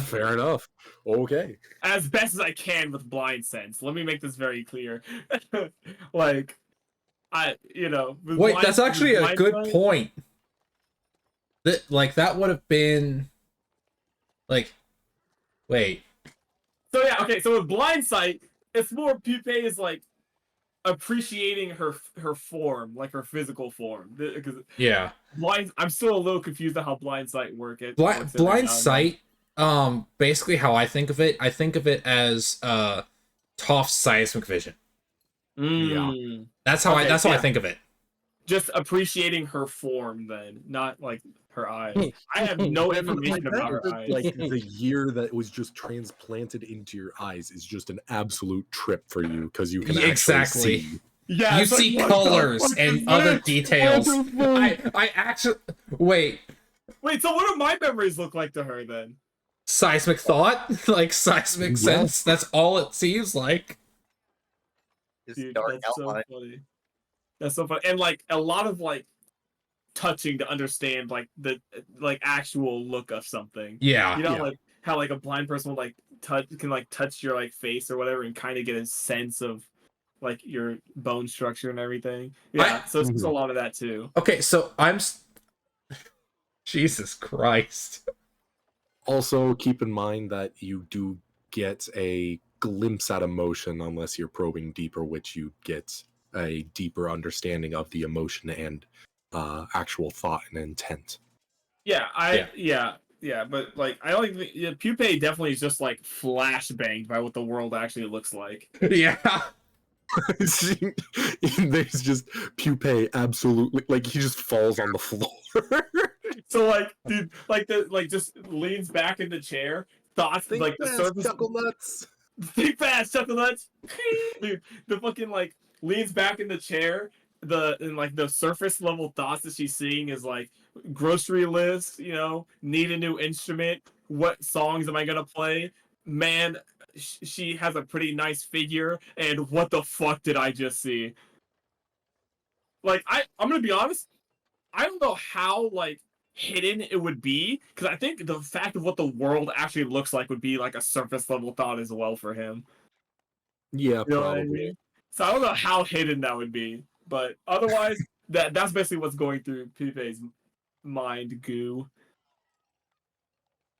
Fair enough. Okay. As best as I can with blind sense. Let me make this very clear. Like, Wait, that's actually a good point. That would have been like, wait. So yeah, okay. So with blind sight, it's more Pupae is like appreciating her form, like her physical form. Because I'm still a little confused on how blind sight works. Blind sight, basically how I think of it as Toph's seismic vision. Yeah, that's how I think of it. Just appreciating her form, then, not like her eyes. I have no information about her eyes. Like the year that was just transplanted into your eyes is just an absolute trip for you because you can actually see. Yeah, you see colors and other details. I actually wait. So what do my memories look like to her then? Seismic thought, like seismic sense. That's all it seems like. Dude, that's so funny. That's so funny, and like a lot of like touching to understand like the actual look of something. Yeah, like how like a blind person will like touch your like face or whatever and kind of get a sense of like your bone structure and everything. Yeah, so it's a lot of that too. Okay, so Jesus Christ. Also, keep in mind that you do get a glimpse at emotion unless you're probing deeper, which you get a deeper understanding of the emotion and actual thought and intent. Yeah, but like I don't think Pupae definitely is just like flashbanged by what the world actually looks like. Yeah. There's just Pupae absolutely like he just falls on the floor. So like dude just leans back in the chair, thoughts like the surface chuckle nuts. Big fast chuckle nuts. Dude, the fucking like leans back in the chair. The surface level thoughts that she's seeing is like grocery list, need a new instrument. What songs am I gonna play? Man, she has a pretty nice figure. And what the fuck did I just see? Like I'm gonna be honest. I don't know how like hidden it would be because I think the fact of what the world actually looks like would be like a surface level thought as well for him. Yeah, You know what I probably. mean? So I don't know how hidden that would be, but otherwise, that's basically what's going through Pipe's mind goo.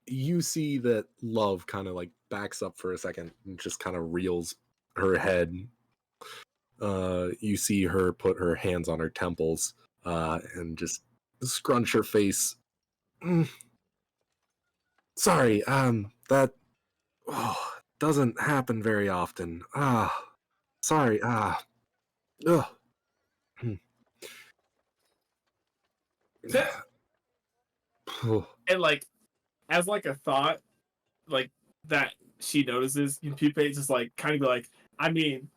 You see that Love kind of like backs up for a second and just kind of reels her head. You see her put her hands on her temples and just scrunch her face. Sorry, that doesn't happen very often. Sorry, ugh. And like, as like a thought, like that she notices, Pipe just like kind of be like, I mean,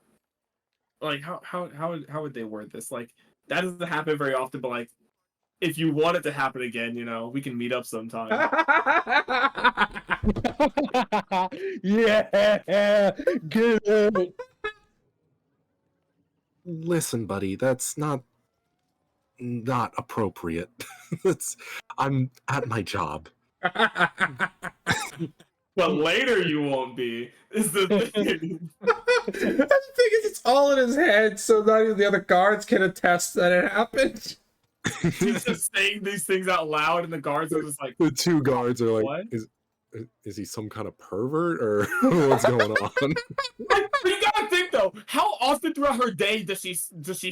like how would they word this? Like that doesn't happen very often, but like if you want it to happen again, we can meet up sometime. Yeah, good. Listen, buddy, that's not appropriate. I'm at my job. But later you won't be. Is the thing. The thing is, it's all in his head, so not even the other guards can attest that it happened. He's just saying these things out loud, and the guards are just like, The two guards are like, what? Is he some kind of pervert or what's going on? But you gotta think though, how often throughout her day does she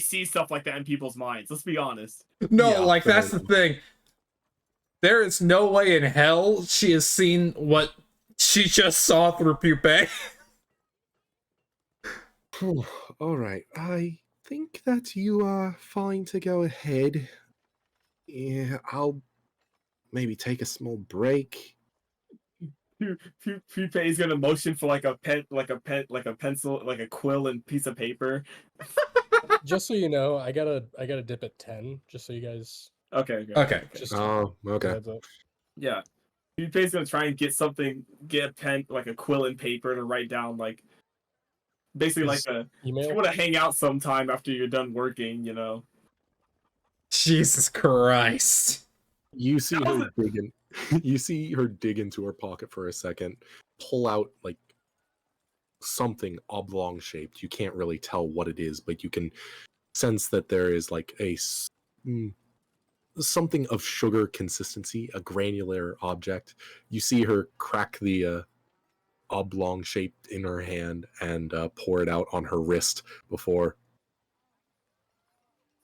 see stuff like that in people's minds? Let's be honest. No, Yeah, like that's the thing. There is no way in hell she has seen what she just saw through Pupae. All right, I think that you are fine to go ahead. Yeah, I'll maybe take a small break. Pupe is gonna motion for like a pencil, like a quill and piece of paper. Just so you know, I gotta dip at 10. Just so you guys. Okay. Just Oh, okay. heads up. Yeah. Pupe's gonna try and get a pen, like a quill and paper to write down like basically like Email. you want to hang out sometime after you're done working, Jesus Christ. You see her digging. You see her dig into her pocket for a second, pull out like something oblong shaped. You can't really tell what it is, but you can sense that there is like something of sugar consistency, a granular object. You see her crack the oblong shaped in her hand and pour it out on her wrist before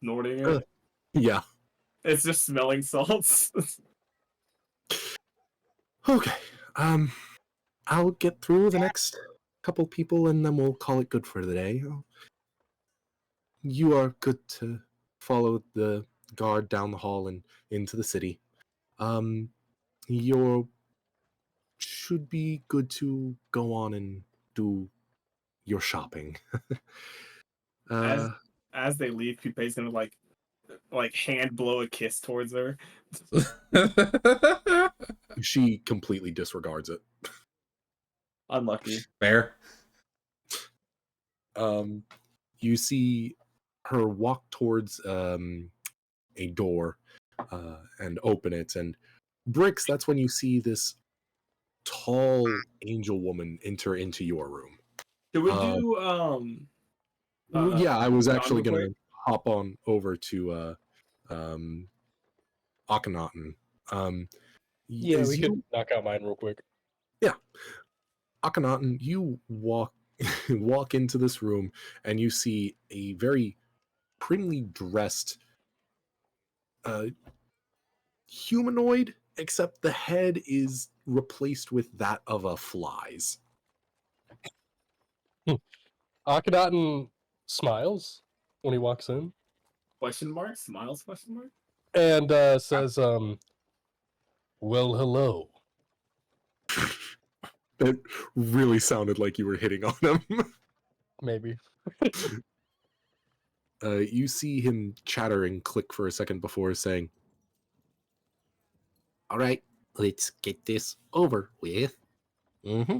snorting it. Yeah. It's just smelling salts. Okay. I'll get through the next couple people and then we'll call it good for the day. You are good to follow the guard down the hall and into the city. You should be good to go on and do your shopping. As they leave, Pupe's gonna like hand blow a kiss towards her. She completely disregards it. Unlucky. Fair. You see her walk towards a door and open it, and Bricks, that's when you see this tall angel woman enter into your room. Can we do yeah, I was actually real gonna quick? hop on over to Akhenaten. Yeah, as we you- could knock out mine real quick. Yeah. Akhenaten, you walk into this room and you see a very prettily dressed humanoid, except the head is replaced with that of a fly's. Akhenaten smiles when he walks in question mark? Smiles? Question mark? and says, "Well, hello." It really sounded like you were hitting on him. Maybe. You see him chatter and click for a second before saying, "All right, let's get this over with." Mm-hmm.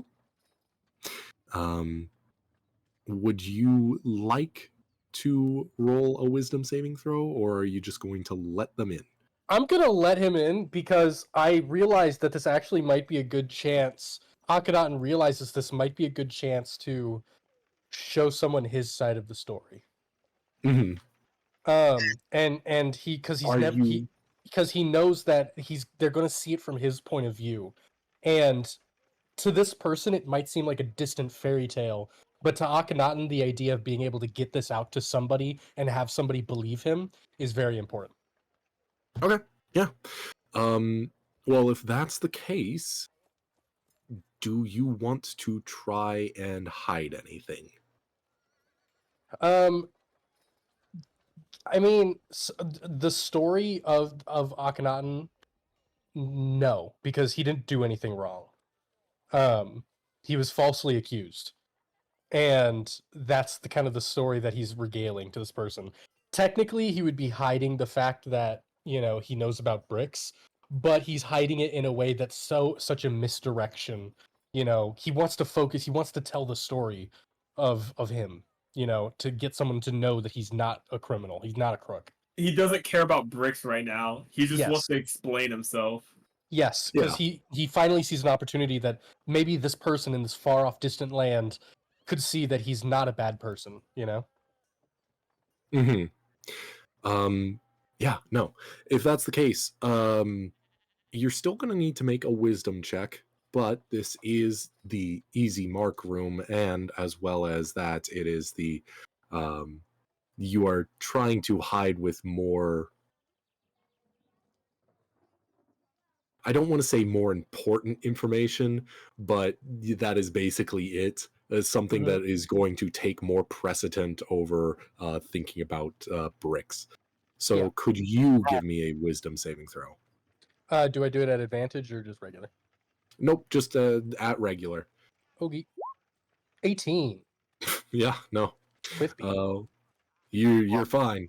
Would you like to roll a wisdom saving throw, or are you just going to let them in? I'm gonna let him in because I realized that this actually might be a good chance. Akhenaten realizes this might be a good chance to show someone his side of the story. Mm-hmm. And he because he's Are never you? because he knows that they're gonna see it from his point of view, and to this person it might seem like a distant fairy tale, but to Akhenaten the idea of being able to get this out to somebody and have somebody believe him is very important. Okay. Yeah. Well, if that's the case, do you want to try and hide anything? Um, I mean, the story of Akhenaten, no, because he didn't do anything wrong. He was falsely accused, and that's the kind of the story that he's regaling to this person. Technically, he would be hiding the fact that he knows about bricks, but he's hiding it in a way that's such a misdirection. He wants to focus. He wants to tell the story of him. To get someone to know that he's not a criminal. He's not a crook. He doesn't care about bricks right now. He just Yes. wants to explain himself. Yes, because Yeah. he finally sees an opportunity that maybe this person in this far off distant land could see that he's not a bad person, Mm-hmm. Yeah, no. If that's the case, you're still gonna need to make a wisdom check, but this is the easy mark room, and as well as that, it is the you are trying to hide with more. I don't want to say more important information, but that is basically it. As something Mhm. that is going to take more precedent over thinking about bricks. So, Yeah. could you give me a wisdom saving throw? Do I do it at advantage or just regular? Nope, just at regular. Okay. 18. Yeah, no. Whiffy. You're fine.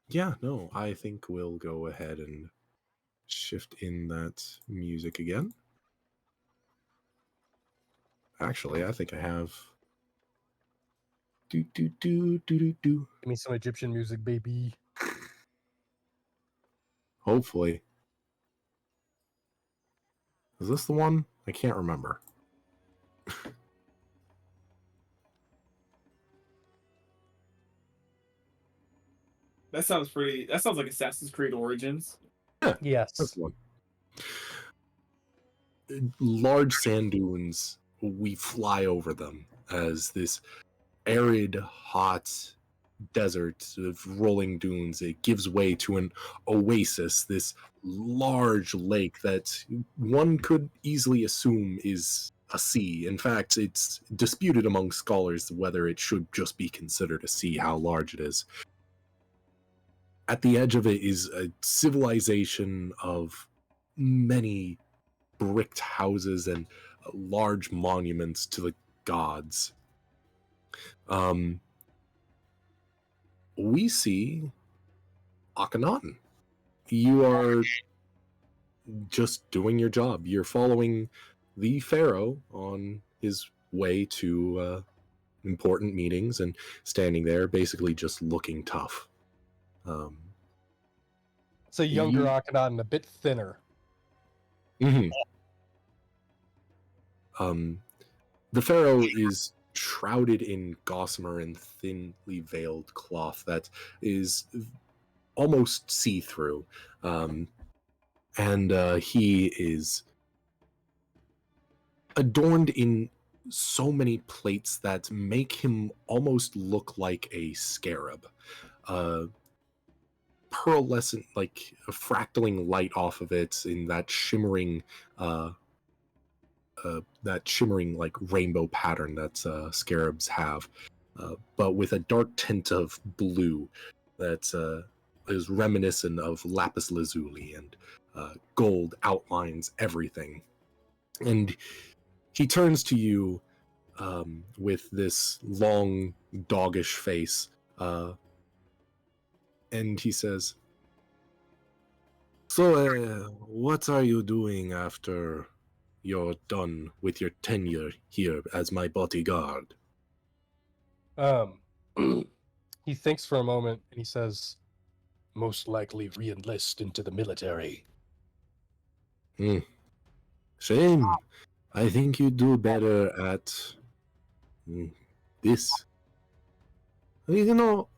Yeah, no. I think we'll go ahead and shift in that music again. Actually, I think I have. Do do do do do do. Give me some Egyptian music, baby. Hopefully. Is this the one? I can't remember. That sounds like Assassin's Creed Origins. Yeah, Yes. that's the one. Large sand dunes, we fly over them as this arid, hot desert of rolling dunes. It gives way to an oasis, this large lake that one could easily assume is a sea. In fact, it's disputed among scholars whether it should just be considered a sea, how large it is. At the edge of it is a civilization of many bricked houses and large monuments to the gods. We see Akhenaten. You are just doing your job. You're following the pharaoh on his way to important meetings and standing there, basically just looking tough. It's a younger You- Akhenaten, a bit thinner. Mm-hmm. The pharaoh is shrouded in gossamer and thinly veiled cloth that is almost see-through, and he is adorned in so many plates that make him almost look like a scarab. Pearlescent, like a fractaling light off of it in that shimmering like rainbow pattern that scarabs have, but with a dark tint of blue that is reminiscent of lapis lazuli, and gold outlines everything. And he turns to you with this long, doggish face, and he says, "So, what are you doing after you're done with your tenure here as my bodyguard?" He thinks for a moment and he says, "Most likely re-enlist into the military." Shame. I think you do better at this. You know,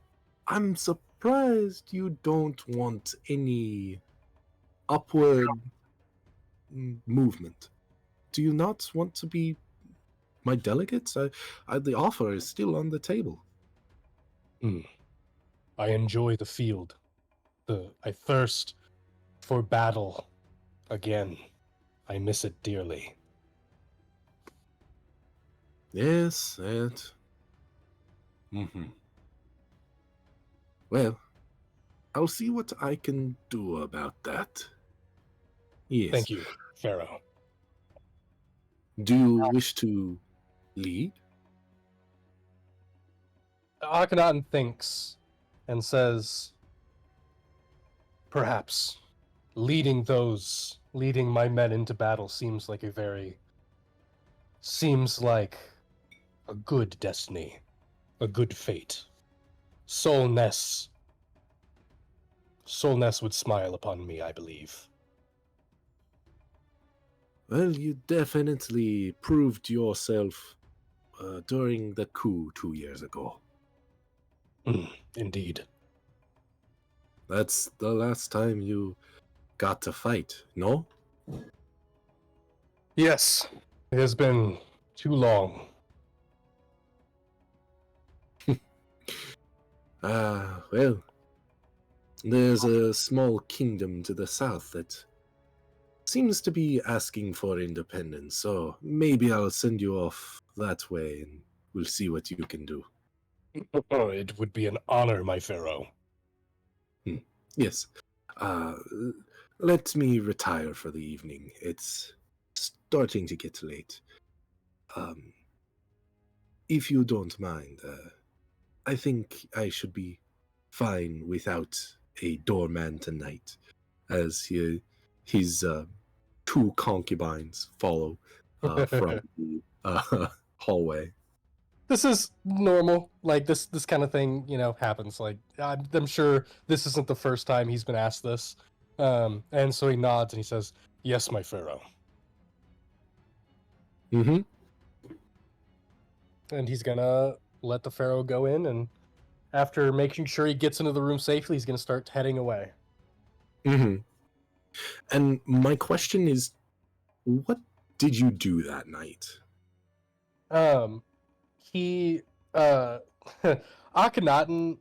I'm surprised you don't want any upward movement. Do you not want to be my delegates? The offer is still on the table. I enjoy the field. I thirst for battle again. I miss it dearly. Yes, Well, I'll see what I can do about that. Yes. Thank you, Pharaoh. Do you wish to lead? Akhenaten thinks and says, "Perhaps leading my men into battle seems like a good destiny, a good fate. Solness would smile upon me, I believe." Well, you definitely proved yourself during the coup 2 years ago. Indeed. That's the last time you got to fight, no? Yes, it has been too long. Well, there's a small kingdom to the south that seems to be asking for independence, so maybe I'll send you off that way and we'll see what you can do. Oh, it would be an honor, my pharaoh. Yes. Let me retire for the evening. It's starting to get late. If you don't mind, I think I should be fine without a doorman tonight, as his two concubines follow from the hallway. This is normal. Like this kind of thing, happens. Like I'm sure this isn't the first time he's been asked this. And so he nods and he says, "Yes, my pharaoh." Mm-hmm. And he's gonna let the pharaoh go in, and after making sure he gets into the room safely, he's gonna start heading away. Mm-hmm. And my question is, what did you do that night? He Akhenaten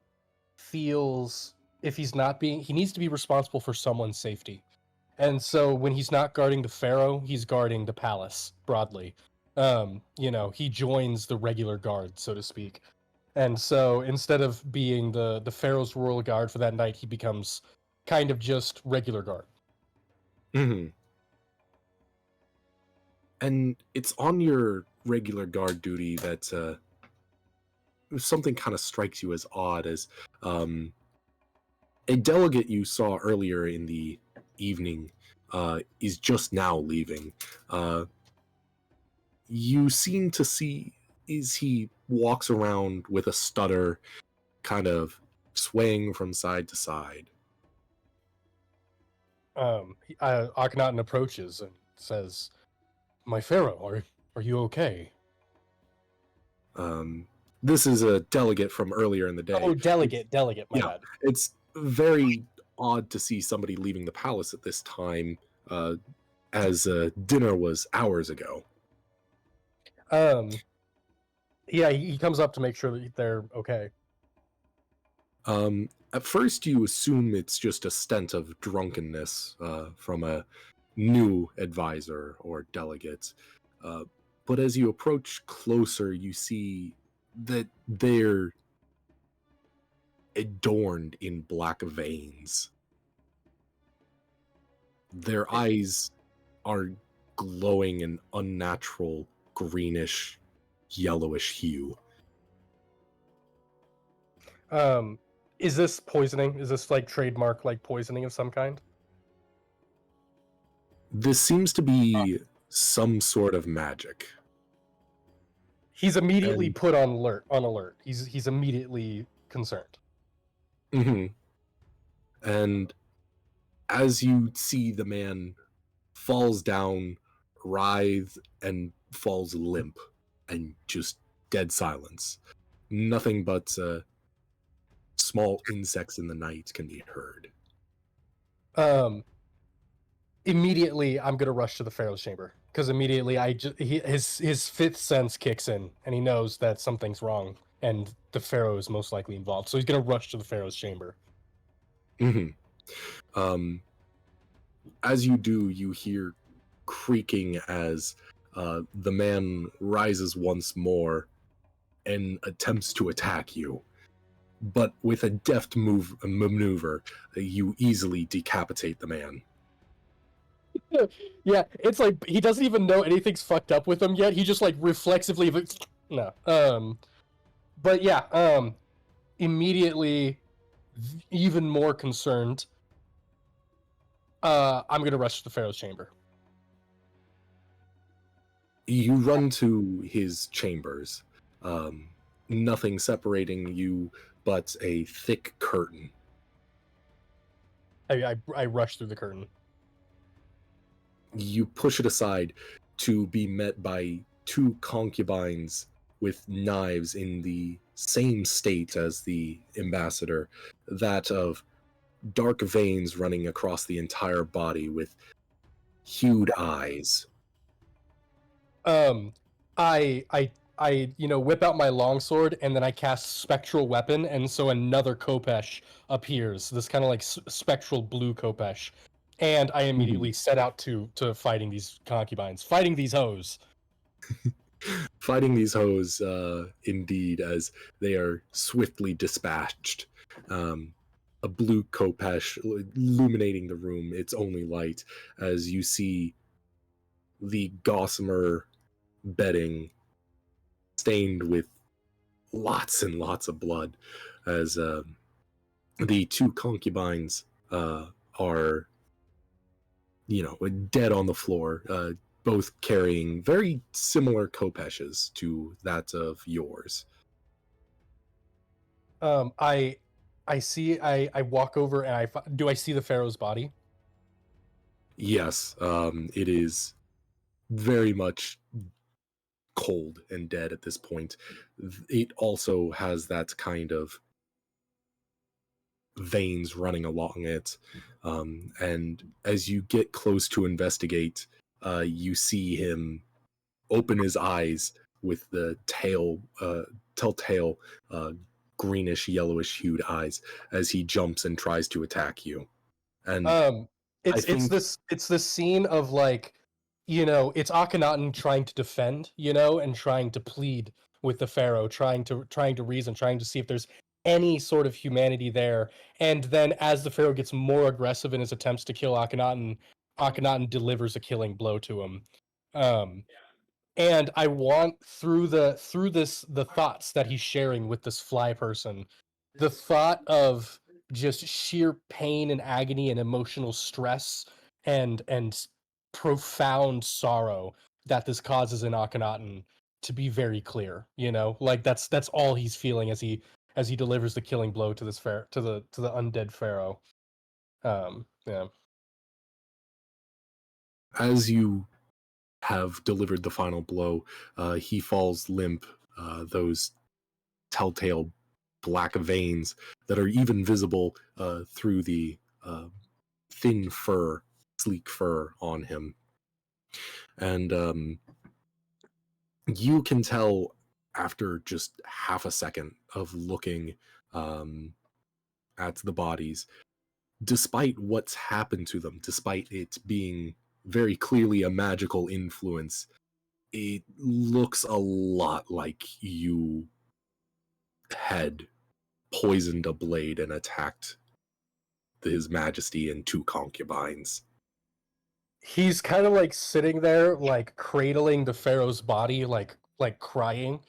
feels if he's not he needs to be responsible for someone's safety. And so when he's not guarding the pharaoh, he's guarding the palace broadly. He joins the regular guard, so to speak. And so instead of being the pharaoh's royal guard for that night, he becomes kind of just regular guard. Mm-hmm. And it's on your regular guard duty that something kind of strikes you as odd, as a delegate you saw earlier in the evening is just now leaving. You seem to see as he walks around with a stutter, kind of swaying from side to side. Akhenaten approaches and says, "My pharaoh, are you okay?" This is a delegate from earlier in the day. Oh, delegate, my bad. It's very odd to see somebody leaving the palace at this time, as dinner was hours ago. Yeah, he comes up to make sure that they're okay. At first, you assume it's just a stench of drunkenness from a new advisor or delegate. But as you approach closer, you see that they're adorned in black veins. Their eyes are glowing an unnatural greenish, yellowish hue. Is this poisoning? Is this like trademark like poisoning of some kind? This seems to be some sort of magic. He's immediately And- put on alert. He's immediately concerned. Mm-hmm. And as you see the man falls down, writhe, and falls limp, and just dead silence. Nothing but small insects in the night can be heard. Immediately I'm gonna rush to the Pharaoh's chamber because immediately his fifth sense kicks in and he knows that something's wrong and the Pharaoh is most likely involved. So he's gonna rush to the Pharaoh's chamber. Mm-hmm. As you do, you hear creaking as the man rises once more and attempts to attack you. But with a deft maneuver, you easily decapitate the man. Yeah, it's like he doesn't even know anything's fucked up with him yet. He just like reflexively no. But yeah, immediately even more concerned. I'm gonna rush to the Pharaoh's chamber. You run to his chambers. Nothing separating you but a thick curtain. I rush through the curtain. You push it aside to be met by two concubines with knives in the same state as the ambassador, that of dark veins running across the entire body with hued eyes. I whip out my longsword and then I cast spectral weapon, and so another Kopesh appears. This kind of like spectral blue Kopesh, and I immediately set out to fighting these concubines, fighting these hoes. Fighting these hoes, indeed, as they are swiftly dispatched. A blue Kopesh illuminating the room, its only light, as you see the gossamer bedding stained with lots and lots of blood, as the two concubines are, dead on the floor, both carrying very similar kopeshes to that of yours. I walk over and do I see the Pharaoh's body? Yes, it is very much cold and dead at this point. It also has that kind of veins running along it. And as you get close to investigate, you see him open his eyes with the telltale greenish yellowish hued eyes as he jumps and tries to attack you. And It's this scene of like, it's Akhenaten trying to defend, and trying to plead with the Pharaoh, trying to reason, trying to see if there's any sort of humanity there. And then as the Pharaoh gets more aggressive in his attempts to kill Akhenaten, Akhenaten delivers a killing blow to him. And I want through the thoughts that he's sharing with this fly person, the thought of just sheer pain and agony and emotional stress and profound sorrow that this causes in Akhenaten to be very clear. Like that's all he's feeling as he delivers the killing blow to this to the undead pharaoh. Yeah. as you have delivered the final blow, he falls limp. Those telltale black veins that are even visible through the thin fur, sleek fur on him. And you can tell after just half a second of looking at the bodies, despite what's happened to them, despite it being very clearly a magical influence, it looks a lot like you had poisoned a blade and attacked His Majesty and two concubines. he's kind of like sitting there, like cradling the pharaoh's body, like crying,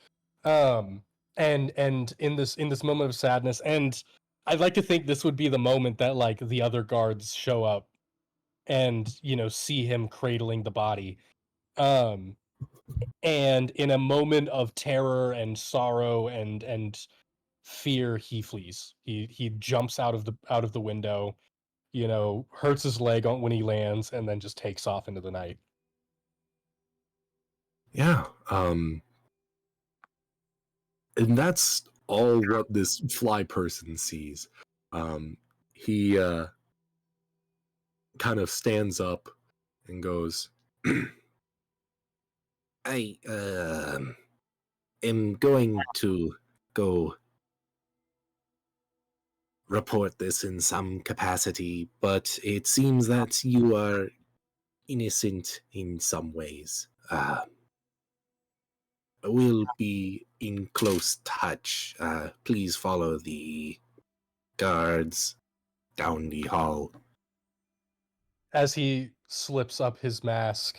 and in this moment of sadness, and I'd like to think this would be the moment that like the other guards show up and see him cradling the body, um, and in a moment of terror and sorrow and fear, he flees. He jumps out of the window, hurts his leg when he lands, and then just takes off into the night. Yeah. And that's all what this fly person sees. He kind of stands up and goes, I am going to go report this in some capacity, but it seems that you are innocent in some ways. We'll be in close touch. Please follow the guards down the hall. As he slips up his mask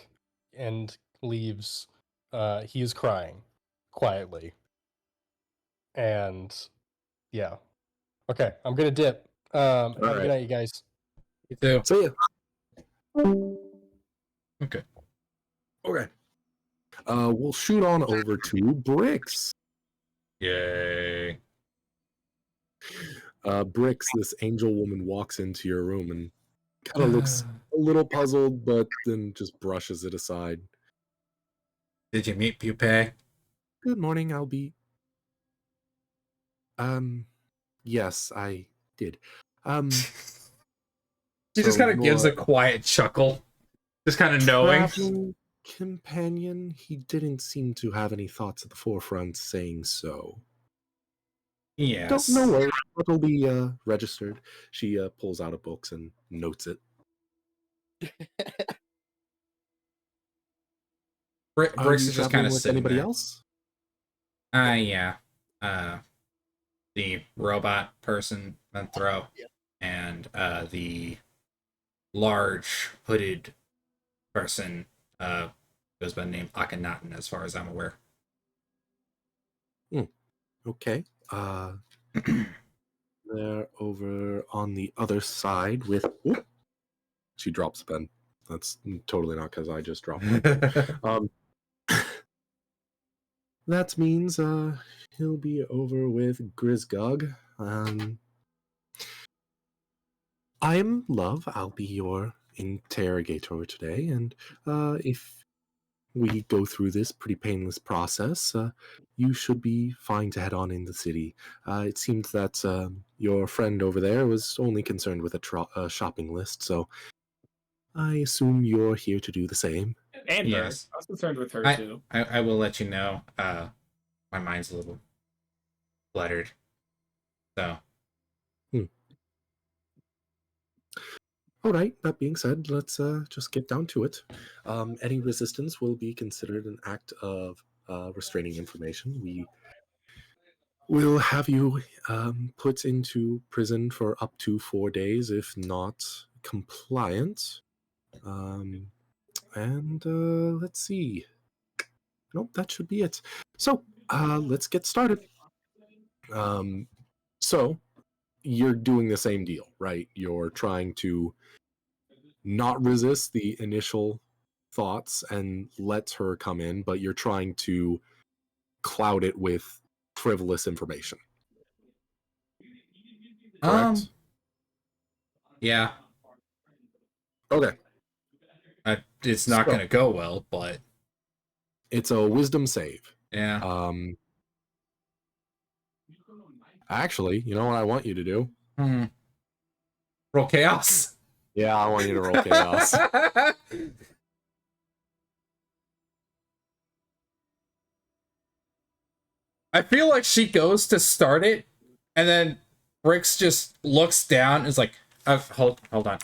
and leaves, he is crying quietly. And yeah. Okay, I'm gonna dip. Have a right. good night, you guys. You too. See ya. Okay. Okay. We'll shoot on over to Bricks. Yay. Bricks, this angel woman walks into your room and kind of looks a little puzzled, but then just brushes it aside. Did you meet Pupae? Good morning, Albie. Yes, I did. She just kind of gives a quiet chuckle. Just kind of knowing. Traveling companion, he didn't seem to have any thoughts at the forefront saying so. Yes. No worries, it'll be registered. She pulls out a book and notes it. Bricks is just kind of with sitting anybody there. else? Yeah. The robot person, Menthro, and the large hooded person goes by the name Akhenaten, as far as I'm aware. Okay. They're over on the other side with. Whoop, she drops a pen. That's totally not because I just dropped it. That means he'll be over with Grizgug. I'm Love. I'll be your interrogator today, and if we go through this pretty painless process, you should be fine to head on in the city. It seemed that your friend over there was only concerned with a shopping list, so I assume you're here to do the same. And Yes. her. I was concerned with her too. I will let you know. My mind's a little cluttered. So. All right, that being said, let's just get down to it. Any resistance will be considered an act of restraining information. We will have you put into prison for up to 4 days if not compliant. And let's see. Nope, that should be it. So let's get started. So you're doing the same deal, right? You're trying to not resist the initial thoughts and let her come in, but you're trying to cloud it with frivolous information. Correct? Yeah. Okay. It's not going to go well, but it's a wisdom save. Yeah. Actually, you know what I want you to do? Roll chaos. Yeah, I want you to roll chaos. I feel like she goes to start it, and then Bricks just looks down and is like, hold on.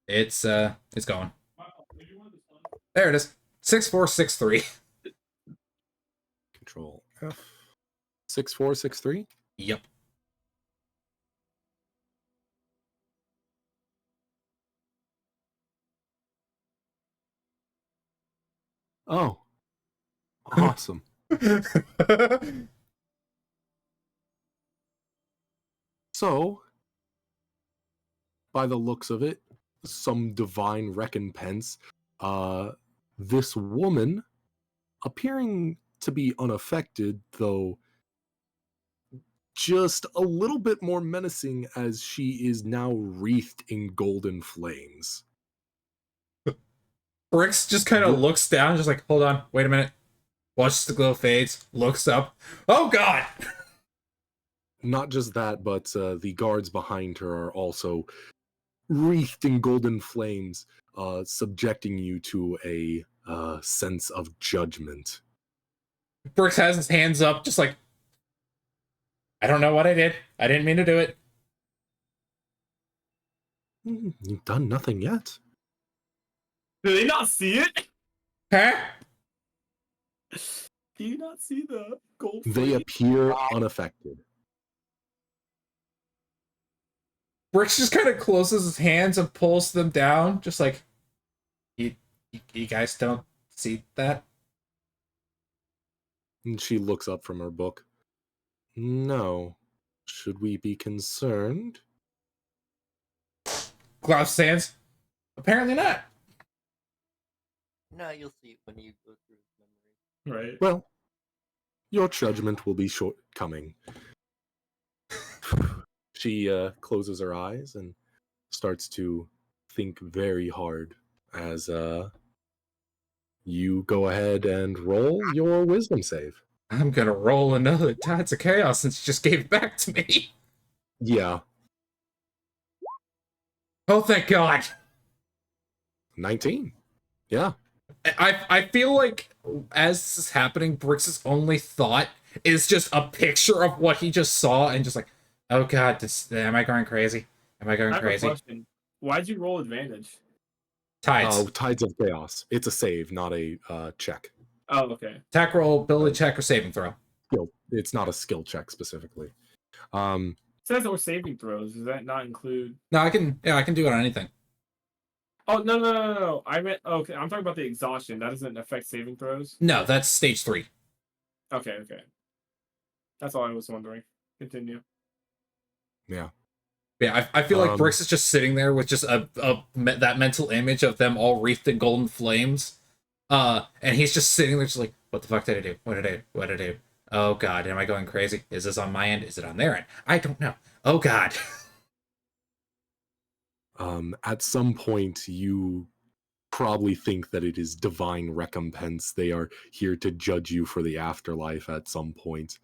It's going. There it is. 6463. Control F. 6463? Yep. Oh, awesome. So, by the looks of it, some divine recompense. This woman, appearing to be unaffected, though just a little bit more menacing as she is now wreathed in golden flames. Bricks just kind of looks down, just like, hold on, wait a minute. Watches the glow fades, looks up. Oh god! Not just that, but the guards behind her are also wreathed in golden flames, subjecting you to a sense of judgment. Bricks has his hands up, just like, I don't know what I did. I didn't mean to do it. You've done nothing yet. Do they not see it? Huh? Do you not see the gold? They flame? appear unaffected. Bricks just kind of closes his hands and pulls them down, just like, you guys don't see that? And she looks up from her book. No. Should we be concerned? Klaus stands. Apparently not. No, you'll see it when you go through his memory. Right. Well, your judgment will be shortcoming. She closes her eyes and starts to think very hard as you go ahead and roll your wisdom save. I'm gonna roll another Tides of Chaos since you just gave it back to me. Yeah, Oh, thank God. 19. Yeah. I feel like as this is happening, Bricks' only thought is just a picture of what he just saw and just like, oh God, am I going crazy? Am I going I have a crazy? question. Why'd you roll advantage? Tides. Oh, Tides of Chaos. It's a save, not a check. Oh, okay. Attack roll, ability check, or saving throw. Skill. It's not a skill check specifically. It says or saving throws. Does that not include? No, I can do it on anything. Oh no! I meant okay. I'm talking about the exhaustion. That doesn't affect saving throws. No, that's stage 3. Okay. That's all I was wondering. Continue. Yeah. Yeah, I feel like Bricks is just sitting there with just that mental image of them all wreathed in golden flames. And he's just sitting there just like, what the fuck did I do? What did I do? Oh God, am I going crazy? Is this on my end? Is it on their end? I don't know. Oh God. At some point, you probably think that it is divine recompense. They are here to judge you for the afterlife at some point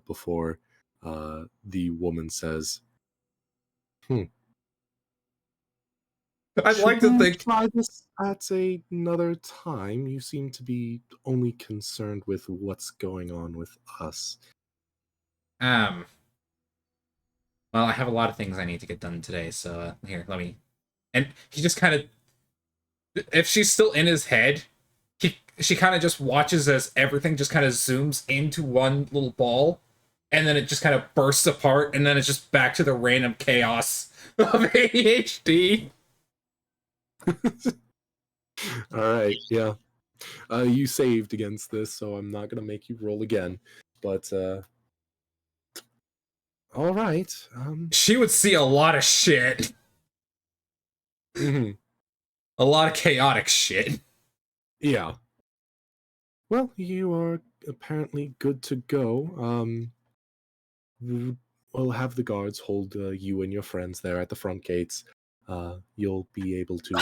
before the woman says, I'd like to think. Try this at another time. You seem to be only concerned with what's going on with us. Well, I have a lot of things I need to get done today, so here, let me. And he just kind of, if she's still in his head, she kind of just watches as everything just kind of zooms into one little ball, and then it just kind of bursts apart, and then it's just back to the random chaos of ADHD. All right, yeah. You saved against this, so I'm not gonna make you roll again. But all right. She would see a lot of shit. Mhm. A lot of chaotic shit. Yeah. Well, you are apparently good to go. We'll have the guards hold you and your friends there at the front gates. You'll be able to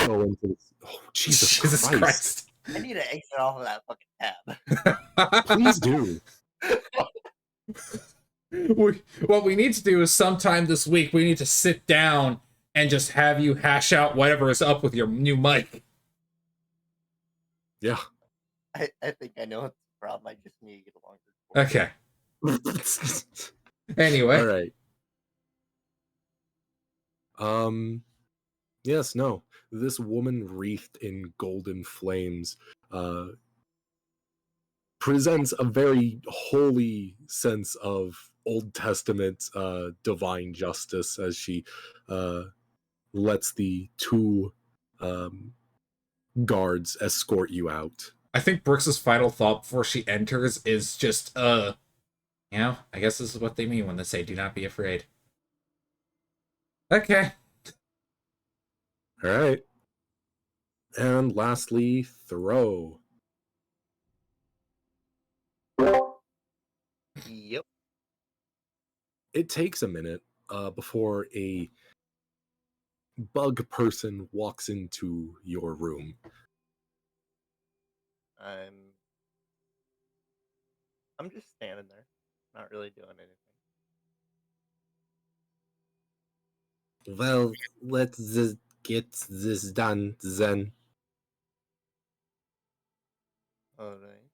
go into this. Oh, Jesus Christ. I need to exit off of that fucking tab. Please do. What we need to do is sometime this week, we need to sit down and just have you hash out whatever is up with your new mic. Yeah. I think I know what's the problem. I just need to get a longer cord. Okay. Anyway. All right. Yes, no. This woman wreathed in golden flames presents a very holy sense of Old Testament divine justice as she lets the two guards escort you out. I think Brooks's final thought before she enters is just, I guess this is what they mean when they say, do not be afraid. Okay. All right. And lastly, throw. Yep. It takes a minute before a bug person walks into your room. I'm just standing there, not really doing anything. Well, let's just get this done then. All right.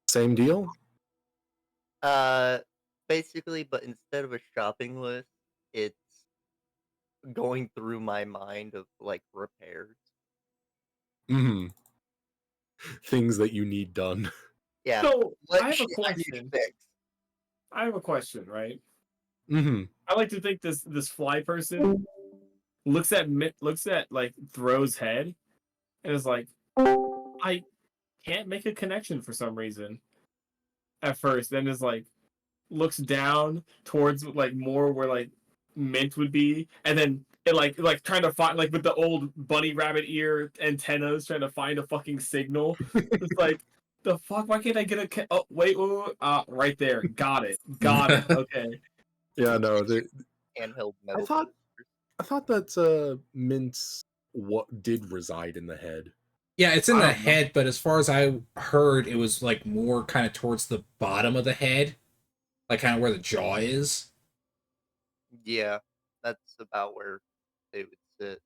Same deal? Basically, but instead of a shopping list, it's going through my mind of like repairs. Mm-hmm. Things that you need done. Yeah. So What I have a shit I need to question. fix? I have a question, right? Mm-hmm. I like to think this fly person looks at like Throw's head and is like, I can't make a connection for some reason. At first, then is like looks down towards like more where like Mint would be, and then it like trying to find like with the old bunny rabbit ear antennas trying to find a fucking signal. It's like the fuck. Why can't I get a? Oh wait, right there. Got it. Okay. Yeah, no, Handheld I metal. thought that mints what did reside in the head. Yeah, it's in I the don't know. head, but as far as I heard, it was like more kind of towards the bottom of the head, like kind of where the jaw is. Yeah, that's about where they would sit.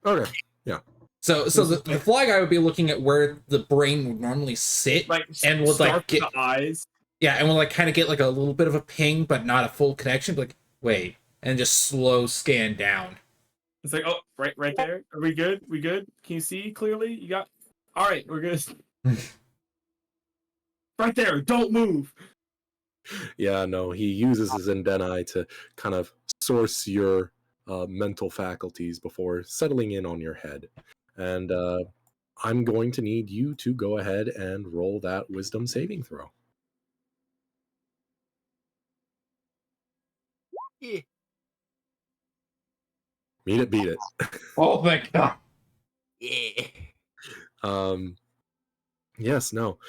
Okay, yeah. So the fly guy would be looking at where the brain would normally sit, Like and would start like with get the eyes. and would like kind of get like a little bit of a ping, but not a full connection. Like wait, and just slow scan down. It's like, oh, right there. Are we good? We good? Can you see clearly? You got. All right, we're good. Right there. Don't move. Yeah, no, he uses his antennae to kind of source your mental faculties before settling in on your head. And I'm going to need you to go ahead and roll that wisdom saving throw. Yeah. Beat it. Oh my god! Yeah. Yes, no.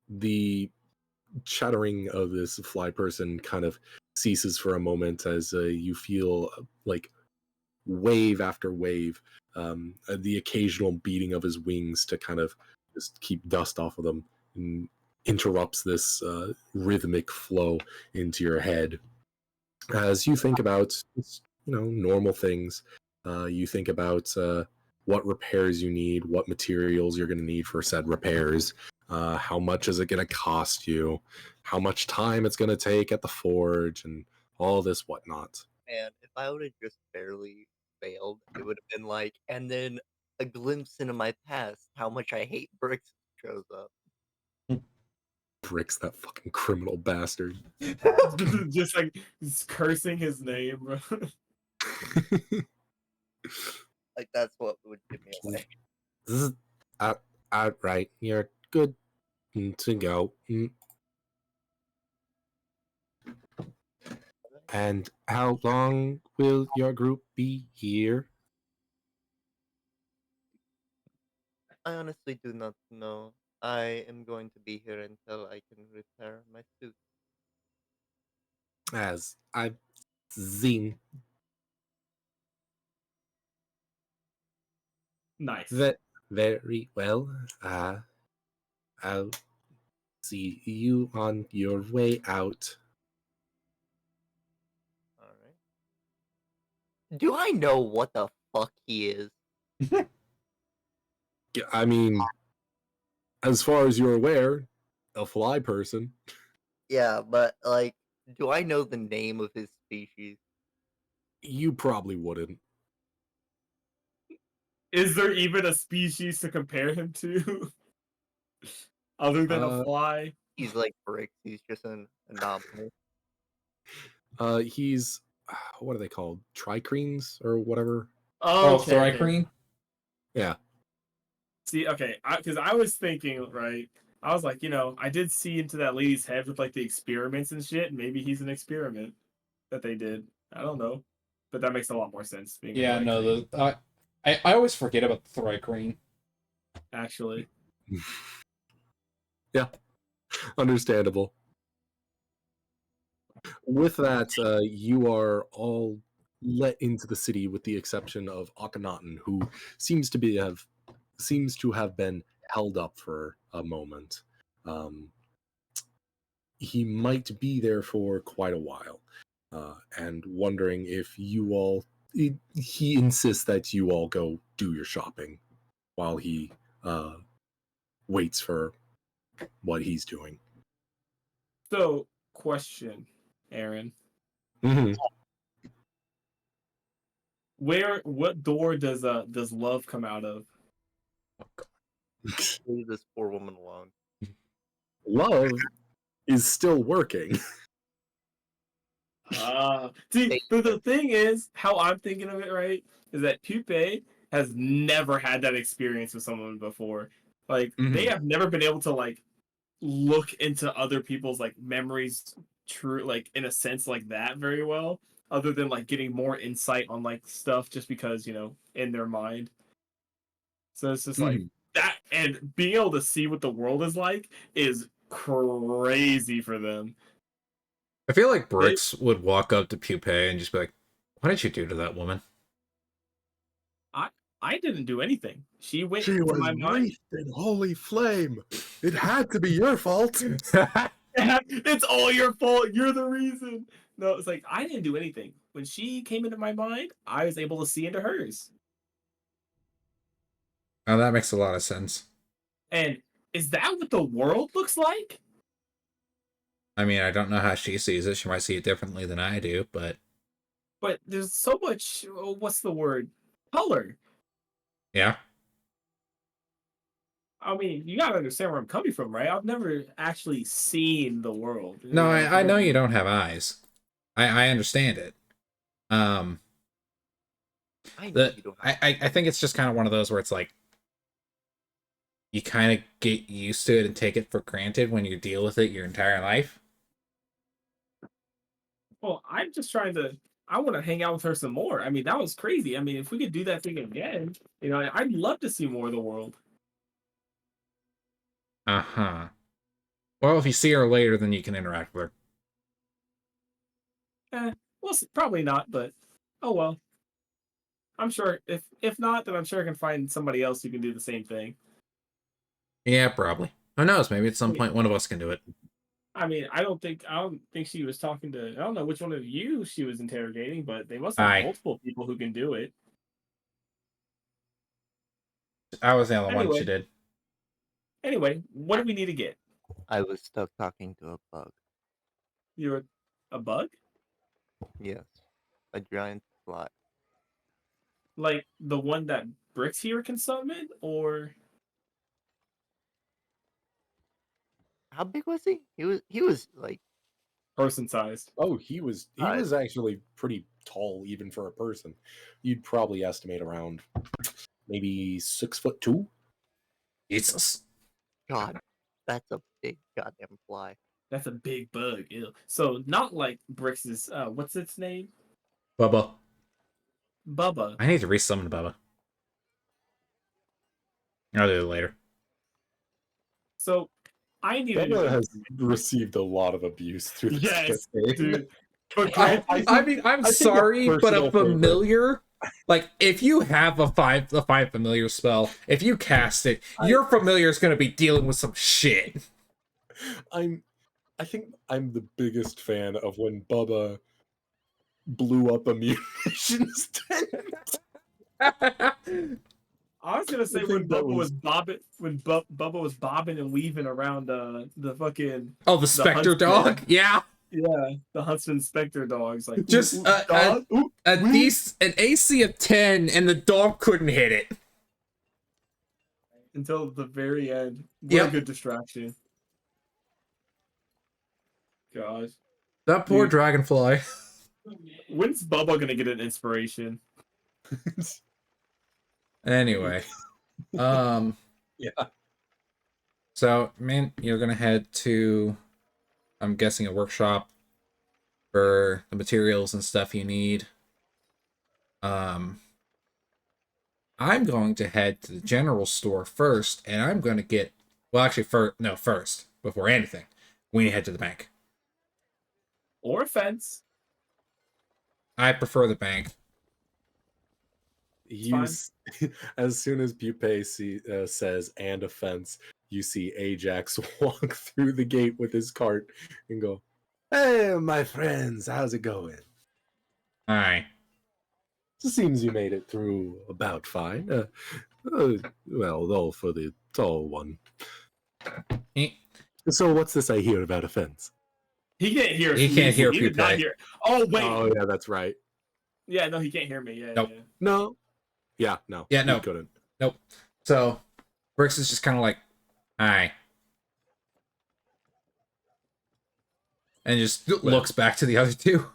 The chattering of this fly person kind of ceases for a moment as you feel like wave after wave, the occasional beating of his wings to kind of just keep dust off of them, and interrupts this rhythmic flow into your head. As you think about, normal things, you think about what repairs you need, what materials you're going to need for said repairs, how much is it going to cost you, how much time it's going to take at the forge, and all this whatnot. And if I would have just barely failed, it would have been like, and then a glimpse into my past, how much I hate bricks shows up. Bricks, that fucking criminal bastard. Just like just cursing his name, bro. Like that's what would give me away. This is outright. You're good to go. And how long will your group be here? I honestly do not know. I am going to be here until I can repair my suit. As I've seen Nice. that very well. I'll see you on your way out. Alright. Do I know what the fuck he is? I mean, as far as you're aware, a fly person. Yeah, but like, do I know the name of his species? You probably wouldn't. Is there even a species to compare him to? Other than a fly? He's like bricks. He's just an anomaly. He's what are they called? Tricrines or whatever? Oh, Okay. Thrycreen? Yeah. See, okay, because I was thinking, right? I was like, I did see into that lady's head with like the experiments and shit. Maybe he's an experiment that they did. I don't know, but that makes a lot more sense. Being a Yeah, no, Thrycreen, I always forget about the Thrycreen. actually. Yeah, understandable. With that, you are all let into the city, with the exception of Akhenaten, who seems to have been held up for a moment. He might be there for quite a while, and wondering if you all. He insists that you all go do your shopping while he waits for what he's doing. So, question, Aaron, Mm-hmm. what door does love come out of? Leave this poor woman alone. Love is still working. See, the thing is, how I'm thinking of it, right, is that Pupe has never had that experience with someone before. Like, they have never been able to, like, look into other people's, like, memories, true, like, in a sense like that very well, other than, like, getting more insight on, like, stuff just because, in their mind. So it's just like, that, and being able to see what the world is like is crazy for them. I feel like Bricks would walk up to Pupae and just be like, "What did you do to that woman?" I didn't do anything. She went She to was my mind. wreathed in holy flame. It had to be your fault. It's all your fault. You're the reason. No, it's like I didn't do anything. When she came into my mind, I was able to see into hers. Oh, that makes a lot of sense. And is that what the world looks like? I mean, I don't know how she sees it. She might see it differently than I do, but there's so much. What's the word? Color. yeah. I mean, you gotta understand where I'm coming from, right? I've never actually seen the world. No, I know you don't have eyes. I understand it. I think it's just kind of one of those where it's like you kind of get used to it and take it for granted when you deal with it your entire life. Well, I'm just trying to. I want to hang out with her some more. I mean, that was crazy. I mean, if we could do that thing again, I'd love to see more of the world. Uh-huh. Well, if you see her later, then you can interact with her. Well, probably not, but oh well. I'm sure if not, then I'm sure I can find somebody else who can do the same thing. Yeah, probably. Who knows? Maybe at some point one of us can do it. I mean, I don't think she was talking to. I don't know which one of you she was interrogating, but they must have multiple people who can do it. I was the only one she did. Anyway, what do we need to get? I was stuck talking to a bug. You're a bug? Yes, a giant fly. Like the one that Bricks here can summon, or how big was he? He was like person sized. Oh, he was actually pretty tall even for a person. You'd probably estimate around maybe 6'2". Jesus. God, that's a big goddamn fly. That's a big bug. Ew. So not like Bricks' what's its name? Bubba. Bubba. I need to resummon Bubba. I'll do it later. So I need Bubba has received a lot of abuse through this campaign. Dude. I mean, I'm sorry, but a familiar, like if you have the five familiar spell, if you cast it, your familiar is going to be dealing with some shit. I think I'm the biggest fan of when Bubba blew up a munitions tent. I was gonna say when Bubba was bobbing, Bubba was bobbing and weaving around the fucking the Spectre dog, yeah, the Huntsman Spectre dog's like just an AC of 10, and the dog couldn't hit it until the very end. What a good distraction! Gosh, that poor dragonfly. When's Bubba gonna get an inspiration? Anyway, Yeah. So, man, you're gonna head to, I'm guessing, a workshop for the materials and stuff you need. I'm going to head to the general store first, and I'm going to get, well, actually, first, before anything, we need to head to the bank. Or a fence. I prefer the bank. As soon as Pupae says "and a fence," you see Ajax walk through the gate with his cart and go, "Hey, my friends, how's it going? Aye. It seems you made it through about fine. Well, though for the tall one. He, So what's this I hear about a fence?" He can't hear. He can't hear He did not Pupae. hear. Oh wait. Oh yeah, that's right. Yeah, no, he can't hear me. Yeah, Nope. yeah. No. Yeah, no. Yeah, no. He couldn't. Nope. So, Brix is just kind of like, aye. And just looks back to the other two.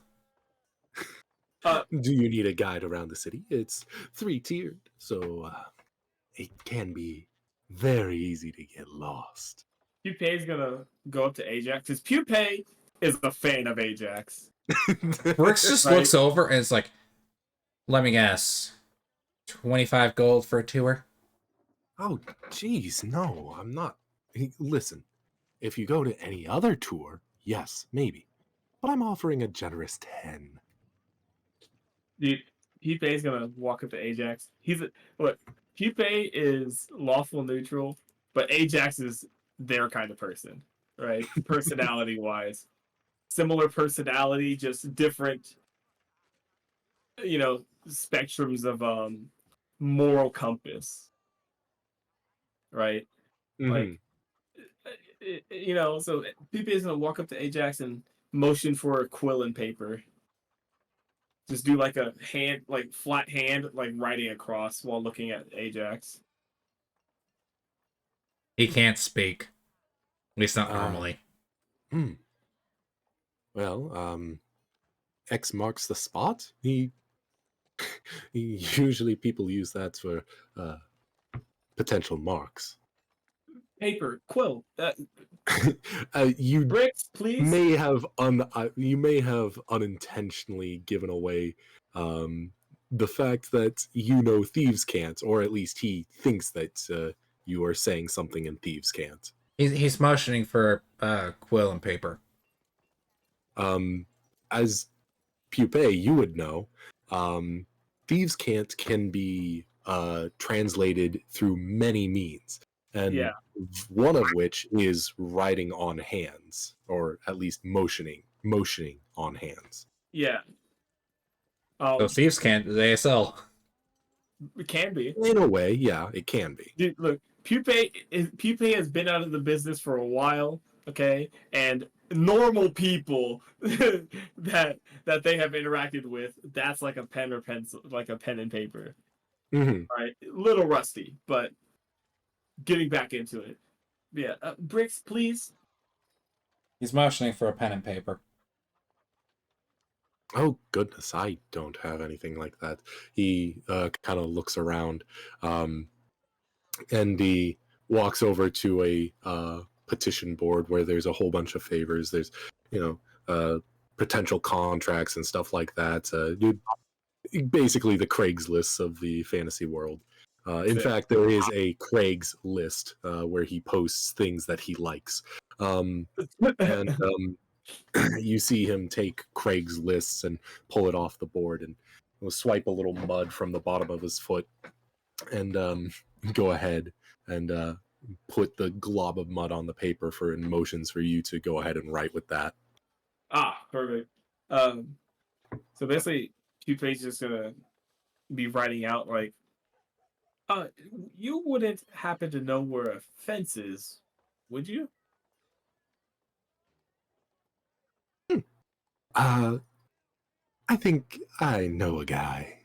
Do you need a guide around the city? It's 3-tiered, so it can be very easy to get lost. Pupae's gonna go up to Ajax because Pupae is a fan of Ajax. Brix just looks over and is like, let me guess, 25 gold for a tour? Oh, jeez, no, I'm not. Listen, if you go to any other tour, yes, maybe. But I'm offering a generous 10. Dude, Pupae's gonna walk up to Ajax. Look, Pupae is lawful neutral, but Ajax is their kind of person, right? Personality wise. Similar personality, just different, spectrums of moral compass. Right? Like so Pupae is gonna walk up to Ajax and motion for a quill and paper. Just do like a hand, like flat hand, like writing across while looking at Ajax. He can't speak. At least not normally. Well, X marks the spot. Usually people use that for potential marks. Paper, quill. You Bricks, please. may have unintentionally given away the fact that thieves can't, or at least he thinks that you are saying something and thieves can't. He's motioning for quill and paper. As Pupae, you would know, thieves can't can be translated through many means, and one of which is writing on hands, or at least motioning on hands. Yeah. So thieves can't, they ASL. It can be. In a way, yeah, it can be. Dude, look, Pupae has been out of the business for a while, okay? And normal people that they have interacted with, that's like a pen or pencil, like a pen and paper. Mm-hmm. Right? A little rusty, but getting back into it. Yeah. Bricks, please. He's motioning for a pen and paper. Oh, goodness, I don't have anything like that. He kind of looks around, and he walks over to a petition board where there's a whole bunch of favors. There's, potential contracts and stuff like that. Basically the Craigslist of the fantasy world. In fact, there is a Craig's list where he posts things that he likes. And you see him take Craig's lists and pull it off the board and swipe a little mud from the bottom of his foot and go ahead and put the glob of mud on the paper for motions for you to go ahead and write with that. Perfect. So basically, Pupae's just gonna be writing out like, you wouldn't happen to know where a fence is, would you? I think I know a guy.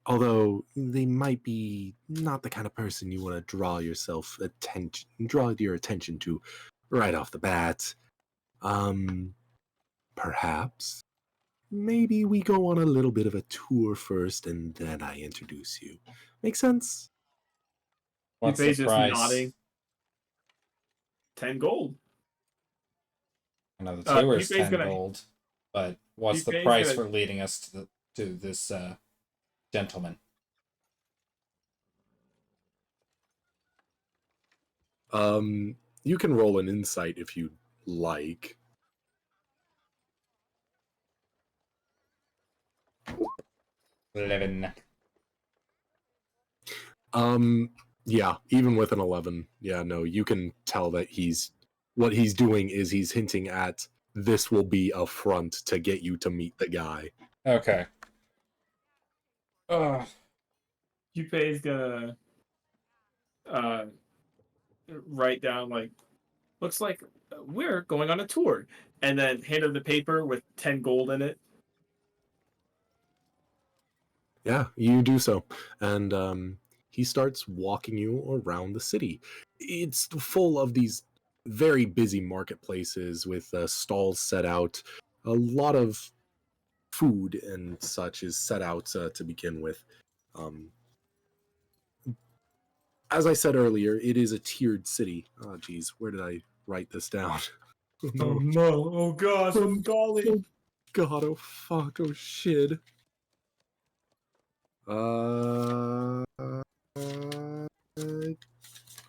Although they might be not the kind of person you want to draw your attention to right off the bat. Perhaps maybe we go on a little bit of a tour first and then I introduce you. Make sense? What's the Yuppei's just price? nodding. 10 gold. Another two is Yuppei's 10 gold. But what's the Yuppei's price gonna- for leading us to this gentleman? You can roll an insight if you like. 11. Yeah, even with an 11, yeah, no, you can tell that what he's doing is he's hinting at this will be a front to get you to meet the guy. Okay. Yuppei's gonna write down like, looks like we're going on a tour, and then hand him the paper with 10 gold in it. Yeah, you do so. And he starts walking you around the city. It's full of these very busy marketplaces with stalls set out. A lot of food and such is set out to begin with. As I said earlier, it is a tiered city. Oh, geez, where did I write this down? Oh no! Oh gosh! I'm golly! God, oh fuck, oh shit.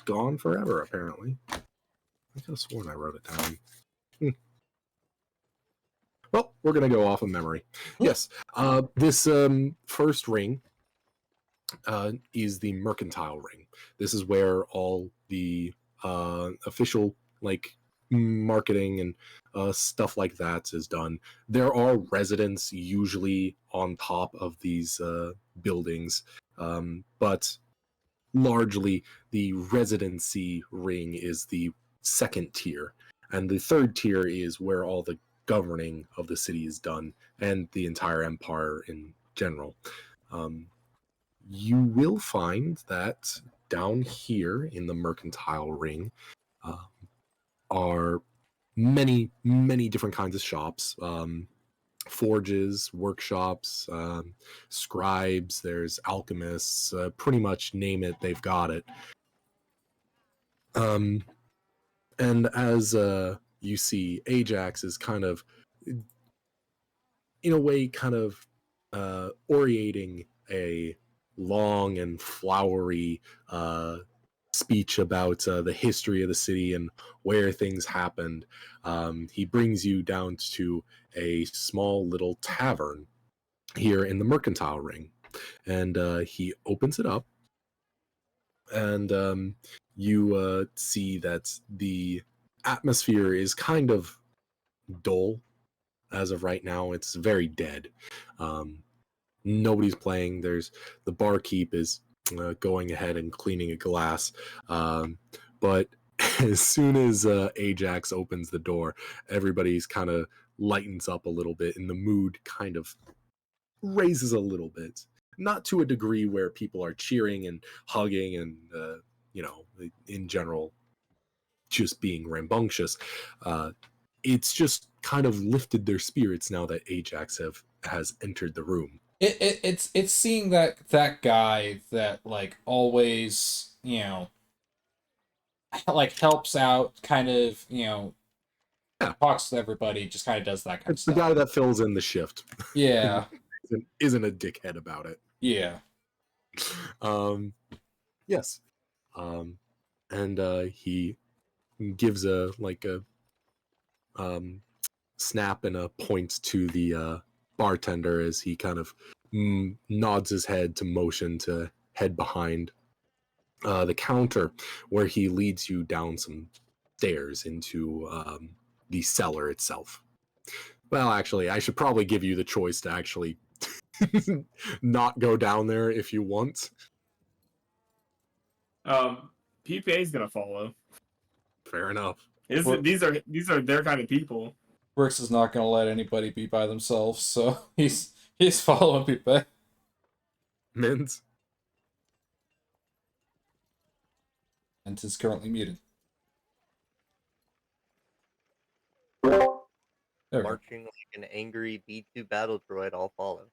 Gone forever, apparently. I could have sworn I wrote it down. Well, we're gonna go off of memory. Yes, this first ring is the mercantile ring. This is where all the official marketing and stuff like that is done. There are residents usually on top of these buildings, but largely the residency ring is the second tier, and the third tier is where all the governing of the city is done and the entire empire in general. You will find that down here in the mercantile ring are many, many different kinds of shops. Forges, workshops, scribes, there's alchemists, pretty much name it, they've got it. And as you see, Ajax is kind of, in a way, kind of orating a long and flowery speech about the history of the city and where things happened. He brings you down to a small little tavern here in the mercantile ring, and he opens it up, and you see that the atmosphere is kind of dull as of right now. It's very dead. Nobody's playing. There's the barkeep is going ahead and cleaning a glass, but as soon as Ajax opens the door, everybody's kind of lightens up a little bit, and the mood kind of raises a little bit. Not to a degree where people are cheering and hugging and in general just being rambunctious. It's just kind of lifted their spirits now that Ajax has entered the room. It's seeing that guy that always helps out, kind of talks to everybody, just kind of does that kind It's of the stuff. guy that fills in the shift. Yeah. isn't a dickhead about it. Yeah. Yes. And he gives a snap and a point to the bartender as he kind of nods his head to motion to head behind the counter, where he leads you down some stairs into the cellar itself. Well, actually, I should probably give you the choice to actually not go down there if you want. PPA's gonna follow. Fair enough. These are their kind of people. Brooks is not going to let anybody be by themselves, so he's following people. Mint. And is currently muted. Marching like an angry B2 battle droid, I'll follow.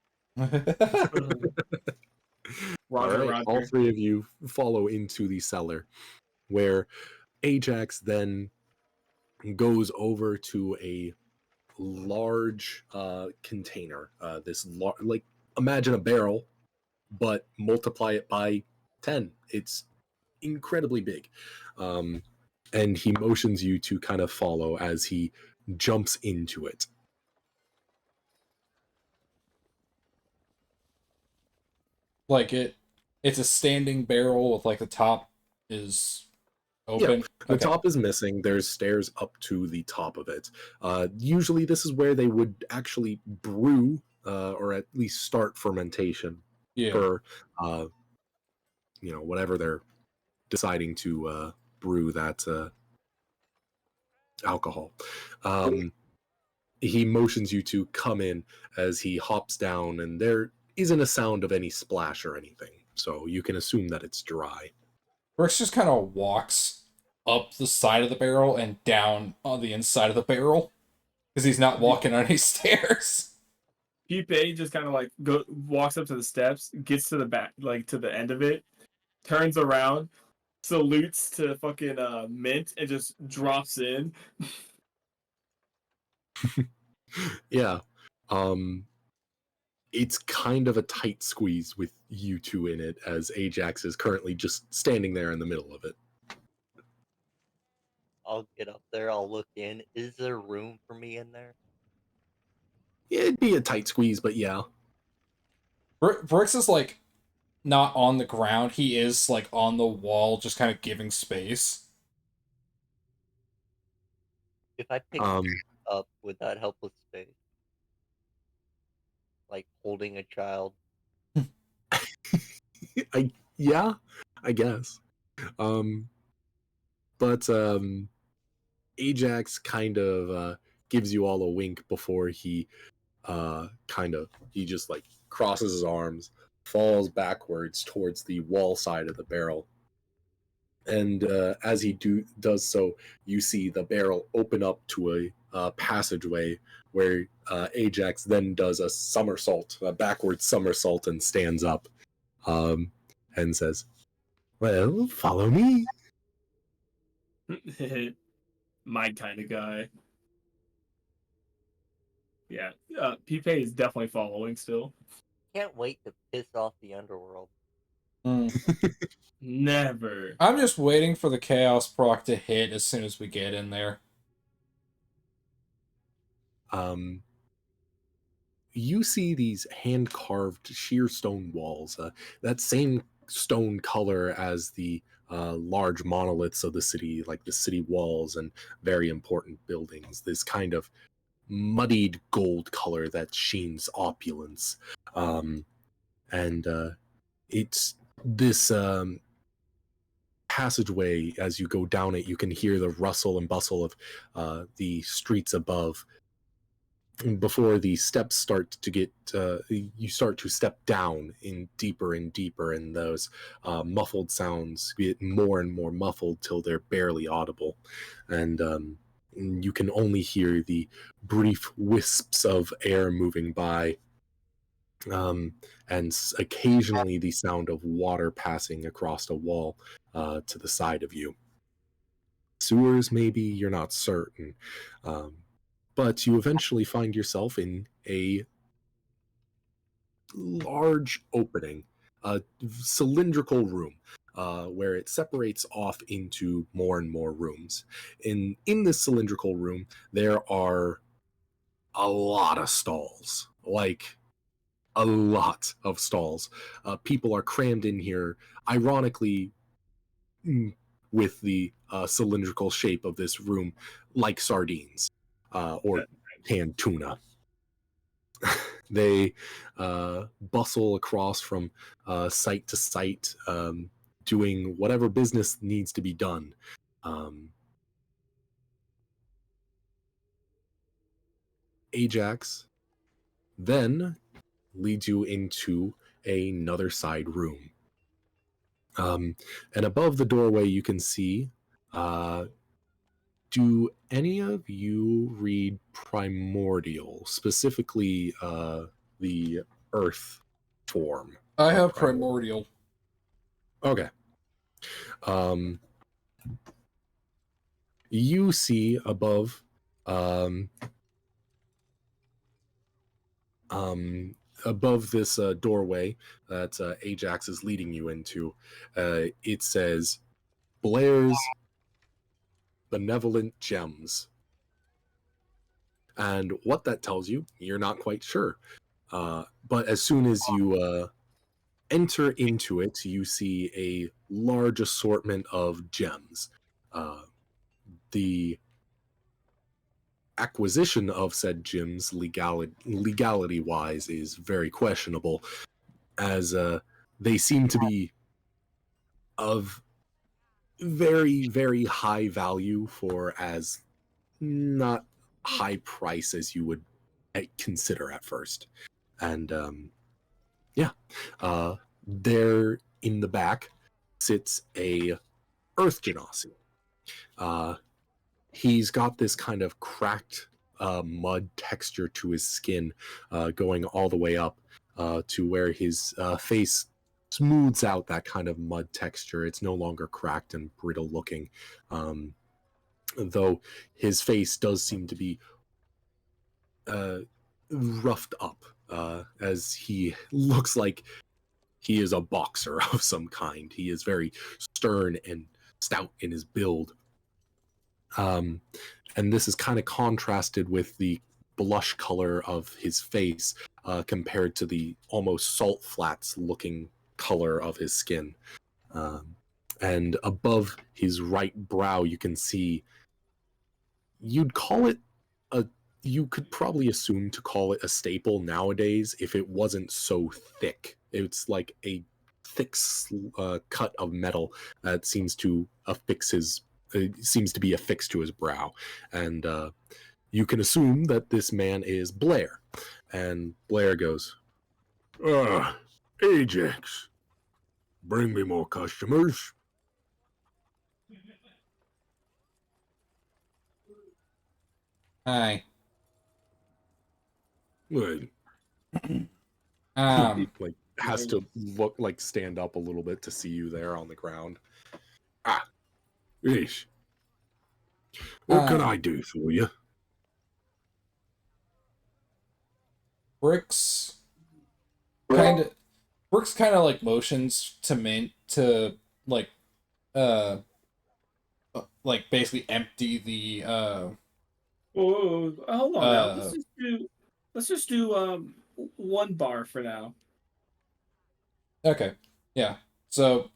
Roger, All right, all Roger. 3 of you follow into the cellar, where Ajax then goes over to a large container. Like, imagine a barrel, but multiply it by 10. It's incredibly big. And he motions you to kind of follow as he jumps into it. Like it's a standing barrel with like the top is open. The top is missing. There's stairs up to the top of it. Usually this is where they would actually brew or at least start fermentation for whatever they're deciding to brew that alcohol. He motions you to come in as he hops down, and there isn't a sound of any splash or anything, so you can assume that it's dry. Brooks just kind of walks up the side of the barrel and down on the inside of the barrel because he's not walking on any stairs. Pipe just kind of like walks up to the steps, gets to the back, like to the end of it, turns around, salutes to fucking Mint, and just drops in. Yeah. It's kind of a tight squeeze with you two in it, as Ajax is currently just standing there in the middle of it. I'll get up there, I'll look in. Is there room for me in there? It'd be a tight squeeze, but yeah. Brooks is like not on the ground. He is like on the wall, just kind of giving space. If I pick up, would that help with space? Like holding a child? I guess. But Ajax kind of gives you all a wink before he just like crosses his arms, falls backwards towards the wall side of the barrel. And as he does so, you see the barrel open up to a passageway where Ajax then does a somersault, a backward somersault, and stands up and says, "Well, follow me." My kind of guy. Yeah, Pipe is definitely following still. Can't wait to piss off the underworld. Never. I'm just waiting for the chaos proc to hit as soon as we get in there. You see these hand-carved sheer stone walls, that same stone color as the large monoliths of the city, like the city walls and very important buildings. This kind of muddied gold color that sheens opulence. And it's this passageway. As you go down it, you can hear the rustle and bustle of the streets above. Before the steps start to get, you start to step down in deeper and deeper, and those muffled sounds get more and more muffled till they're barely audible. And you can only hear the brief wisps of air moving by, and occasionally the sound of water passing across a wall to the side of you. Sewers, maybe, you're not certain. But you eventually find yourself in a large opening, a cylindrical room, where it separates off into more and more rooms. In this cylindrical room, there are a lot of stalls, like a lot of stalls. People are crammed in here, ironically, with the cylindrical shape of this room, like sardines. Or canned tuna. They bustle across from site to site, doing whatever business needs to be done. Ajax then leads you into another side room. And above the doorway, you can see... do any of you read Primordial, specifically the Earth form? I have Primordial. Okay. You see above, above this doorway that Ajax is leading you into, it says Blair's Benevolent Gems. And what that tells you, you're not quite sure. But as soon as you enter into it, you see a large assortment of gems. The acquisition of said gems, legality-wise, is very questionable, as they seem to be of very, very high value for as not high price as you would consider at first. And yeah, there in the back sits a Earth Genasi. He's got this kind of cracked mud texture to his skin, going all the way up to where his face smooths out that kind of mud texture. It's no longer cracked and brittle looking, though his face does seem to be roughed up, as he looks like he is a boxer of some kind. He is very stern and stout in his build. And this is kind of contrasted with the blush color of his face compared to the almost salt flats looking color of his skin. And above his right brow, you can see, you'd call it you could probably assume to call it a staple nowadays if it wasn't so thick. It's like a thick cut of metal that seems to be affixed to his brow. And you can assume that this man is Blair. And Blair goes, Ajax, bring me more customers. Hi. Wait. Like, has to look like stand up a little bit to see you there on the ground. Yes. What can I do for you? Bricks kind of like motions to Mint to like basically empty the Whoa, hold on now. Let's just do one bar for now. Okay. Yeah. So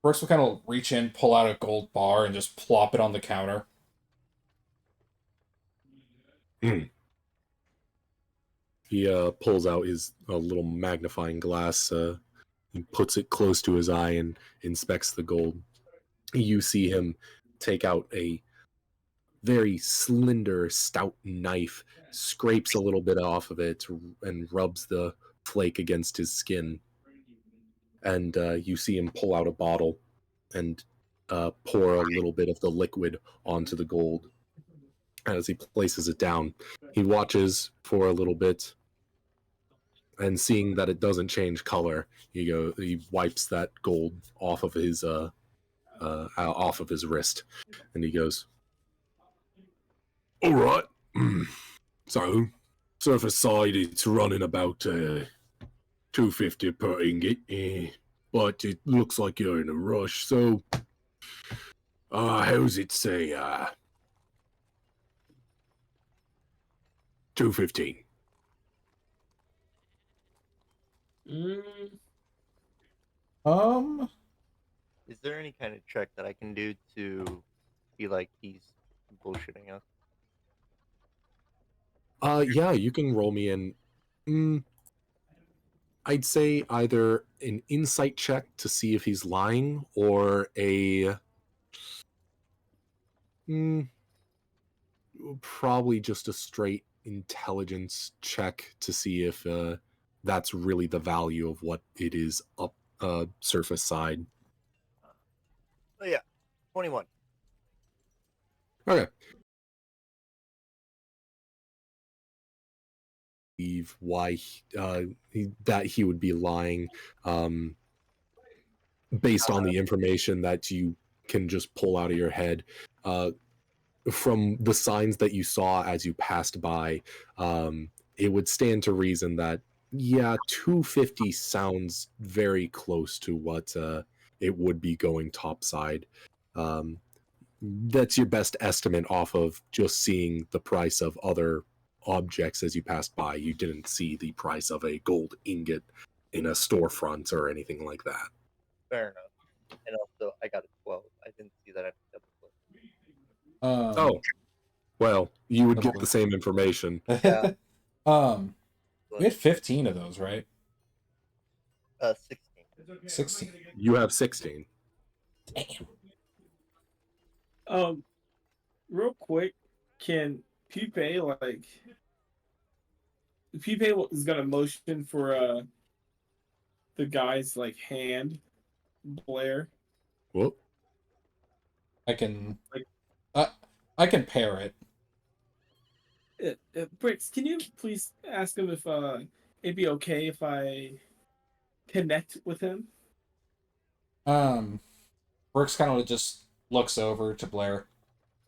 Brooks will kind of reach in, pull out a gold bar, and just plop it on the counter. He pulls out his little magnifying glass, and puts it close to his eye and inspects the gold. You see him take out a very slender, stout knife, scrapes a little bit off of it, and rubs the flake against his skin. And you see him pull out a bottle and pour a little bit of the liquid onto the gold. As he places it down, he watches for a little bit, and seeing that it doesn't change color, he wipes that gold off of his wrist, and he goes, "All right. So, surface side, it's running about $250 per ingot, but it looks like you're in a rush. So, how's it say? $215." Is there any kind of check that I can do to be like he's bullshitting us? Yeah, you can roll me in. I'd say either an insight check to see if he's lying, or a probably just a straight intelligence check to see if that's really the value of what it is up surface side. Oh yeah, 21. Okay. Why that he would be lying. based on the information that you can just pull out of your head, from the signs that you saw as you passed by, it would stand to reason that, yeah, 250 sounds very close to what it would be going topside. That's your best estimate off of just seeing the price of other objects as you passed by. You didn't see the price of a gold ingot in a storefront or anything like that. Fair enough. And also, I got a 12. I didn't see that at double click. Oh, well, you would get the same information. Yeah. We had 15 of those, right? 16. 16. You have 16. Damn. Real quick, can Pupe like Pupe is gonna motion for the guy's like hand, Blair. What? I can pair it. Bricks, can you please ask him if it'd be okay if I connect with him? Brooks kind of just looks over to Blair.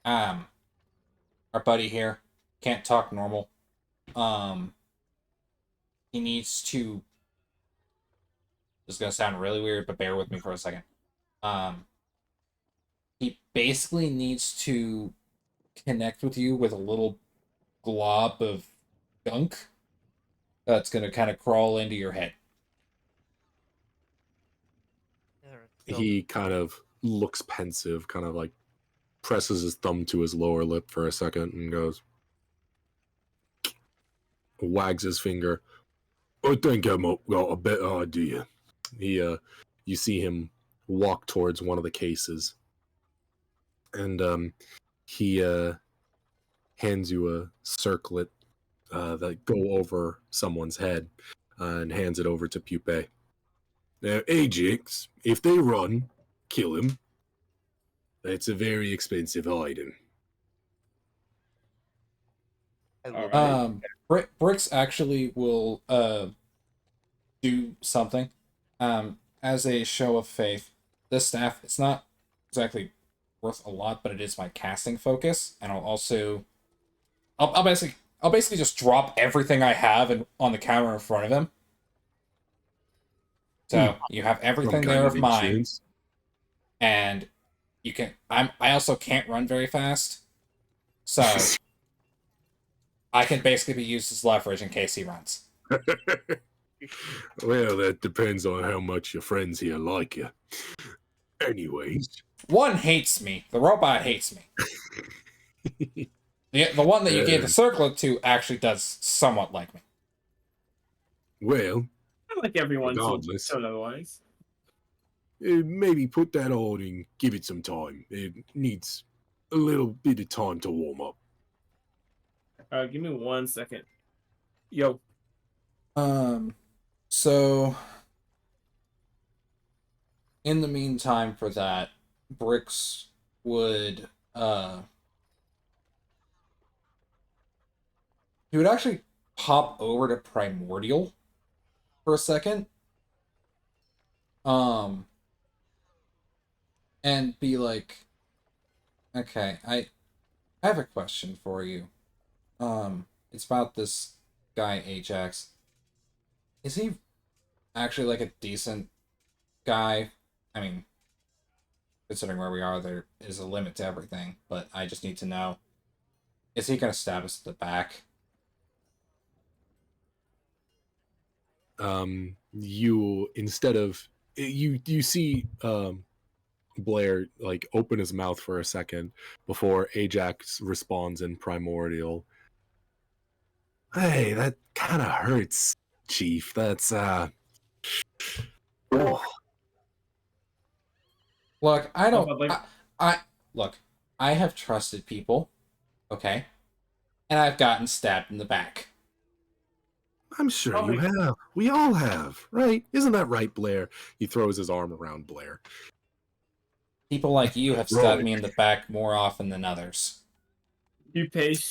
Our buddy here can't talk normal. He needs to. This is gonna sound really weird, but bear with me for a second. He basically needs to connect with you with a little glob of gunk that's gonna kind of crawl into your head. He kind of looks pensive, kind of like presses his thumb to his lower lip for a second and goes, wags his finger. I think I've got a better idea. You see him walk towards one of the cases, and he hands you a circlet that go over someone's head, and hands it over to Pupe. Now, Ajax, if they run, kill him. That's a very expensive item. Bricks actually will do something. As a show of faith, this staff, it's not exactly worth a lot, but it is my casting focus, and I'll basically just drop everything I have on the counter in front of him. So you have everything there of mine, and you can. I also can't run very fast, so I can basically be used as leverage in case he runs. Well, that depends on how much your friends here like you. Anyways. One hates me. The robot hates me. the one that you gave the circlet to actually does somewhat like me. Well, I like everyone, regardless, so otherwise. Maybe put that on and give it some time. It needs a little bit of time to warm up. Give me 1 second. Yo. So in the meantime for that, Bricks would he would actually pop over to Primordial for a second. And be like, okay, I have a question for you. It's about this guy Ajax. Is he actually like a decent guy? I mean, considering where we are, there is a limit to everything, but I just need to know, is he gonna stab us at the back? You instead of you see Blair like open his mouth for a second before Ajax responds in Primordial. Hey, that kind of hurts, Chief. That's oh. Look, I don't. I look. I have trusted people, okay, and I've gotten stabbed in the back. I'm sure you have. We all have, right? Isn't that right, Blair? He throws his arm around Blair. People like you have stabbed me in the back more often than others. Pupe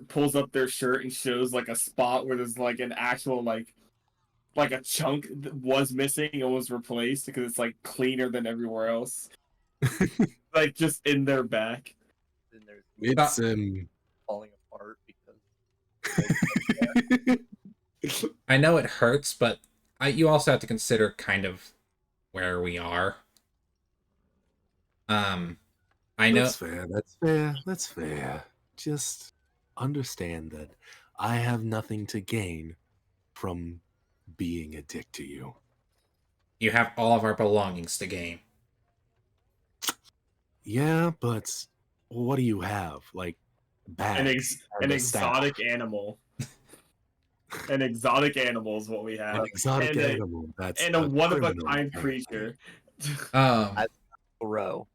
pulls up their shirt and shows like a spot where there's like an actual like like a chunk was missing and was replaced because it's like cleaner than everywhere else. Like just in their back. Then there's It's falling apart because I know it hurts, but you also have to consider kind of where we are. I know. That's fair. That's fair. That's fair. Just understand that I have nothing to gain from being a dick to you. You have all of our belongings to gain. Yeah, but what do you have? Like bags? An and a staff. exotic animal. An exotic animal is what we have. An exotic and animal. That's and a one of a criminal kind thing. creature. Bro.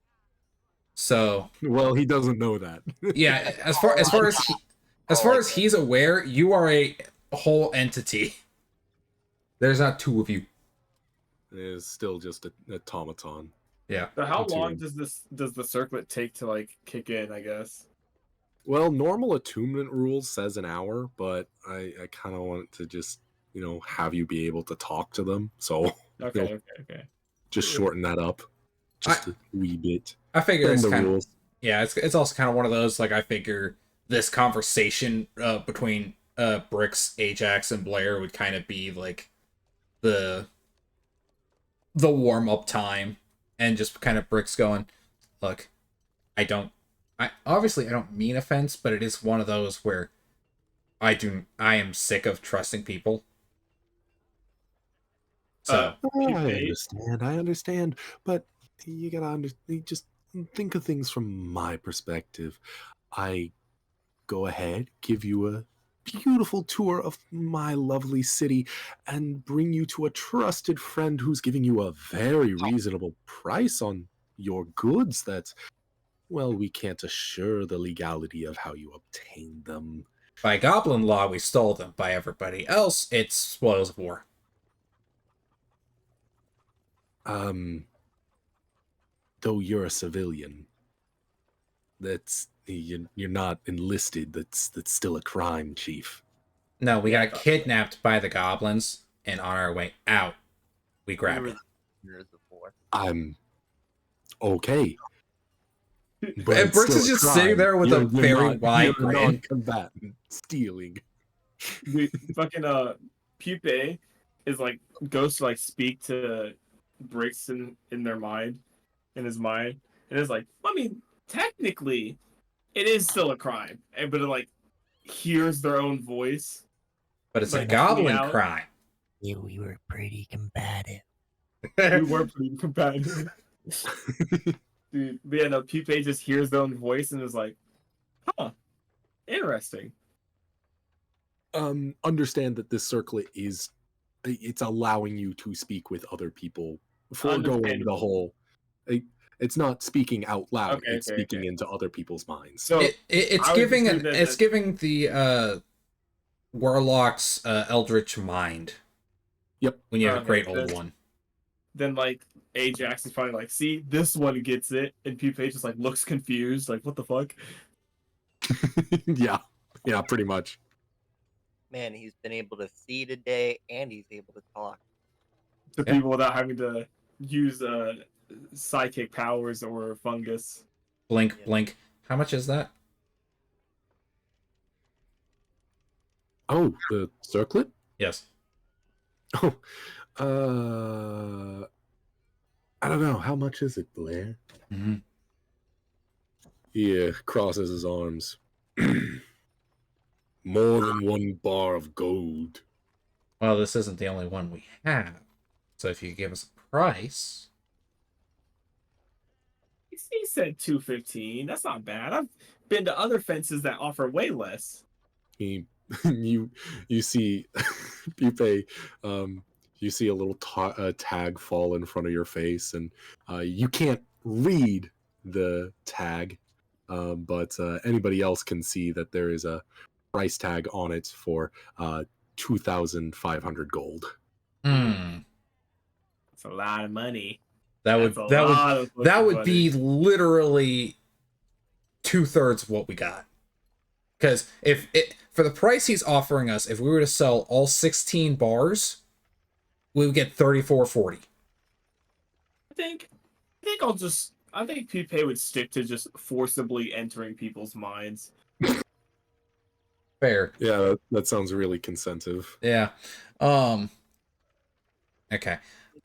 So Well, he doesn't know that. yeah, as far as he's aware, you are a whole entity. There's not two of you. It's still just an automaton. Yeah. So how That's long right. does the circlet take to like kick in, I guess? Well, normal attunement rules says an hour, but I kind of want to just, have you be able to talk to them. So Okay. just shorten that up just a wee bit. I figure Bend it's the kind of, rules. yeah, it's also kind of one of those, like, I figure this conversation between Bricks, Ajax, and Blair would kind of be like the warm-up time, and just kind of Bricks going, look, I don't mean offense, but it is one of those where I am sick of trusting people. So I understand, but you gotta you just think of things from my perspective. I go ahead, give you a beautiful tour of my lovely city, and bring you to a trusted friend who's giving you a very reasonable price on your goods that, well, we can't assure the legality of how you obtain them. by goblin law, we stole them. By everybody else, it's spoils of war. Though you're a civilian, you're not enlisted. That's still a crime, Chief. No, we got kidnapped by the goblins, and on our way out, we grabbed it. I'm okay. But and Bricks is just sitting there with a very wide grin. Non-combatant stealing. The fucking Pupae is like goes to like speak to Bricks in their mind, in his mind, and it's like, I mean, technically, it is still a crime, but it like hears their own voice. But it's like, a goblin crime. Yeah, we were pretty combative. We were pretty compatible. Dude, but yeah, no, Pupae just hears their own voice and is like, huh, interesting. Understand that this circlet it's allowing you to speak with other people, foregoing the whole, it's not speaking out loud, it's speaking into other people's minds. So it's giving the warlock's eldritch mind. Yep. When you have a great old one. Then like Ajax is probably like, see, this one gets it, and Pupae just like looks confused, like, what the fuck? yeah, pretty much. Man, he's been able to see today, and he's able to talk to people without having to use psychic powers or fungus. Blink, blink. How much is that? Oh, the circlet? Yes. Oh, I don't know. How much is it, Blair? Mm-hmm. Yeah, crosses his arms. More than 1 bar of gold. Well, this isn't the only one we have. So if you give us a price... He said 215. That's not bad. I've been to other fences that offer way less. You see Pupae, you see a little tag fall in front of your face, and you can't read the tag, but anybody else can see that there is a price tag on it for 2,500 gold. That's a lot of money. That would be literally 2/3 of what we got. Because for the price he's offering us, if we were to sell all 16 bars, we would get 34.40. I think Pipe would stick to just forcibly entering people's minds. Fair. Yeah, that sounds really consentive. Yeah. Okay.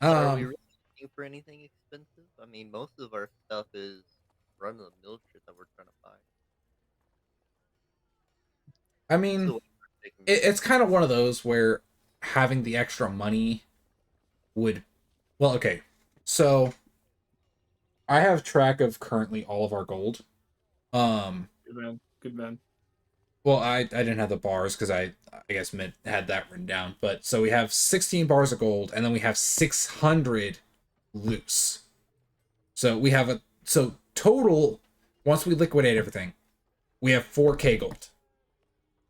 Are we really looking for anything expensive? I mean, most of our stuff is run-of-the-mill shit that we're trying to buy. I mean, So it's kind of one of those where having the extra money would, well, okay. So I have track of currently all of our gold. Good man. Well, I didn't have the bars because I guess Mint had that written down. But so we have 16 bars of gold, and then we have 600 loose. So we have so total, once we liquidate everything, we have 4K gold.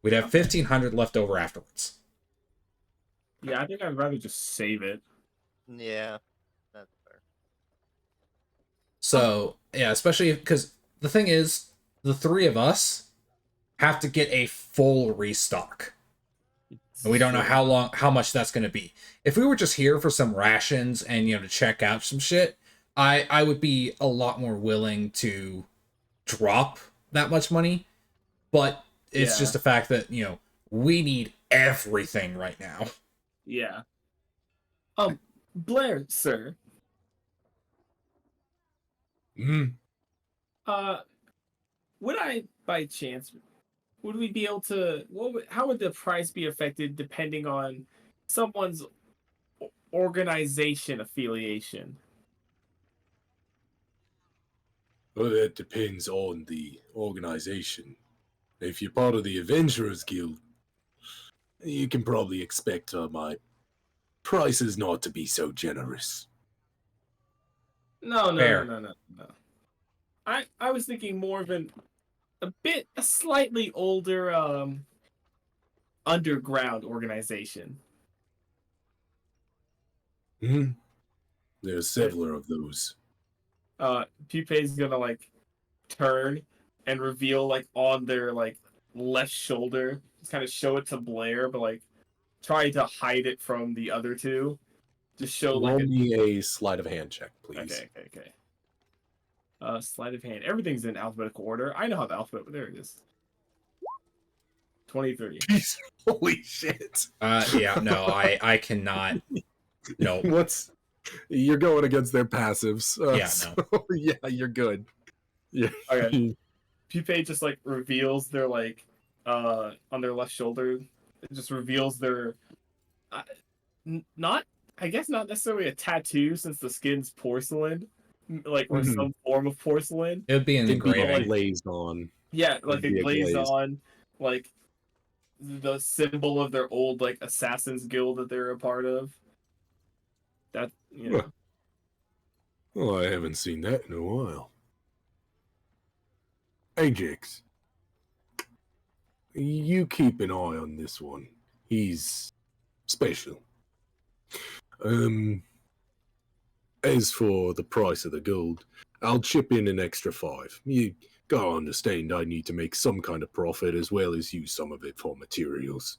We'd have 1,500 left over afterwards. Yeah, I think I'd rather just save it. yeah, that's fair. So yeah, especially because the thing is, the three of us have to get a full restock. And we don't know how much that's going to be. If we were just here for some rations and, to check out some shit, I would be a lot more willing to drop that much money. But it's just the fact that, we need everything right now. Yeah. Blair, sir. Would I, by chance, would we be able to? How would the price be affected depending on someone's organization affiliation? Well, that depends on the organization. If you're part of the Adventurers Guild, you can probably expect my prices not to be so generous. No. Fair. I was thinking more of a slightly older underground organization. There's several of those. Pupe's gonna turn and reveal on their left shoulder, just kind of show it to Blair, but try to hide it from the other two. Just show Roll me a sleight of hand check, please. Okay. Sleight of hand. Everything's in alphabetical order. I know how the alphabet. There it is. 23. Holy shit! Yeah, no, I cannot. No. You're going against their passives. No. Yeah, you're good. Yeah. Okay. Pupe just reveals their on their left shoulder. It just reveals their not necessarily a tattoo since the skin's porcelain, or some form of porcelain. It would be an engraving. Glazed on. Yeah, a glaze on, the symbol of their old Assassin's Guild that they're a part of. That Well, I haven't seen that in a while. Ajax, you keep an eye on this one. He's special. As for the price of the gold, I'll chip in an extra 5. You gotta understand I need to make some kind of profit as well as use some of it for materials.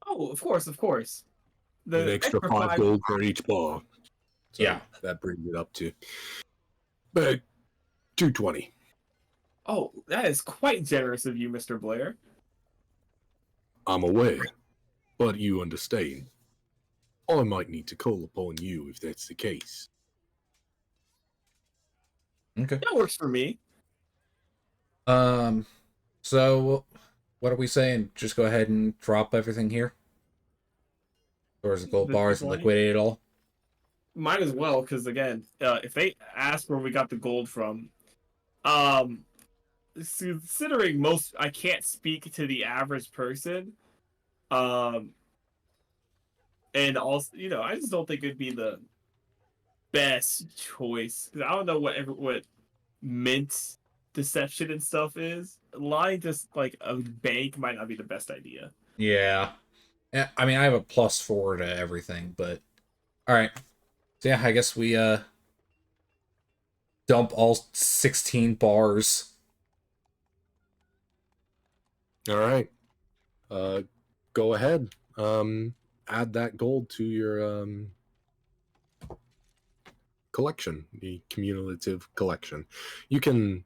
Oh, of course. An extra 5 gold for each bar. So yeah. That brings it up to about 220. Oh, that is quite generous of you, Mr. Blair. I'm aware, but you understand. I might need to call upon you if that's the case. Okay. That works for me. So what are we saying? Just go ahead and drop everything here? Or is the gold bars and liquidate it all? Might as well, because again, if they ask where we got the gold from, considering I can't speak to the average person, and also, I just don't think it'd be the best choice. Because I don't know what Mint deception and stuff is. Lying to a bank might not be the best idea. Yeah. I mean, I have a +4 to everything, but all right. So yeah, I guess we dump all 16 bars. All right. Go ahead. add that gold to your collection, the cumulative collection. You can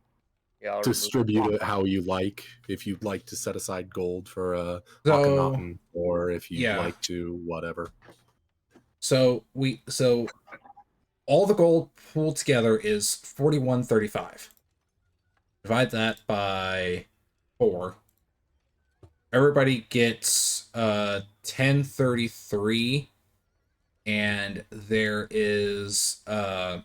Yeah, I'll remove distribute it how you like. If you'd like to set aside gold for So Akhenaten, or if you'd yeah. like to whatever. So all the gold pulled together is 41.35. Divide that by 4. Everybody gets 10.33, and there is 3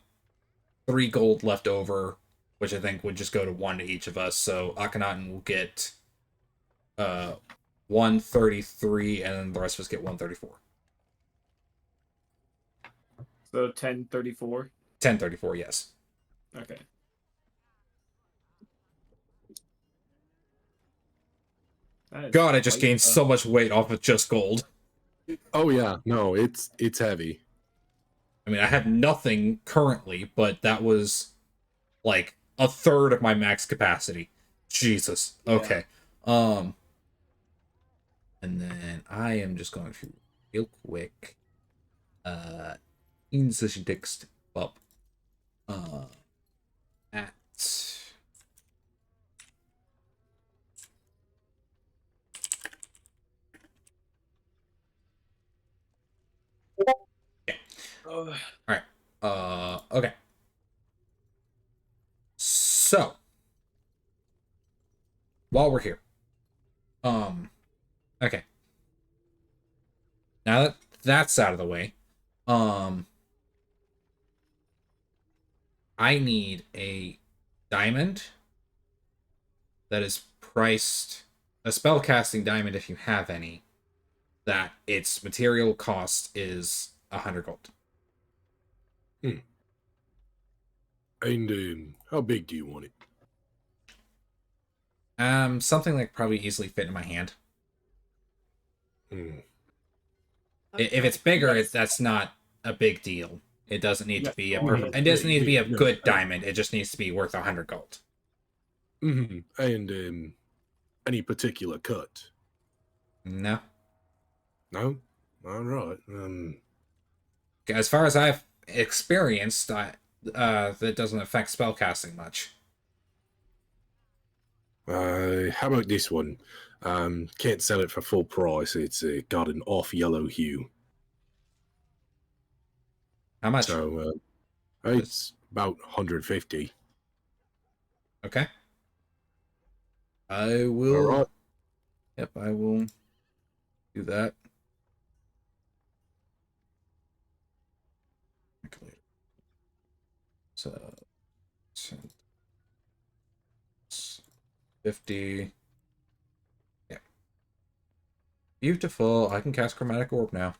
gold left over, which I think would just go to 1 to each of us. So Akhenaten will get 133, and then the rest of us get 134. So 1034. 10.34, yes. Okay. God, I just gained so much weight off of just gold. Oh yeah, no, it's heavy. I mean, I have nothing currently, but that was like a third of my max capacity. Jesus. Okay. And then I am just going to real quick in session text up at all right. Okay. So while we're here, okay. Now that that's out of the way, I need a diamond that is priced, a spellcasting diamond if you have any, that its material cost is 100 gold. And how big do you want it? Something like probably easily fit in my hand. Hmm. If it's bigger, that's not a big deal. It doesn't need to be a perfect. It doesn't need to be a good diamond. It just needs to be worth 100 gold. Mm-hmm. And any particular cut? No. No. All right. As far as I've experienced, that doesn't affect spellcasting much. How about this one? Can't sell it for full price. It's got an off yellow hue. How much? So it's about 150. Okay. I will. All right. Yep, I will do that. So 50. Yeah. Beautiful. I can cast Chromatic Orb now.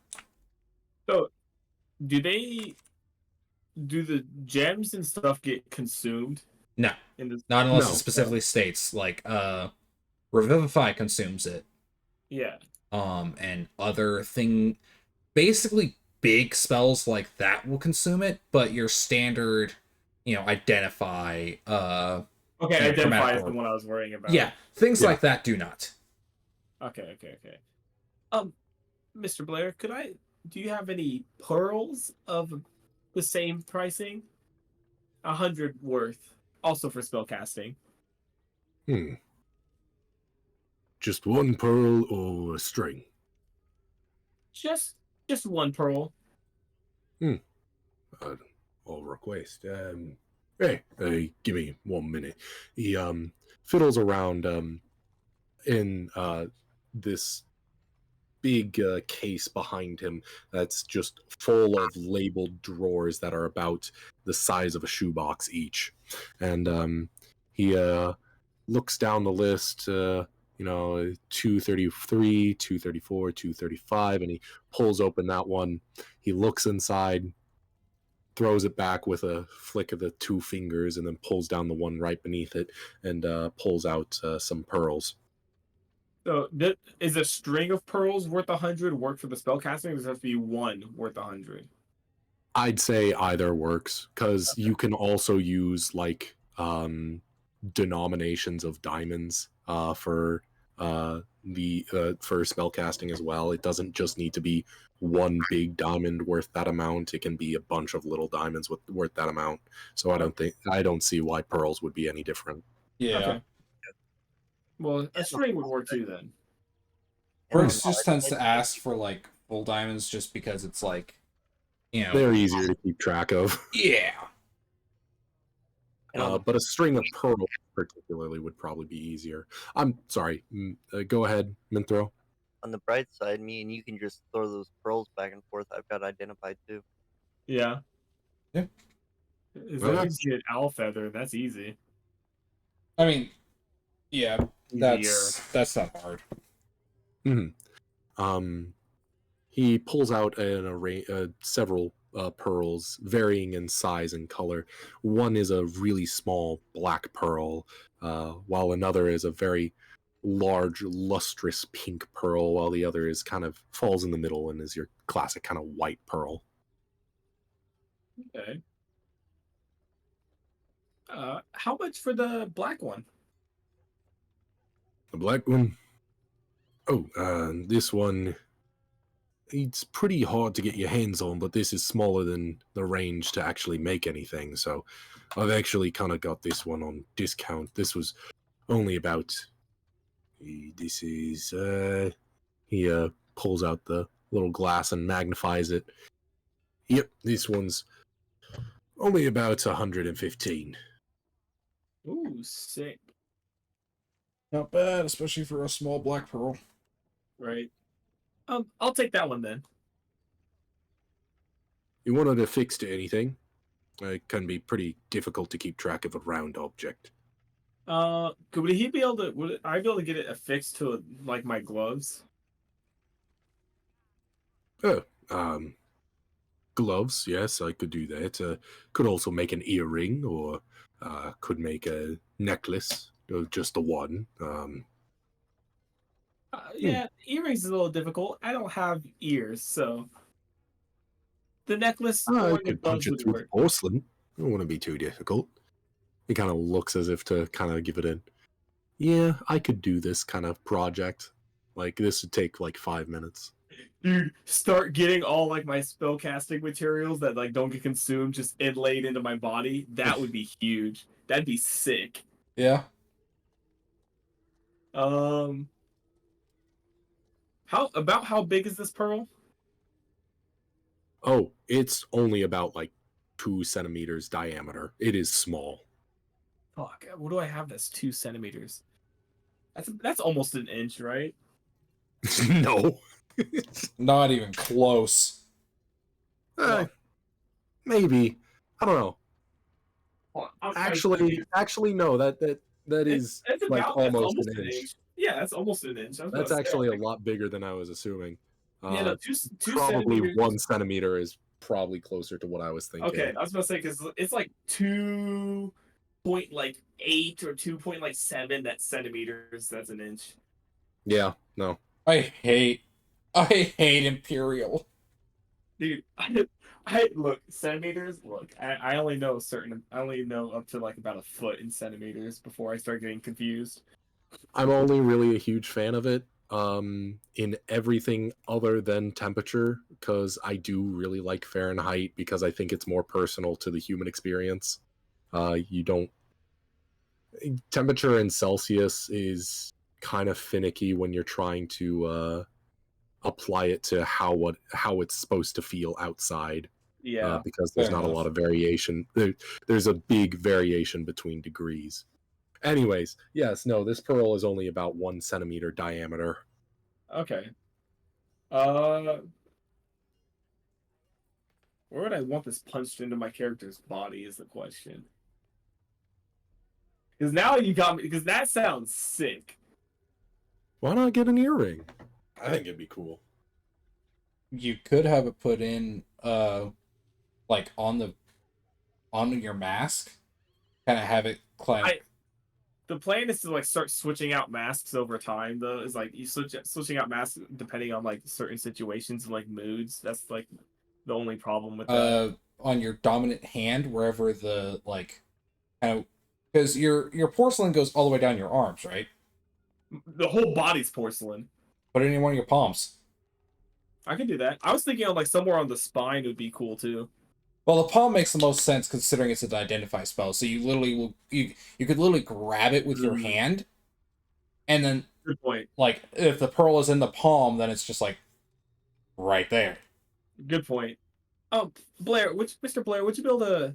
So, do the gems and stuff get consumed? No. In Not unless No. it specifically states, like, Revivify consumes it. Yeah. And other thing, basically big spells like that will consume it, but your standard, identify, Okay, Yeah, identify chromatic is the orb. one I was worrying about. yeah, things Yeah. like that do not. Okay. Mr. Blair, do you have any pearls of the same pricing? 100 worth, also for spellcasting. Just one pearl or a string? Just one pearl. I'll request. Hey, give me 1 minute. He fiddles around in this big case behind him that's just full of labeled drawers that are about the size of a shoebox each, and he looks down the list. 233, 234, 235, and he pulls open that one. He looks inside, throws it back with a flick of the 2 fingers, and then pulls down the one right beneath it and pulls out some pearls. So, is a string of pearls worth 100 work for the spellcasting, or does it have to be one worth 100? I'd say either works, because you can also use like denominations of diamonds for for spell casting as well. It doesn't just need to be one big diamond worth that amount. It can be a bunch of little diamonds worth that amount. So I don't see why pearls would be any different. Yeah. Okay. Well, a string would work too then. Brooks just tends to ask for like full diamonds just because it's like, you know, They're easier to keep track of. Yeah. But a string of pearls particularly would probably be easier. I'm sorry. Go ahead, Minthro. On the bright side, me and you can just throw those pearls back and forth. I've got identified too. Yeah. Yeah. As long as you get owl feather, that's easy. I mean, yeah, that's not hard. He pulls out an array, several pearls, varying in size and color. One is a really small black pearl, while another is a very large, lustrous pink pearl, while the other is kind of falls in the middle and is your classic kind of white pearl. Okay. How much for the black one? The black one? Oh, this one, it's pretty hard to get your hands on, but this is smaller than the range to actually make anything, so I've actually kind of got this one on discount. This was only about... This is... He pulls out the little glass and magnifies it. Yep, this one's only about 115. Ooh, sick. Not bad, especially for a small black pearl. Right. I'll take that one then. You wanted to fix to anything? It can be pretty difficult to keep track of a round object. Would he be able to? Would I be able to get it affixed to like my gloves? Gloves, yes, I could do that. Could also make an earring, or could make a necklace, or just the one. Yeah, earrings is a little difficult. I don't have ears, so the necklace I or the could gloves punch it would through the work. porcelain. It wouldn't be too difficult. He kind of looks as if to kind of give it a, yeah, I could do this kind of project. Like, this would take like 5 minutes. Dude, start getting all like my spell casting materials that like don't get consumed just inlaid into my body. That would be huge. That'd be sick. Yeah. How big is this pearl? Oh, it's only about like 2 centimeters diameter. It is small. Fuck, what do I have that's 2 centimeters? That's almost an inch, right? No. Not even close. Maybe. I don't know. Well, Actually, no. That is it's like about, almost an inch. Yeah, that's almost an inch. That's actually a lot bigger than I was assuming. Yeah, no, two probably centimeters. 1 centimeter is probably closer to what I was thinking. Okay, I was about to say because it's like 2.8 or 2.7 that centimeters. That's an inch. Yeah, no. I hate Imperial. Dude, I look centimeters. Look, I only know I only know up to like about a foot in centimeters before I start getting confused. I'm only really a huge fan of it in everything other than temperature, because I do really like Fahrenheit because I think it's more personal to the human experience. You don't... Temperature in Celsius is kind of finicky when you're trying to apply it to how it's supposed to feel outside. Yeah, because there's not a lot of variation. There's a big variation between degrees. Anyways, yes, no, this pearl is only about 1 centimeter diameter. Okay. Where would I want this punched into my character's body is the question. Because now you got me, because that sounds sick. Why not get an earring? I think it'd be cool. You could have it put in like on your mask. Kind of have it climb. The plan is to like start switching out masks over time though. Is like you switching out masks depending on like certain situations and like moods. That's like the only problem with that. On your dominant hand, wherever the like kind of, because your porcelain goes all the way down your arms, right? The whole body's porcelain. Put it in one of your palms. I can do that. I was thinking of like somewhere on the spine would be cool too. Well, the palm makes the most sense considering it's an identify spell. So you literally will you could literally grab it with your hand, and then Good point. like if the pearl is in the palm, then it's just like right there. Good point. Oh, Blair, Mr. Blair, would you be able to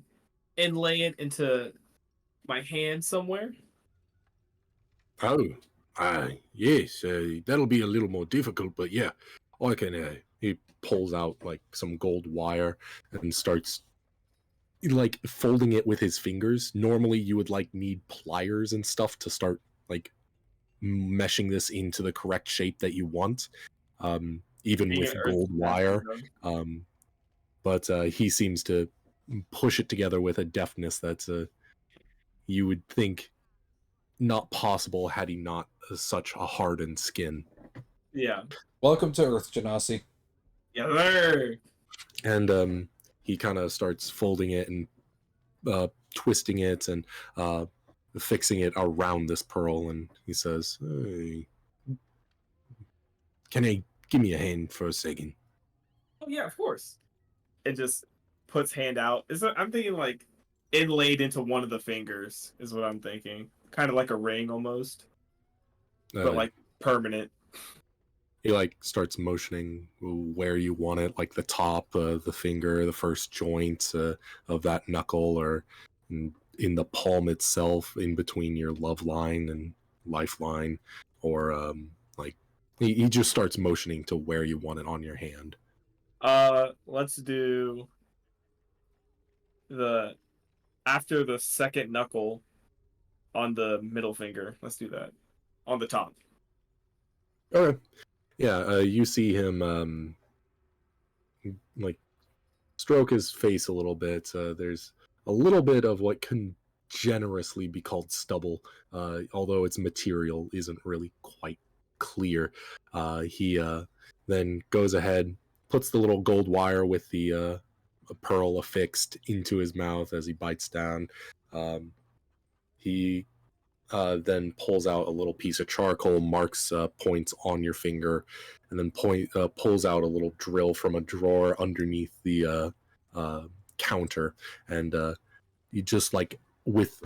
inlay it into my hand somewhere? Oh, yes, that'll be a little more difficult, but yeah, I can. He pulls out like some gold wire and starts like folding it with his fingers. Normally, you would like need pliers and stuff to start like meshing this into the correct shape that you want. Even Being with an gold earth wire, master, but he seems to push it together with a deftness that's you would think not possible had he not such a hardened skin. yeah. Welcome to Earth, Genasi. Yeah, there. And he kind of starts folding it and twisting it and fixing it around this pearl, and he says, hey, can I give me a hand for a second? Oh yeah, of course. It just puts hand out. I'm thinking like inlaid into one of the fingers is what I'm thinking. Kind of like a ring almost, but like permanent. He like starts motioning where you want it, like the top, the finger, the first joint of that knuckle, or in the palm itself, in between your love line and lifeline, or like he just starts motioning to where you want it on your hand. Let's do the after the second knuckle on the middle finger. Let's do that on the top. Okay. Yeah, you see him like stroke his face a little bit. There's a little bit of what can generously be called stubble, although its material isn't really quite clear. He then goes ahead, puts the little gold wire with the pearl affixed into his mouth as he bites down. He then pulls out a little piece of charcoal, marks points on your finger, and then pulls out a little drill from a drawer underneath the counter, and you just like with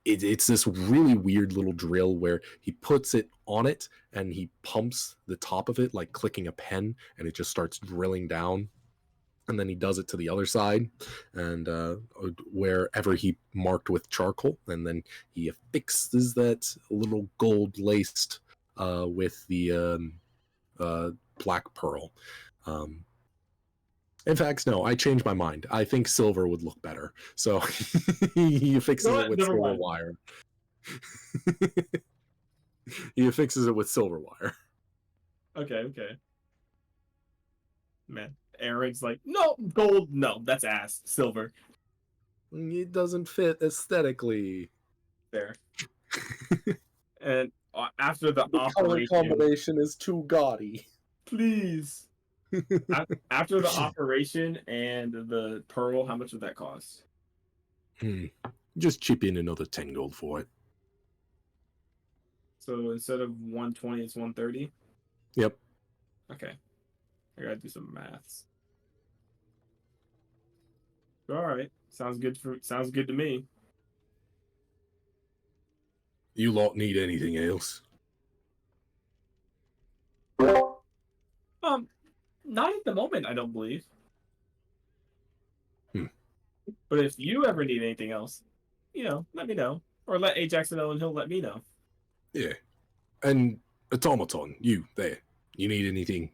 it's this really weird little drill where he puts it on it and he pumps the top of it like clicking a pen, and it just starts drilling down. And then he does it to the other side, and wherever he marked with charcoal, and then he affixes that little gold laced with the black pearl. In fact, no, I changed my mind. I think silver would look better, so he affixes it with silver wire. He affixes it with silver wire. Okay. Man, Aaron's like, no, gold, no, that's ass. Silver. It doesn't fit aesthetically. There. And after the color operation, combination is too gaudy. please. After the operation and the pearl, how much would that cost? Just chip in another 10 gold for it. So instead of 120, it's 130? Yep. Okay. I gotta do some maths. Alright. Sounds good to me. You lot need anything else? Not at the moment, I don't believe. But if you ever need anything else, let me know. Or let Ajax know and he'll let me know. Yeah. And Automaton, you there. You need anything?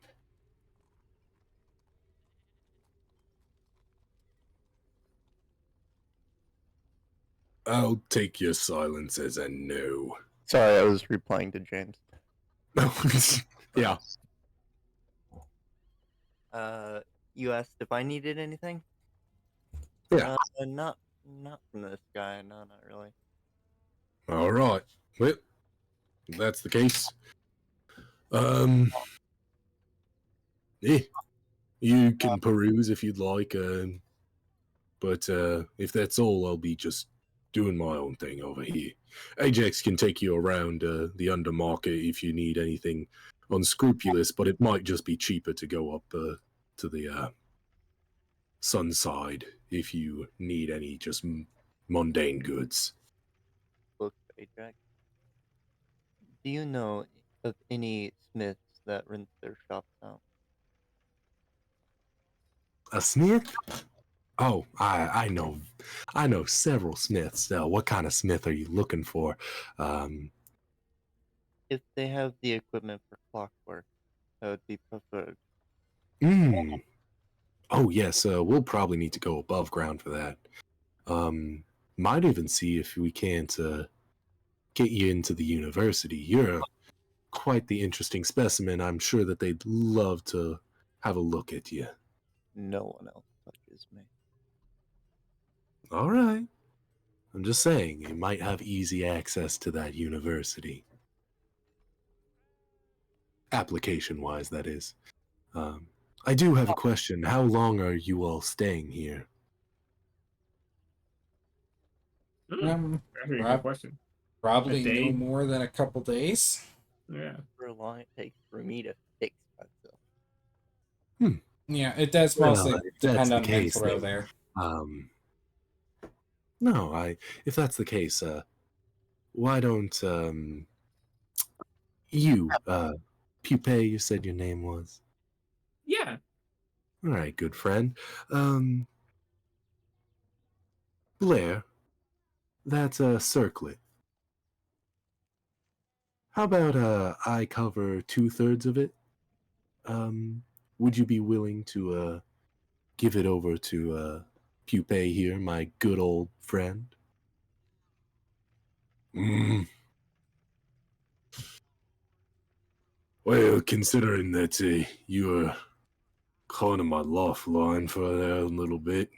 I'll take your silence as a no. Sorry, I was replying to James. Yeah. You asked if I needed anything? Yeah. Not from this guy. No, not really. All right. Well, if that's the case. Yeah. You can peruse if you'd like. But if that's all, I'll be just doing my own thing over here. Ajax can take you around the undermarket if you need anything unscrupulous, but it might just be cheaper to go up to the sun side if you need any just mundane goods. Look, Ajax. Do you know of any smiths that rent their shops out? A smith? Oh, I know several smiths. What kind of smith are you looking for? If they have the equipment for clockwork, that would be preferred. Mm. Oh yes, we'll probably need to go above ground for that. Might even see if we can't get you into the university. You're quite the interesting specimen. I'm sure that they'd love to have a look at you. No one else touches me. All right. I'm just saying, you might have easy access to that university. Application-wise, that is. I do have a question. How long are you all staying here? That's a good question. Probably A day? no more than a couple days. Yeah. For how long it takes for me to fix myself. Yeah, it does Well, mostly if that's depend the on case, Mentor then, there. No, if that's the case, why don't you, Pupae, you said your name was? Yeah. All right, good friend. Blair, that's a circlet. How about I cover 2/3 of it? Would you be willing to give it over to Pupae here, my good old friend? Well, considering that you're kind of my lifeline for that a little bit.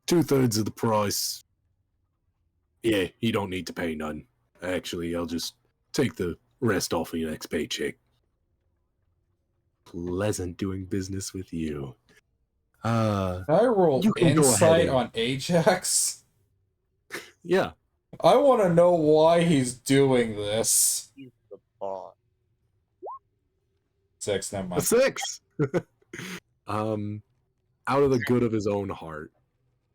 2/3 of the price. Yeah, you don't need to pay none. Actually, I'll just take the rest off of your next paycheck. Pleasant doing business with you. Can I roll You can go ahead insight and- on Ajax? Yeah. I want to know why he's doing this. He's the boss. 6, never A mind. 6. Out of the good of his own heart.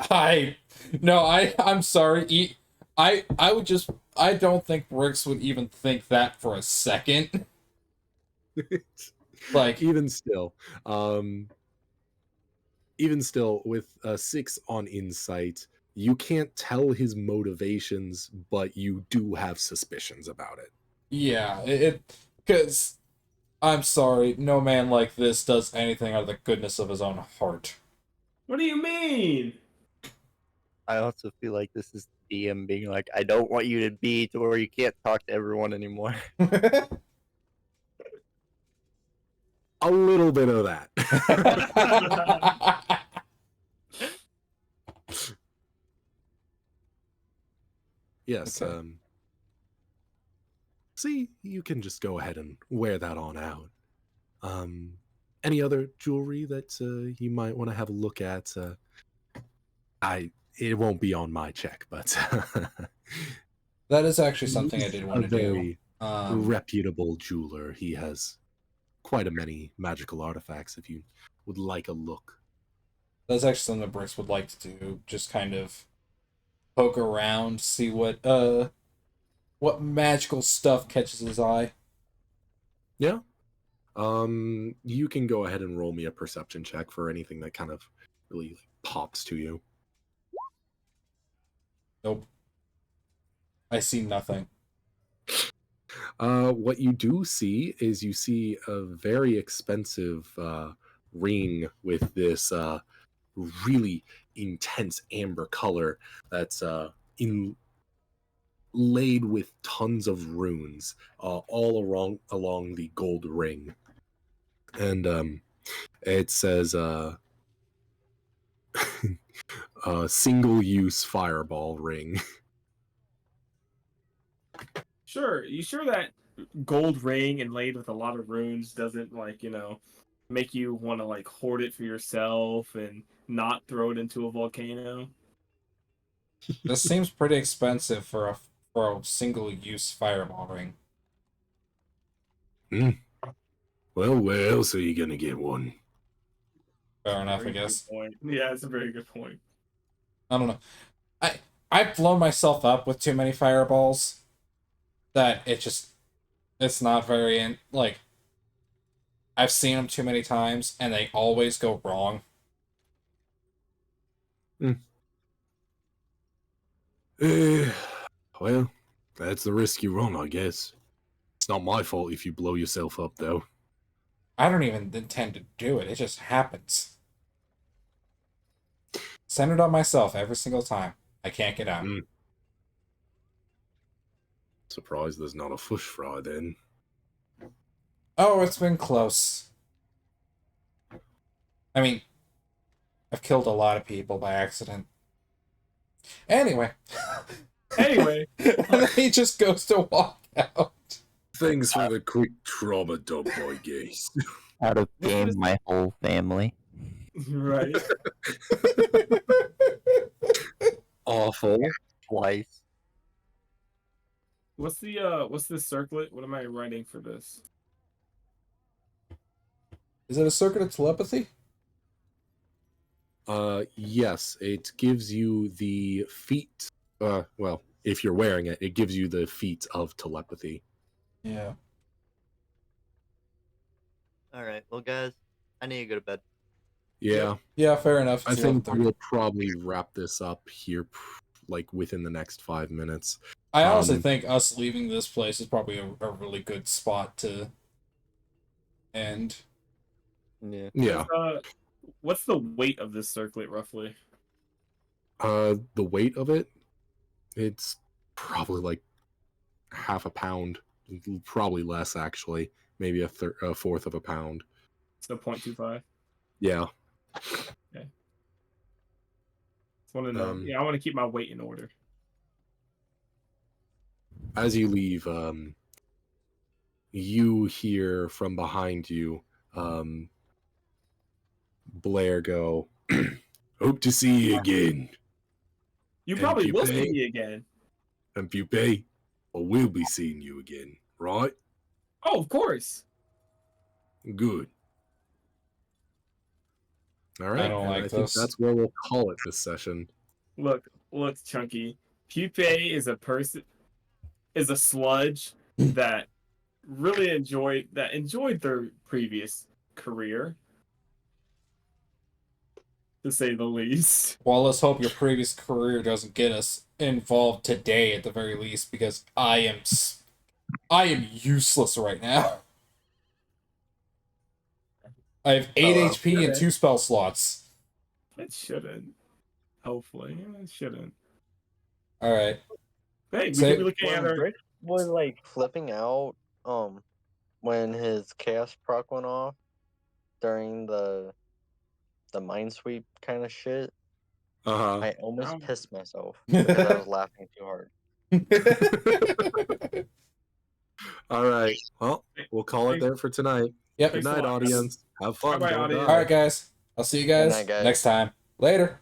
I'm sorry. I don't think Brooks would even think that for a second. Like, even still, with a 6 on insight, you can't tell his motivations, but you do have suspicions about it. yeah, because I'm sorry, no man like this does anything out of the goodness of his own heart. What do you mean? I also feel like this is DM being like, I don't want you to be to where you can't talk to everyone anymore. A little bit of that. Yes. Okay. See, you can just go ahead and wear that on out. Any other jewelry that you might want to have a look at? It won't be on my check, but That is actually something I did want to do. Very reputable jeweler. He has quite a many magical artifacts. If you would like a look, That's actually something that Brooks would like to do. Just kind of poke around, see what magical stuff catches his eye. yeah. You can go ahead and roll me a perception check for anything that kind of really pops to you. Nope. I see nothing. What you do see is you see a very expensive ring with this really intense amber color that's laid with tons of runes all along the gold ring, and it says single-use fireball ring. Sure. You sure that gold ring inlaid with a lot of runes doesn't make you want to hoard it for yourself and not throw it into a volcano? This seems pretty expensive for a single-use fireball ring. Well, where else are you gonna get one? Fair enough, I Very good guess. point. Yeah, it's a very good point. I don't know. I've blown myself up with too many fireballs that it's not very like I've seen them too many times and they always go wrong. Well, that's the risk you run, I guess. It's not my fault if you blow yourself up, though. I don't even intend to do it. It just happens. Centered on myself every single time. I can't get out. Surprised there's not a fish fry then. Oh, it's been close. I mean, I've killed a lot of people by accident. Anyway. Anyway. And then he just goes to walk out. Thanks for the quick trauma dump, I guess. Out of game my whole family. Right. Awful. Twice. What's this circlet? What am I writing for this? Is it a circuit of telepathy? Yes, it gives you the feat. Well, if you're wearing it, it gives you the feat of telepathy. Yeah. Alright, well guys, I need to go to bed. Yeah. Yeah, fair enough. I It's think 11:30. we'll probably wrap this up here, like, within the next 5 minutes. I honestly think us leaving this place is probably a really good spot to end. Yeah. Yeah. What's the weight of this circlet roughly? The weight of it, it's probably like half a pound. Probably less, actually. Maybe a fourth of a pound. So 0.25. Yeah. Okay. Just want to know. Yeah, I want to keep my weight in order. As you leave, you hear from behind you, Blair go, "Hope to see you again." You And probably will see Pupae? me again. And Pupae, I will be seeing you again, right? Oh, of course. Good. All right. don't and like I think this. that's where we'll call it this session. Look, Chunky. Pupae is a sludge that really enjoyed their previous career, to say the least. Well, let's hope your previous career doesn't get us involved today at the very least, because I am useless right now. I have 8 HP and 2 spell slots. It shouldn't. Hopefully, it shouldn't. All right. Hey, we Say- could be looking at When our. Brick was like flipping out, when his chaos proc went off during the minesweep kind of shit, Uh-huh. I almost Ow. pissed myself because I was laughing too hard. All right. Well, we'll call it there for tonight. Yep. Good Thanks a night, lot. audience. Have fun. Bye-bye, Don't audience. die. All right, guys. I'll see you guys Good night, guys. next time. Later.